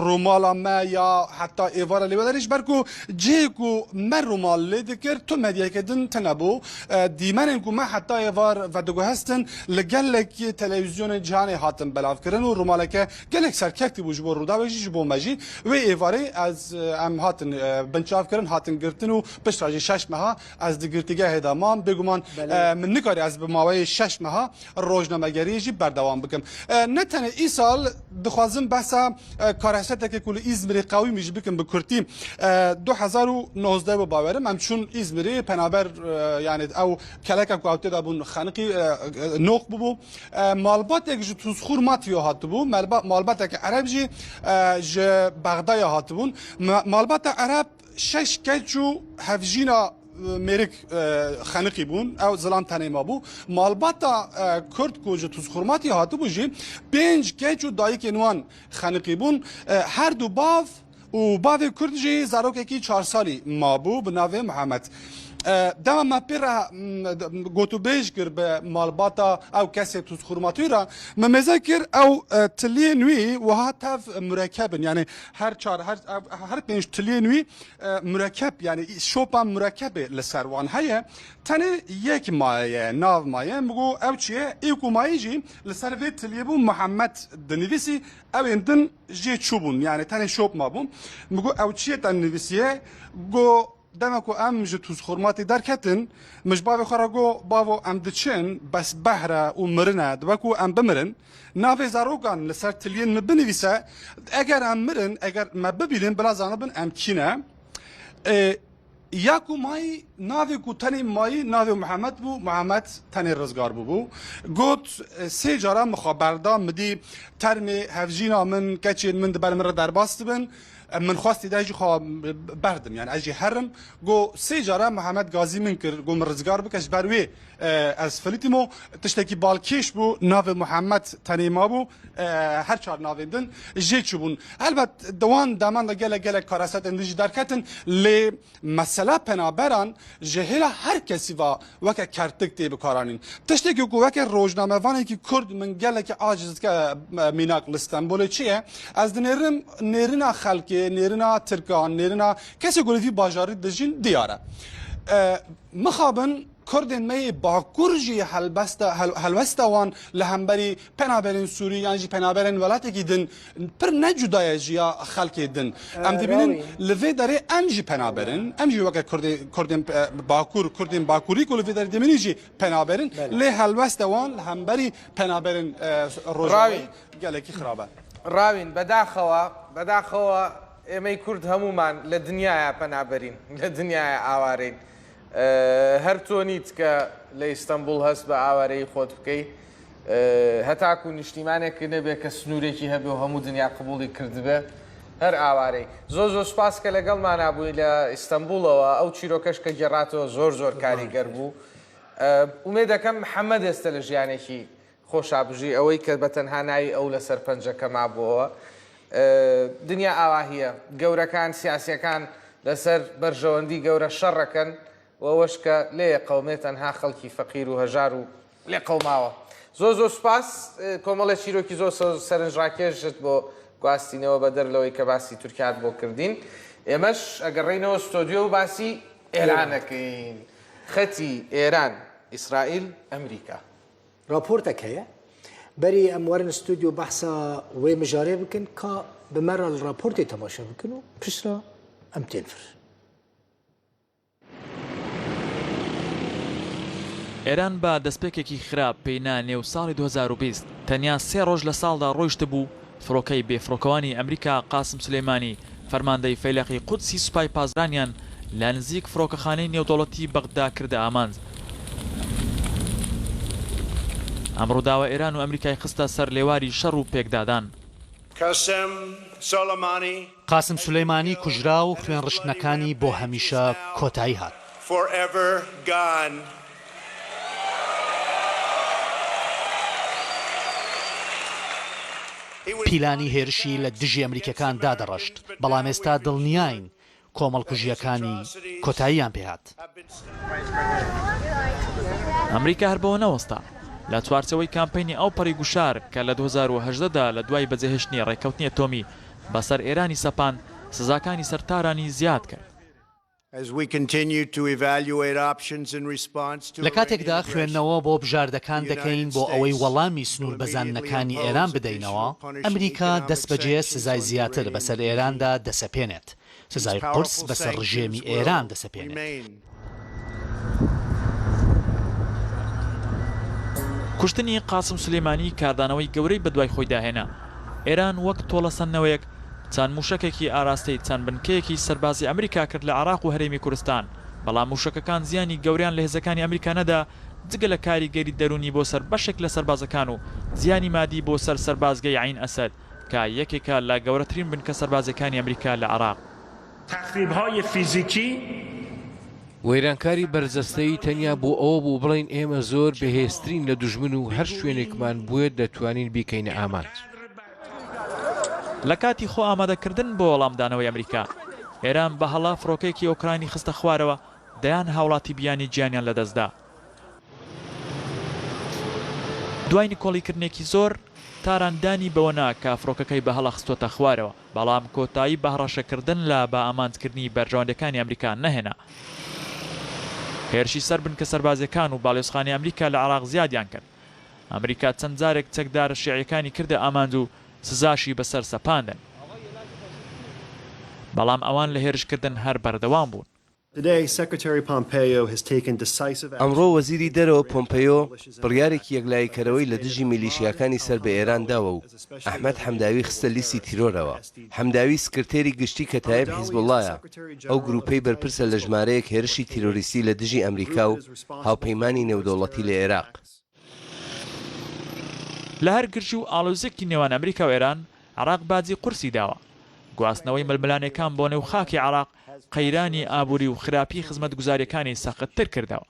رومالا ما يا حتى ايفارا اللي بدريش بركو جيكو مر رومال اللي ذكر تو مديا كدن تنبو ديمان انكو ما حتى ايفار ودغو هستن لقال لك تلفزيون جهاني هاتن بلاف كرن ورومالك قال لك سركتي بوجبو رودا ويجي جبو ماجي وي ايفاري از ام هاتن بنشاف كرن هاتن قرتنو بشراجي شش مها از دگرتیگه هدامان بگومان من نکاری از بماوی 6 ماه روزنامه‌گری جی بردوام بکم نه تنها این سال دخوازم بحثا کارهسته که کل ازمری قوی میشه بکم به کرتی 2019 با باورم همچون ازمری پنابر یعنی او کلک کوته دابون خانقی نوق بو مالبات یک جو تسخور ماتیو هات بو مالبات که عرب جی ج بغداد هات بون مالبات عرب 6 کلچو هفجینا مرک خانقی بون او زلان تنه ما بو مالباتا کرد کوجه تسخورماتی هاتو بوجی 5 کلچو دایک انوان خانقی بون هر دو باو و باو کرد جی زاروک کی 4 سالی ما بو به نام محمد دما ما پیرا گوتو بیش کر به مالباتا او کسی تو خورماتی را مذکر او تلی نوی و هاتف مرکب یعنی هر 5 تلی نوی مرکب یعنی شوپا مرکب لسروان هی تنه یک مایه ناو مایه مگو او چیه ایکو مایه جی لسر وی تلیبو محمد دنویسی او اندن جی چوبون یعنی تنه شوپ ما بون مگو او چیه دنویسیه گو دمكو ام جتوز خرماتي دركتن مش بابي خرجو بابو ام دچن بس بحرة ومرنا دبكو ام بمرن نافي زاروغان لسر تلين مبنويسا اگر ام مرن اگر ما ببيلن بلا زانبن ام كينا یاکو مای ناوی کو تنی مای ناوی محمد بو محمد تنی رزگار بو گوت سه جارا مخابردا مدی ترمی هفجینا من کچین من دبل مر در باست بن من خواستی دایجی خو بردم یعنی اجی حرم گو سه جارا محمد غازی من کر گو رزگار بکش بروی از فلیتیمو تشتکی بالکیش بو ناوی محمد تنی ما بو هر چهار ناویندن جی چوبون البته دوان دامان گله کارست اندیجی درکتن لی مسئله پنابران جهلا هر کسی و وک کرتک تی بکارانین تشتکی کو وک روزنامه وانی کی کرد من گله که عاجز که میناق استانبول چیه از نرنا خلکی نرنا ترکان نرنا کسی گلفی باجاری دجین دیاره مخابن کردن می باکورجی هلوسته وان لهمبری پنابرین سوری یعنی پنابرین ولاتی که دن پر نجدای جیا خلقی دن ام دبینن لوی داره امجی پنابرین امجی وقت کردن باکور کردن باکوری کل لوی داره دمینی جی پنابرین له هلوسته وان لهمبری پنابرین روزی گله کی خرابه راوین بداخوا امی کرد همومان لدنیای پنابرین لدنیای آوارین هەر تۆ نیت کە لە ئیستەمبول هەست بە ئاوارەی خۆت بکەیت هەتاکو نیشتیمانێک نەبێت کە سنوورێکی هەبێ و هەموو دنیا قبوڵی کردبێ هەر ئاوارەی زۆر سوپاس کە لەگەڵمان نابووی لە ئیستەمبولەوە ئەو چیرۆکەش کە گێڕاتەوە زۆر کاریگەر بوو ئومێد دەکەم محەممەد ئێستا لە ژیانێکی خۆشابژی ئەوەی کە بەتەنها ناوی ئەو لەسەر پەنجەکە مابووەوە دنیا ئاواهیە گەورەکان سیاسیەکان لەسەر بەرژەوەندی گەورە شەڕەکەن وەشکە لێ قەومێت تەنها خەڵکی فەقیر و هەژار و لێ قەوماوە زۆر سوپاس کۆمەڵە چیرۆکی زۆر سەرنجڕاکێشت بۆ گواستینەوە بە دەرلەوەی کە باسی تورکیات بۆ کردین ئێمەش ئەگەڕێینەوە ستۆدیۆ و باسی ئێرانەکەین خەتی ئێران ئیسرائیل ئەمریکا راپۆرتێک هەیە بەری ئەم وەرن ستودیۆ بەحسا وێ مژارێ بکەن کە بمەرە راپۆرتی تەماشا بکەن و پشتە ئەم تێنفر ئێران بە دەستپێکێکی خراپ پێینا نێو ساڵی 2020 تەنیا 3 ڕۆژ لە ساڵدا ڕۆیشت بوو فڕۆکەی بێفڕۆکەوانی ئەمریکا قاسم سلەیمانی فەرماندەی فەیلقی قودسی سوپای پازرانیان لە نزیک فڕۆکەخانەی نێودەوڵەتی بەغدا کردە ئامانج ئەمڕۆ داوە ئێران و ئەمریکای خستە سەر لێواری شەڕ و پێکدادان Qasem Soleimani قاسم سولەیمانی کوژرا و خوێن ڕشتنەکانی بۆ هەمیشە کۆتایی هات. پیلانی هێرشی لە دژی ئەمریکەکان دادەڕەشت، بەڵام ئێستا دڵنیاین کۆمەڵکوژیەکانی کۆتاییان پێهات. ئەمریکا هەر بەوە نەوەستا لە چوارچەوەی کامپینی ئەو پەڕی گوشار کە لە 2010دا لە دوای بەجێهێشتنی ڕێککەوتنی ئەتۆمی بەسەر ئێرانی سەپان سزاکانی سەرتارانی زیاد کرد. لە کاتێکدا خوێندنەوە بۆ بژاردەکان دەکەین بۆ ئەوەی وەڵامی سنوور بەزانەکانی ئێران بدەینەوە، ئەمریکا دەستبەجێ سزای زیاتر بەسەر ئێراندا دەسەپێنێت، سزای قورس بەسەر ڕژێمی ئێران دەسەپێنێت. کوشتنی قاسم سولەیمانی کاردانەوەی گەورەی بەدوای خۆی داهێنا. ئێران وەک تۆڵەسەندنەوەیەک چەند موشکێکی ئاراستەی چەند بنکەیەکی سەربازی ئەمریکا کرد لە عێراق و هەرێمی کوردستان، بەڵام موشکەکان زیانی گەوریان لە هێزەکانی ئەمریکا نەدا جگە لە کاریگەری دەرونی بۆ سەر بەشێک لە سەربازەکان و زیانی مادی بۆ سەر سەربازگەی عین ئەسەد کە یەکێکە لە گەورەترین بنکە سەربازەکانی ئەمریکا لە عێراق. تەخریب‌های فیزیکی وەیرانکاری بەرجەستەیی تەنیا بۆ ئەوە بوو بڵین ئێمە زۆر بەهێزترین لە دوژمن و هەر شوێنێکمان بووە دەتوانین بیکەینە ئامان. لە کاتی خۆ ئامادەکردن بۆ وەڵامدانەوەی ئەمریکا، ئێران بە هەڵا فڕۆکەیەکی ئۆکرانی خستە خوارەوە دەیان هاوڵاتی بیانی گیانیان لەدەستدا. دوای نیکۆڵیکردنێکی زۆر تاراندانی بەوە ناکە فڕۆکەکەی بە هەڵا خستۆتە خوارەوە، بەڵام کۆتایی بە هەڕەشەکردن لە بە ئامانجکردنی بەرژەوەندەکانی ئەمریکا نەهێنا. هێرشی سەر بنکە سەربازەکان و باڵێۆزخانی ئەمریکا لە عێراق زیادیان کرد. ئەمریکا چەند جارێک چەکدارە شیعیەکانی کردە ئامانج و سزاشی بەسەر سەپاندن، بەڵام ئەوان لە هێرشکردن هەر بەردەوام بوون. ئەمڕۆ وەزیری دەرەوە پۆمپەیۆ بڕیارێکی یەکلایەکەرەوەی لە دژی میلیشیاکانی سەر بە ئێران داوە و ئەحمەد حەمداوی خستە لیستی تیرۆرەوە. حەمداوی سکرتێری گشتی کەتایب حیزبوڵایە، ئەو گروپەی بەرپرسە لە ژمارەیەک هێرشی تیرۆریستی لە دژی ئەمریکا و هاوپەیمانی نێودەوڵەتی لە عێراق. لە هەر گرژی و ئاڵۆزێکی نێوان ئەمریکا و ئێران عێراق باجی قورسی داوە. گواستنەوەی ململانەکان بۆ نێو خاکی عێراق قەیرانی ئابووری و خراپی خزمەتگوزاریەکانی سەختتر کردەوە.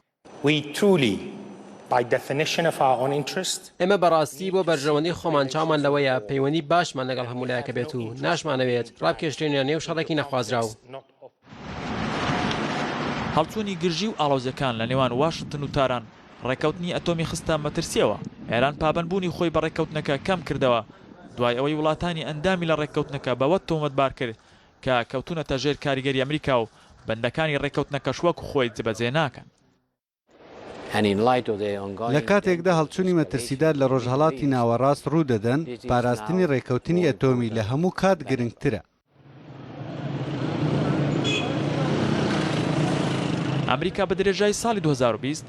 ئێمە بەڕاستی بۆ بەرژەوەندی خۆمان چاومان لەوەیە پەیوەندی باشمان لەگەڵ هەمولایەکە بێت و ناشمانەوێت ڕابکێشتێنە نێو شەڕێکی نەخوازراو. هەڵچوونی گرژی و ئاڵۆزەکان لە نێوان واشنگتن و تاران ڕێکەوتنی ئەتۆمی خستە مەترسیەوە. ئێران پابەندبوونی خۆی بە ڕێکەوتنەکە کەم کردەوە دوای ئەوەی وڵاتانی ئەندامی لە ڕێکەوتنەکە بەوە تۆمەتبار کرد کە کەوتونەتە ژێر کاریگەری ئەمریکا و بەندەکانی ڕێکەوتنەکەش وەکو خۆی جبەجێ ناکەن. لە کاتێکدا هەڵچوونی مەترسیدار لە ڕۆژهەڵاتی ناوەڕاست ڕوو دەدەن، پاراستنی ڕێکەوتنی ئەتۆمی لە هەموو کات گرنگترە. ئەمریکا بە درێژای ساڵی 2020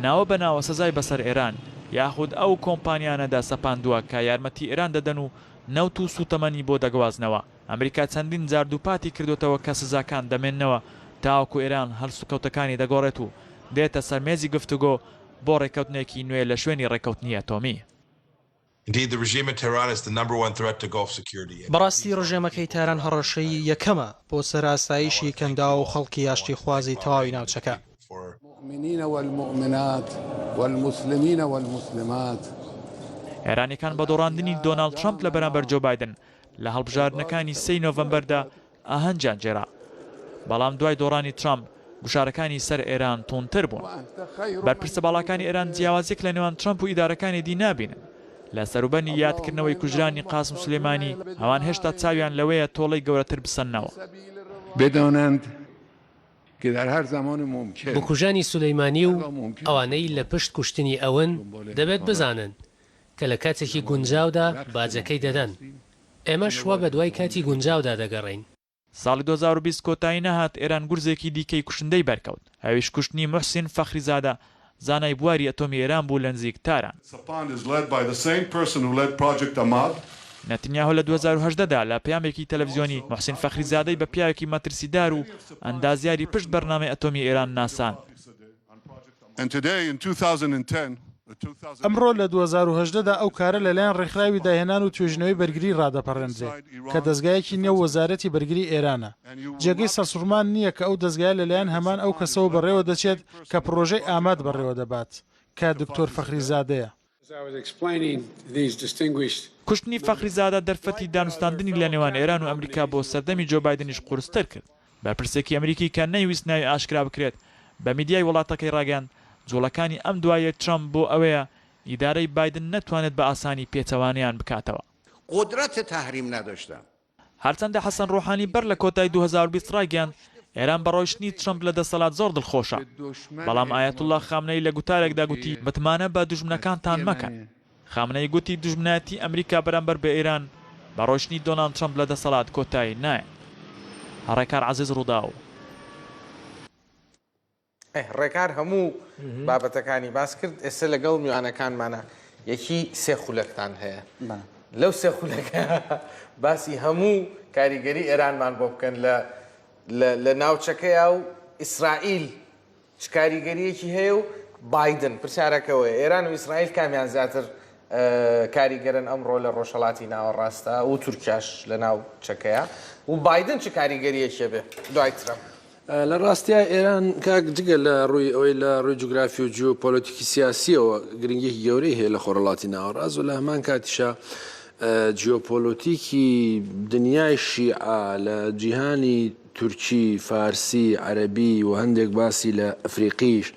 ناوە بە ناوە سەزای بەسەر ئێران یاخود ئەو کۆمپانیانەدا سەپاندووە کە یارمەتی ئێران دەدەن و نەوت و سوتەمەنی بۆ دەگوازنەوە. ئەمریکا چەندین جار دووپاتی کردوتەوە کە سزاکان دەمێننەوە تاوەکو ئێران هەڵسوکەوتەکانی دەگۆڕێت و دێتە سەرمێزی گفتوگۆ بۆ ڕێکەوتنێکی نوێ لە شوێنی ڕێکەوتنی ئەتۆمی. بەڕاستی ڕژێمەکەی تاران هەڕەشەی یەکەمە بۆ سەراسایشی کەندا و خەڵکی یاشتی خوازی تەواوی ناوچەکە. ئێرانیەکان بە دۆڕاندنی دۆناڵد ترامپ لە بەرامبەر جۆ بایدن لە هەڵبژاردنەکانی 3 نۆڤەمبەردا ئاهەنجان جێرا، بەڵام دوای دۆڕانی ترامپ گوشارەکانی سەر ئێران تونتر بوون. بەرپرسە باڵاکانی ئێران جیاوازێک لە نێوان ترامپ و ئیدارەکانی دی نابینن. لە سەروبەرنی یادکردنەوەی کوژرانی قاسم سولەیمانی ئەوان هێشتا چاویان لەوەیە تۆڵەی گەورەتر بسەنەوە. بۆ کوژانی سولەیمانی و ئەوانەی لە پشت کوشتنی ئەون دەبێت بزانن کە لە کاتێکی گونجاودا باجەکەی دەدەن. ئێمەش وە بە دوای کاتی گونجاودا دەگەڕین. ساڵی 2020 کۆتایی نەهات ئێران گورزێکی دیکەی کوشندەی بەرکەوت. هەویش کوشتنی موحسین فەخریزادە زانای بواری ئەتۆمی ئێران بوو لە نزیک تاران. نەتنیاهۆ لە 2018دا لە پەیامێکی تەلەڤیزیۆنی موحسین فەخریزادەی بە پیاوێکی مەترسیدار و ئەندازیاری پشت بەرنامەی ئەتۆمی ئێران ناسان. ئەمڕۆ لە 2010دا ئەو کارە لەلایەن ڕێکخراوی داهێنان و توێژنەوەی بەرگری ڕادەپەڕێنرێت کە دەستگایەکی نێو وەزارەتی بەرگری ئێرانە. جێگەی سەرسوورمان نییە کە ئەو دەستگای لەلایەن هەمان ئەو کەسەوە بەڕێوە دەچێت کە پرۆژەی ئاماد بەڕێوە دەبات کە دکتۆر فەخریزادەیە. کوشتنی فەخریزادە دەرفەتی دانوستاندنی لە نێوان ئێران و ئەمریکا بۆ سەردەمی جۆ بایدنیش قورستر کرد. بەرپرسێکی ئەمریکی کە نەیویست ناوی ئاشکرا بکرێت بە میدیای وڵاتەکەی ڕاگەاند جوڵەکانی ئەم دوایە ترامپ بۆ ئەوەیە ئیدارەی بایدن نەتوانێت بە ئاسانی پێچەوانیان بکاتەوە. قدرت تحریم نداشتن. هەرچەندە حەسەن ڕۆحانی بەر لە کۆتای 2020 ڕاگەیاند ئێران بە ڕۆیشتنی ترامپ لە دەسەڵات زۆر دڵخۆشە. بەڵام ئایەتوڵڵا خامنەی لە گوتارێکدا گوتی بتمانە بە دوژمنەکانتان مەکەن. خامنەی گوتی دوژمنایەتی ئەمریکا بەرامبەر بە ئێران بە ڕۆیشتنی دۆناڵد ترامپ لە دەسەڵات کۆتایی نایە. هەڕێکار عەزیز ڕووداو. ڕێکار هەموو بابەتەکانی باس کرد. ئێستا لەگەڵ میوانەکانمانە یەکی سێ خولەکتان هەیە. لەو سێ خولەکە باسی هەموو کاریگەری ئێرانمان بۆ بکەن لە ناوچەکەیە و ئیسرائیل چ کاریگەریەکی هەیە و بایدن پرسیارەکەوەی ئێران و ئیسرائیل کامیان زیاتر کاریگەرن ئەمڕۆ لە ڕۆژهەڵاتی ناوەڕاستە و تورکیاش لە ناوچەکەیە و بایدن چ کاریگەریەکێ بێ دوای ترامپ. لە ڕاستیە ئێران کاک جگە لە ڕووی ئەوەی لە ڕووی جوگرافی و جیۆپۆلیتیکی سیاسیەوە گرنگێکی گەورەی هەیە لە خۆرهەڵاتی ناوەڕاست و لە هەمان کاتیشە جیۆپۆلیتیکی دنیای شیعە لە جیهانی تورکی، فارسی، عەرەبی و هەندێک باسی لە ئەفریقیش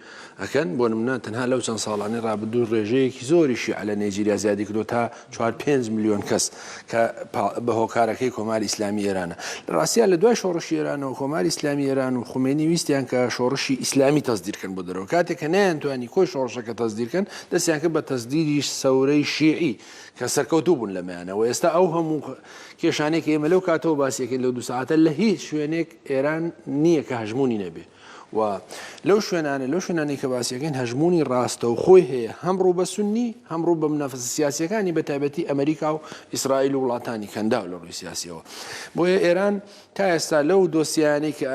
ئەکەن بۆ نمونە تەنها لەو چەند ساڵانی ڕابردوو ڕێژەیەکی زۆری شیعە لە نایجیریا زیادی کردو تا 4-5 میلیۆن کەس کە بە هۆکارەکەی کۆماری ئیسلامی ئێرانە. لە ڕاستیە لە دوای شۆڕشی ئێرانەوە کۆماری ئیسلامی ئێران و خومێنی ویستیان کە شۆڕشی ئیسلامی تەزدیرکەن بۆ دەرەوە کاتێک کە نەیانتوانی کۆی شۆڕشەکە تەزدیرکەن دەستیان کرد بە تەزدیری سەورەی شیعی کە سەرکەوتوو بوون لەمەیانەوە. ئێستا ئەو هەموو کێشانێک ئێمە لەو کاتەوە باسیەکەین لەو 2 ساعتە لە هیچ شوێنێک ئێران نییە کە هەژمونی نەبێ و لەو شوێنانی کە باسیەکەین هەژمونی ڕاستە و خۆی هەیە هەم ڕوو بە سونی هەم ڕوو بە منافسە سیاسیەکانی بە تایبەتی ئەمریکا و ئیسرائیل و وڵاتانی کەندا لە ڕووی سیاسیەوە. بۆیە ئێران تا ئێستا لەو دۆسیانەی کە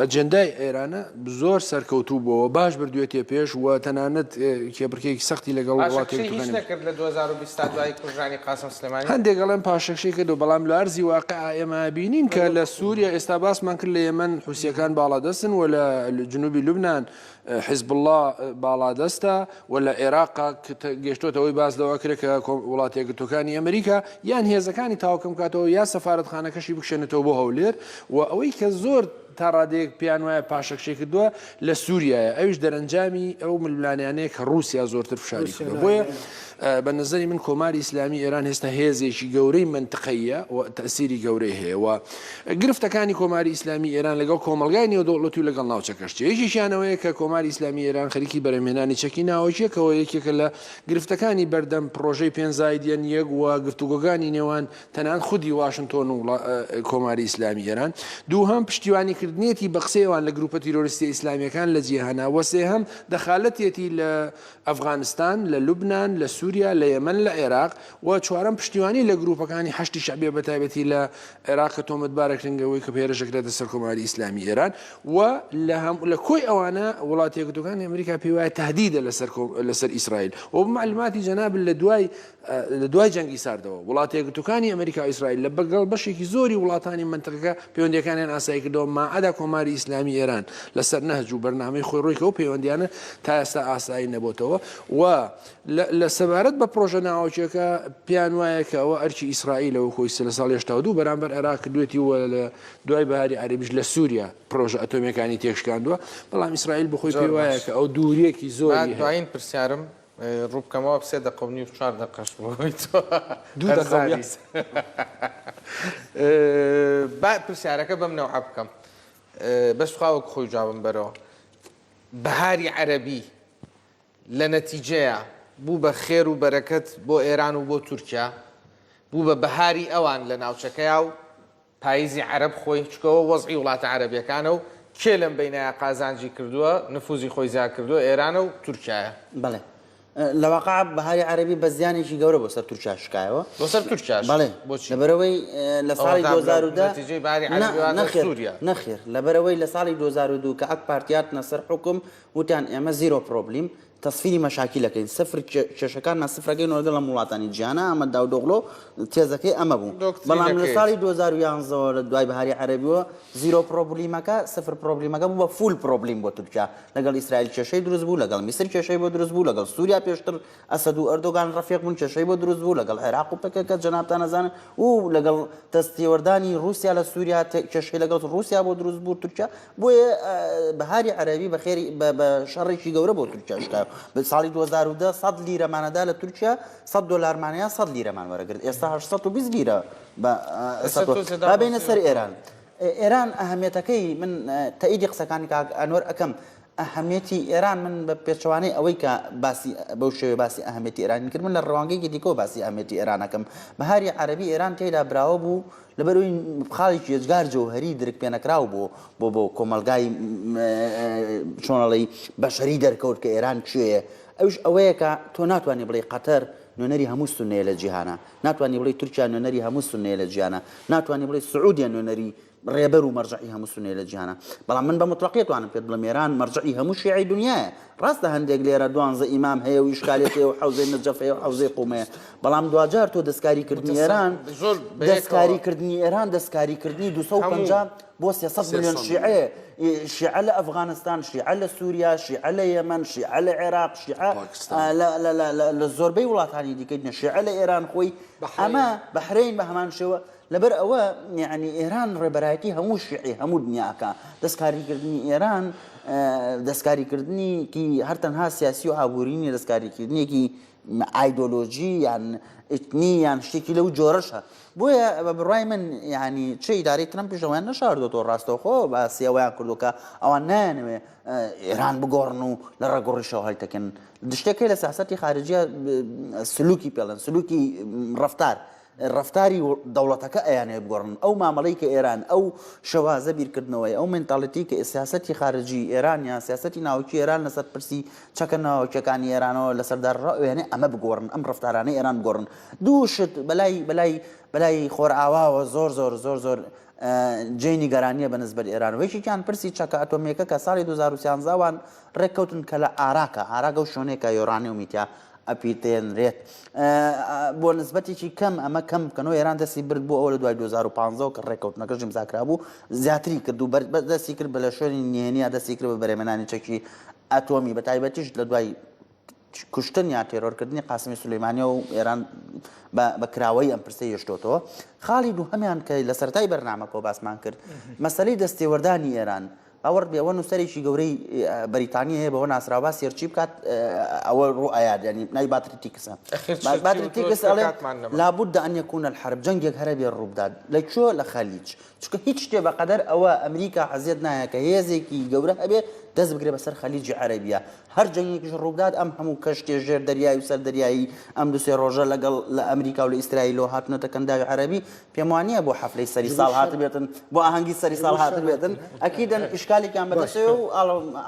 ئەجەندای ئێرانە زۆر سەرکەوتوو بووەوە باش بردوێتێ پێش و تەنانەت کێبڕکێکی سەختی لەگەڵ وڵاتێکەکانی نەکرد لە 2020 دوای کوژرانی قاسم سلێمانی هەندێک گەڵێن پاشەکشەی کردو بەڵام لە ئەرزی واقع ئێمە بینین کە لە سووریا ئێستا باسمان کرد لە یەمەن حوسیەکان باڵادەستن و لە جنوبی لوبنان حزب الله باڵادەستە و لە عێراق گەشتۆتەوەی باس لەوە کرد کە وڵاتە یەکگرتووەکانی ئەمریکا یان هێزەکانی تاوکەم کاتەوە یا سەفارەتخانەکەشی بکشێنێتەوە بۆ هەولێر و ئەوەی کە زۆر تا ڕادەیەک پیان وایە پاشەکشەی کردووە لە سووریایە ئەویش دەرەنجامی ئەو ململانیانەیە کە رووسیا زۆرتر فشاری کردووە. بۆیە بە نظری من کۆماری ئیسلامی ئێران هێستا هێزێکی گەورەی منتقەیە و تەسیری گەورەی هەیە و گرفتەکانی کۆماری ئیسلامی ئێران لەگەڵ کۆمەلگای نێودەوڵەتی و لەگەڵ ناوچەکەشتە یەکیشیانەوەیە کە کۆماری ئیسلامی ئێران خەریکی بەرەمهێنانی چەکی ناوەکیەکەوە یەکێکە لە گرفتەکانی بەردەم پرۆژەی پێنجایدیان یەک و گفتوگۆگانی نێوان تەنان خودی واشنتۆن و کۆماری ئیسلامی ئێران دووهەم پشتیوانیکردنیەتی بە قسەیەوان لە گروپە تیرۆریستی ئیسلامیەکان لە جیهانا و سێهەم دەخالەتێتی لە ئەفغانستان لە لوبنان لە سووریا لە یەمەن لە عێراق و چوارەم پشتیوانی لە گروپەکانی حەشتی شەعبیە بەتایبەتی لە عێراق کە تۆمەتبارەکردنەوەی کە پێرەژەکرێتە سەر کۆماری ئیسلامی ئێران و لە کۆی ئەوانە وڵاتی یەکگرتووەکانی ئەمریکا پێی وایە تهدیدە لەسەر ئیسرائیل و معلوماتی جەناب لە دوای جەنگی ساردەوە وڵاتی یەکگرتووەکانی ئەمریکا و ئیسرائیل لە بەگەڵ بەشێکی زۆری وڵاتانی منتەقەکە پەیوەندیەکانیان ئاسایی کردەوە ماعەدا کۆماری ئیسلامی ئێران لەسەر نەهج و بەرنامەی خۆی ڕۆیکەوە پەیوەندیانە تا ئێستا ئاسایی نەبووتەوە و لە سەبارەت بە پرۆژە ناوچەکە پیان وایە کە ئەوە ئەرکی ئیسرائیلەوە خۆی لە ساڵ 82 بەرامبەر عێراق کردوێتی و لە دوای بەهاری عەربیش لە سووریا پرۆژە ئەتۆمیەکانی تێکشکاندووە بەڵام ئیسرائیل بخۆی پێی وایە کە ئەو دووریەکی زۆری دوایین پرسیارم ڕووبکەمەوە 3 دقە و نیو 4 دقەش پرسیارەکە بەم نەوع بکەم بەس خاوەک خۆی جوابم بەرەوە بەهاری عەربی لە نەتیجەیە بوو بە خێر و بەرەکەت بۆ ئێران و بۆ تورکیا بوو بە بەهاری ئەوان لە ناوچەکەیا و پاییزی عەرب خۆی چکەوە وەزعی وڵاتە عەربیەکانە و کێ لەم بینایە قازانجی کردووە نفوزی خۆی زیاد کردووە ئێرانە و تورکیایە. بەڵێ لە واقع بەهاری عەربی بە زیانێکی گەورە بۆ سەر تورکیا شکایەوە بۆ سەر تورکیاش بەڵێ لەبەرەوەی لە ساڵی 2010 نەخێر لەبەرەوەی لە ساڵی 2002 کە ئەک پارتیات نەسەر حکم وتیان ئێمە زیرۆ پرۆبلیم تەسفیری مەشاکیلەکەین سفر کێشەکانمان سفرەکەینەوە لەگەڵ وڵاتانی جیهانە ئەمە داودۆغڵۆ تێزەکەی ئەمە بوو بەڵام لە ساڵی 2011 لە دوای بەهاری عەرەبیەوە زیرۆ پرۆبلیمەکە سفر پرۆبلیمەکە بوو بە فول پرۆبلیم بۆ تورکیا لەگەڵ ئیسرائیل کێشەی دروست بوو لەگەڵ میسر کێشەی بۆ دروست بوو لەگەڵ سووریا پێشتر ئەسەد و ئەردۆگان ڕەفیق بوون کێشەی بۆ دروست بوو لەگەڵ عێراق و پەکەکە جەنابتان نەزانن و لەگەڵ دەستێوەردانی رووسیا لە سووریا کێشەی لەگەڵ رووسیا بۆ دروست بوو تورکیا بۆیە بەهاری عەرەبی بەخێری بە شەڕێکی گەورە بۆ تورکیا شکا ساڵی 2010 100 لیرەمانەدا لە تورکیا 100 دلارمانەیە 100 لیرەمان وەرەگرت ئێستا 820 لیرە بابینە سەر ئێران ئێران ئەهەمیەتەکەی من تەئیدی قسەکانی کاک ئەنوەر ئەەکەم ئەهەمیەتی ئێران من بە پێچەوانەی ئەوەی کە باسی بەو شێوێ باسی ئەهەمیەتی ئێرانی کرد من لە ڕەوانگەیەکی دیکەوە باسی ئەهەمیەتی ئێرانەکەم بەهاری عەرەبی ئێران تێیدا براوە بوو لەبەرەوەی خاڵێکی ێجگار جەوهەری درک پێنەکراو بۆ کۆمەلگای چۆنەڵی بەشەری دەرکەوت کە ئێران کوێیە ئەوش ئەوەیە کە تۆ ناتوانانی بڵێ قەتەر نوێنەری هەموو سونەیە لە جیهانە ناتوانانی بڵێ تورکیا نوێنەری هەموو سونەیە لە جیهانە ناتوانانی بڵێ سعودیا نوێنەری ڕێبەر و مەرجعی هەموو سونەیە لە جیهانە بەڵام من بە مطلقیە توانم پێت بڵێم ئێران مەرجعی هەموو شیعی دنیایە ڕاستە هەندێک لێرە 12 ئیمام هەیە و ئیشکالێت هەیە و حەوزەی نەجەف هەیە و حەوزەی قومەیە بەڵام دوجار تۆ دەستکاریکردنی ئێران دەستکاریکردنی ئێران دەستکاریکردنی 250 بۆ 300 میلیۆن شیعەیە شیعە لە ئەفغانستان شیعە لە سووریا شیعە لە یەمەن شیعە لە عێراق شیعە لە زۆربەی وڵاتانی دیکەی شیعە لە ئێران خۆی ئەمە بەحرین بە هەمان شێوە لەبەر ئەوە یعنی ئێران ڕێبەرایەتی هەموو شیعی هەموو دنیاکە دەستکاریکردنی ئێران دەستکاریکردنیکی هەر تەنها سیاسی و ئابوورینی دەستکاریکردنیەکی ئایدۆلۆژی یان ئتنی یان شتێکی لەو جۆرەشە بۆیە بە بڕای من ینی چه ئیدارەی ترەمپیشەوەیان نەشاردۆتەوە ڕاستەوخۆ بە سیاوەیان کردوکە ئەوان نایانەوێ ئێران بگۆڕن و لە ڕێگۆڕیشەوە هەڵتەکەن شتێکی لە سیاسەتی خارجیە سلوکی پێڵێن سلوکی ڕفتاری دەوڵەتەکە ئەیانێ بگۆڕن ئەو مامەڵەی کە ئێران ئەو شەوازە بیرکردنەوەی ئەو مێنتاڵەتی کە سیاسەتی خارجی ئێران یان سیاسەتی ناوکی ئێران لەسەر پرسی چەکە ناوچەکانی ئێرانەوە لەسەردار ڕائوێنێ ئەمە بگۆڕن ئەم ڕفتارانەی ئێران بگۆڕن دوو شت بەلای خۆرئاواوە زۆر جێی نیگەرانیە بەنسبەت ئێرانەوەیشیان پرسی چەکە ئەتۆمیەکە کە ساڵی 2013 وان ڕێککەوتن کە لە ئاراکە و شوێنێکە یۆرانیومیتیا ئەپیتێنرێت بۆ نسبەتێکی کەم ئەمە کەم بکەنەوە ئێران دەستی برد بۆ ئەوە لە دوای 2015 کە ڕێککەوتنەکەش ئیمزاکرا بوو زیاتری کرد و دەستی کرد بە لە شوێنی نهێنیە دەستی کرد بە بەرهێمەنانی چەکی ئەتۆمی بە تایبەتیش لە دوای کوشتن یا تێرۆرکردنی قاسمی سولەیمانیە و ئێران بە کراوەی ئەم پرسەی هێشتۆتەوە خاڵی دووهەمیان کە لە سەرەتای بەرنامەکەەوە باسمان کرد مەسەلەی دەستێوەردانی ئێران باوەڕ بێەوە نووسەرێکی گەورەی بەریتانی هەیە بەەوە ناسراوە سێرچی بکات ئەوە ڕوئایات ینی نای باتریتیکسە باتریتیکس ئەڵێ لابد أن يكون الحرب جەنگێک هەرە بێ ڕووبدات لەکوێ لە خەلیج چونکە هیچ شتێ بەقەدەر ئەوە ئەمریکا حەزیەت نایە کە هێزێکی گەورە هەبێ دەست بگرێ بەسەر خەلیجی عەرەبیە هەر جەنگێکیش ڕووبدات ئەم هەموو کەشتێ ژێر دەریایی و سەر دەریایی ئەم دو سێ ڕۆژە لەگەڵ لە ئەمریکا و لە ئیسرائیلەوە هاتنەتە کەنداوی عەرەبی پێم وانییە بۆ حەفلەی سەری ساڵ هاتبێتن بۆ ئاهەنگی سەری ساڵ هاتبێتن ئەکیدەن ئیشکالێکیان بەدەستێ و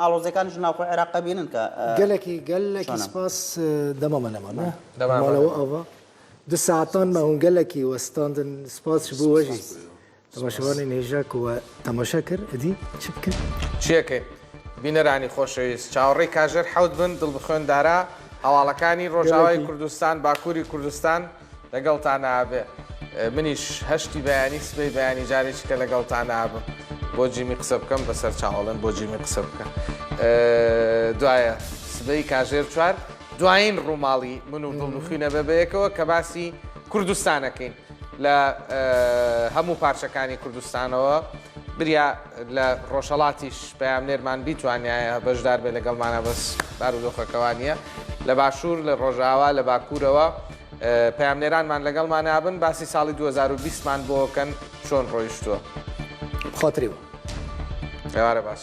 ئاڵۆزەکانیش ناوخۆی عێراق بینن کە گەلێکی سپاس دەمەمەنەمانە ماڵەوە ئەوە دو ساعتان ما هون گەلێکی وەستاندن سپاسش بوو وەژی تەماشەوانی نێژاک و تەماشا کرد ئەدی چ بکرد چیەکەین بینەرانی خۆشەویست چاوەڕێی کاژێر حەوت بن دڵبخوێندارا هەواڵەکانی ڕۆژاوای کوردستان باکووری کوردستان لەگەڵتان ئابێ منیش هەشتی بەیانی سبەی بەیانی جارێکی کە لەگەڵتان ئابم بۆ جیمی قسە بکەم بەسەر چاوەڵێن بۆ جیمی قسە بکەم دوایە سبەی کاژێر چوار دوایین ڕووماڵی من و دڵبخوێنە بەبەیەکەوە کە باسی کوردستانەکەین لە هەموو پارچەکانی کوردستانەوە بریا لە ڕۆژهەڵاتیش پەیامنێرمان بیتوانایە بەشدار بێ لەگەڵمانە بەس بارودۆخەکەوانیە لە باشوور لە ڕۆژاوا لە باکوورەوە پەیامنێرانمان لەگەڵمان هابن باسی ساڵی 2020مان بۆکەن چۆن ڕۆیشتووە خااتری بوو ئێوارە باش.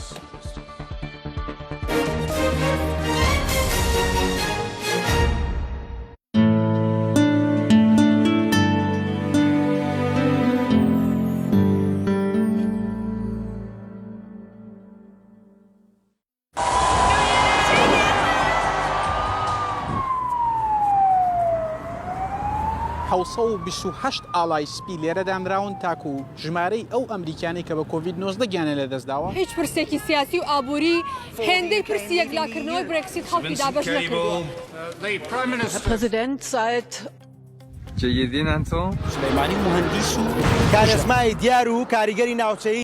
1928 ئاڵای سپی لێرە دامراون تاکو ژمارەی ئەو ئەمریکانی کە بە کۆڤید 19 گیانە لە دەستداوە هیچ پرسێکی سیاسی و ئابووری هێندەی پرسی یەکلاکردنەوەی برێکسیت خەڵکی دابەش نەکردووە. جيدين أنتم؟ سليماني مهندس كاريزمای دیار و کاریگەری ناوچەی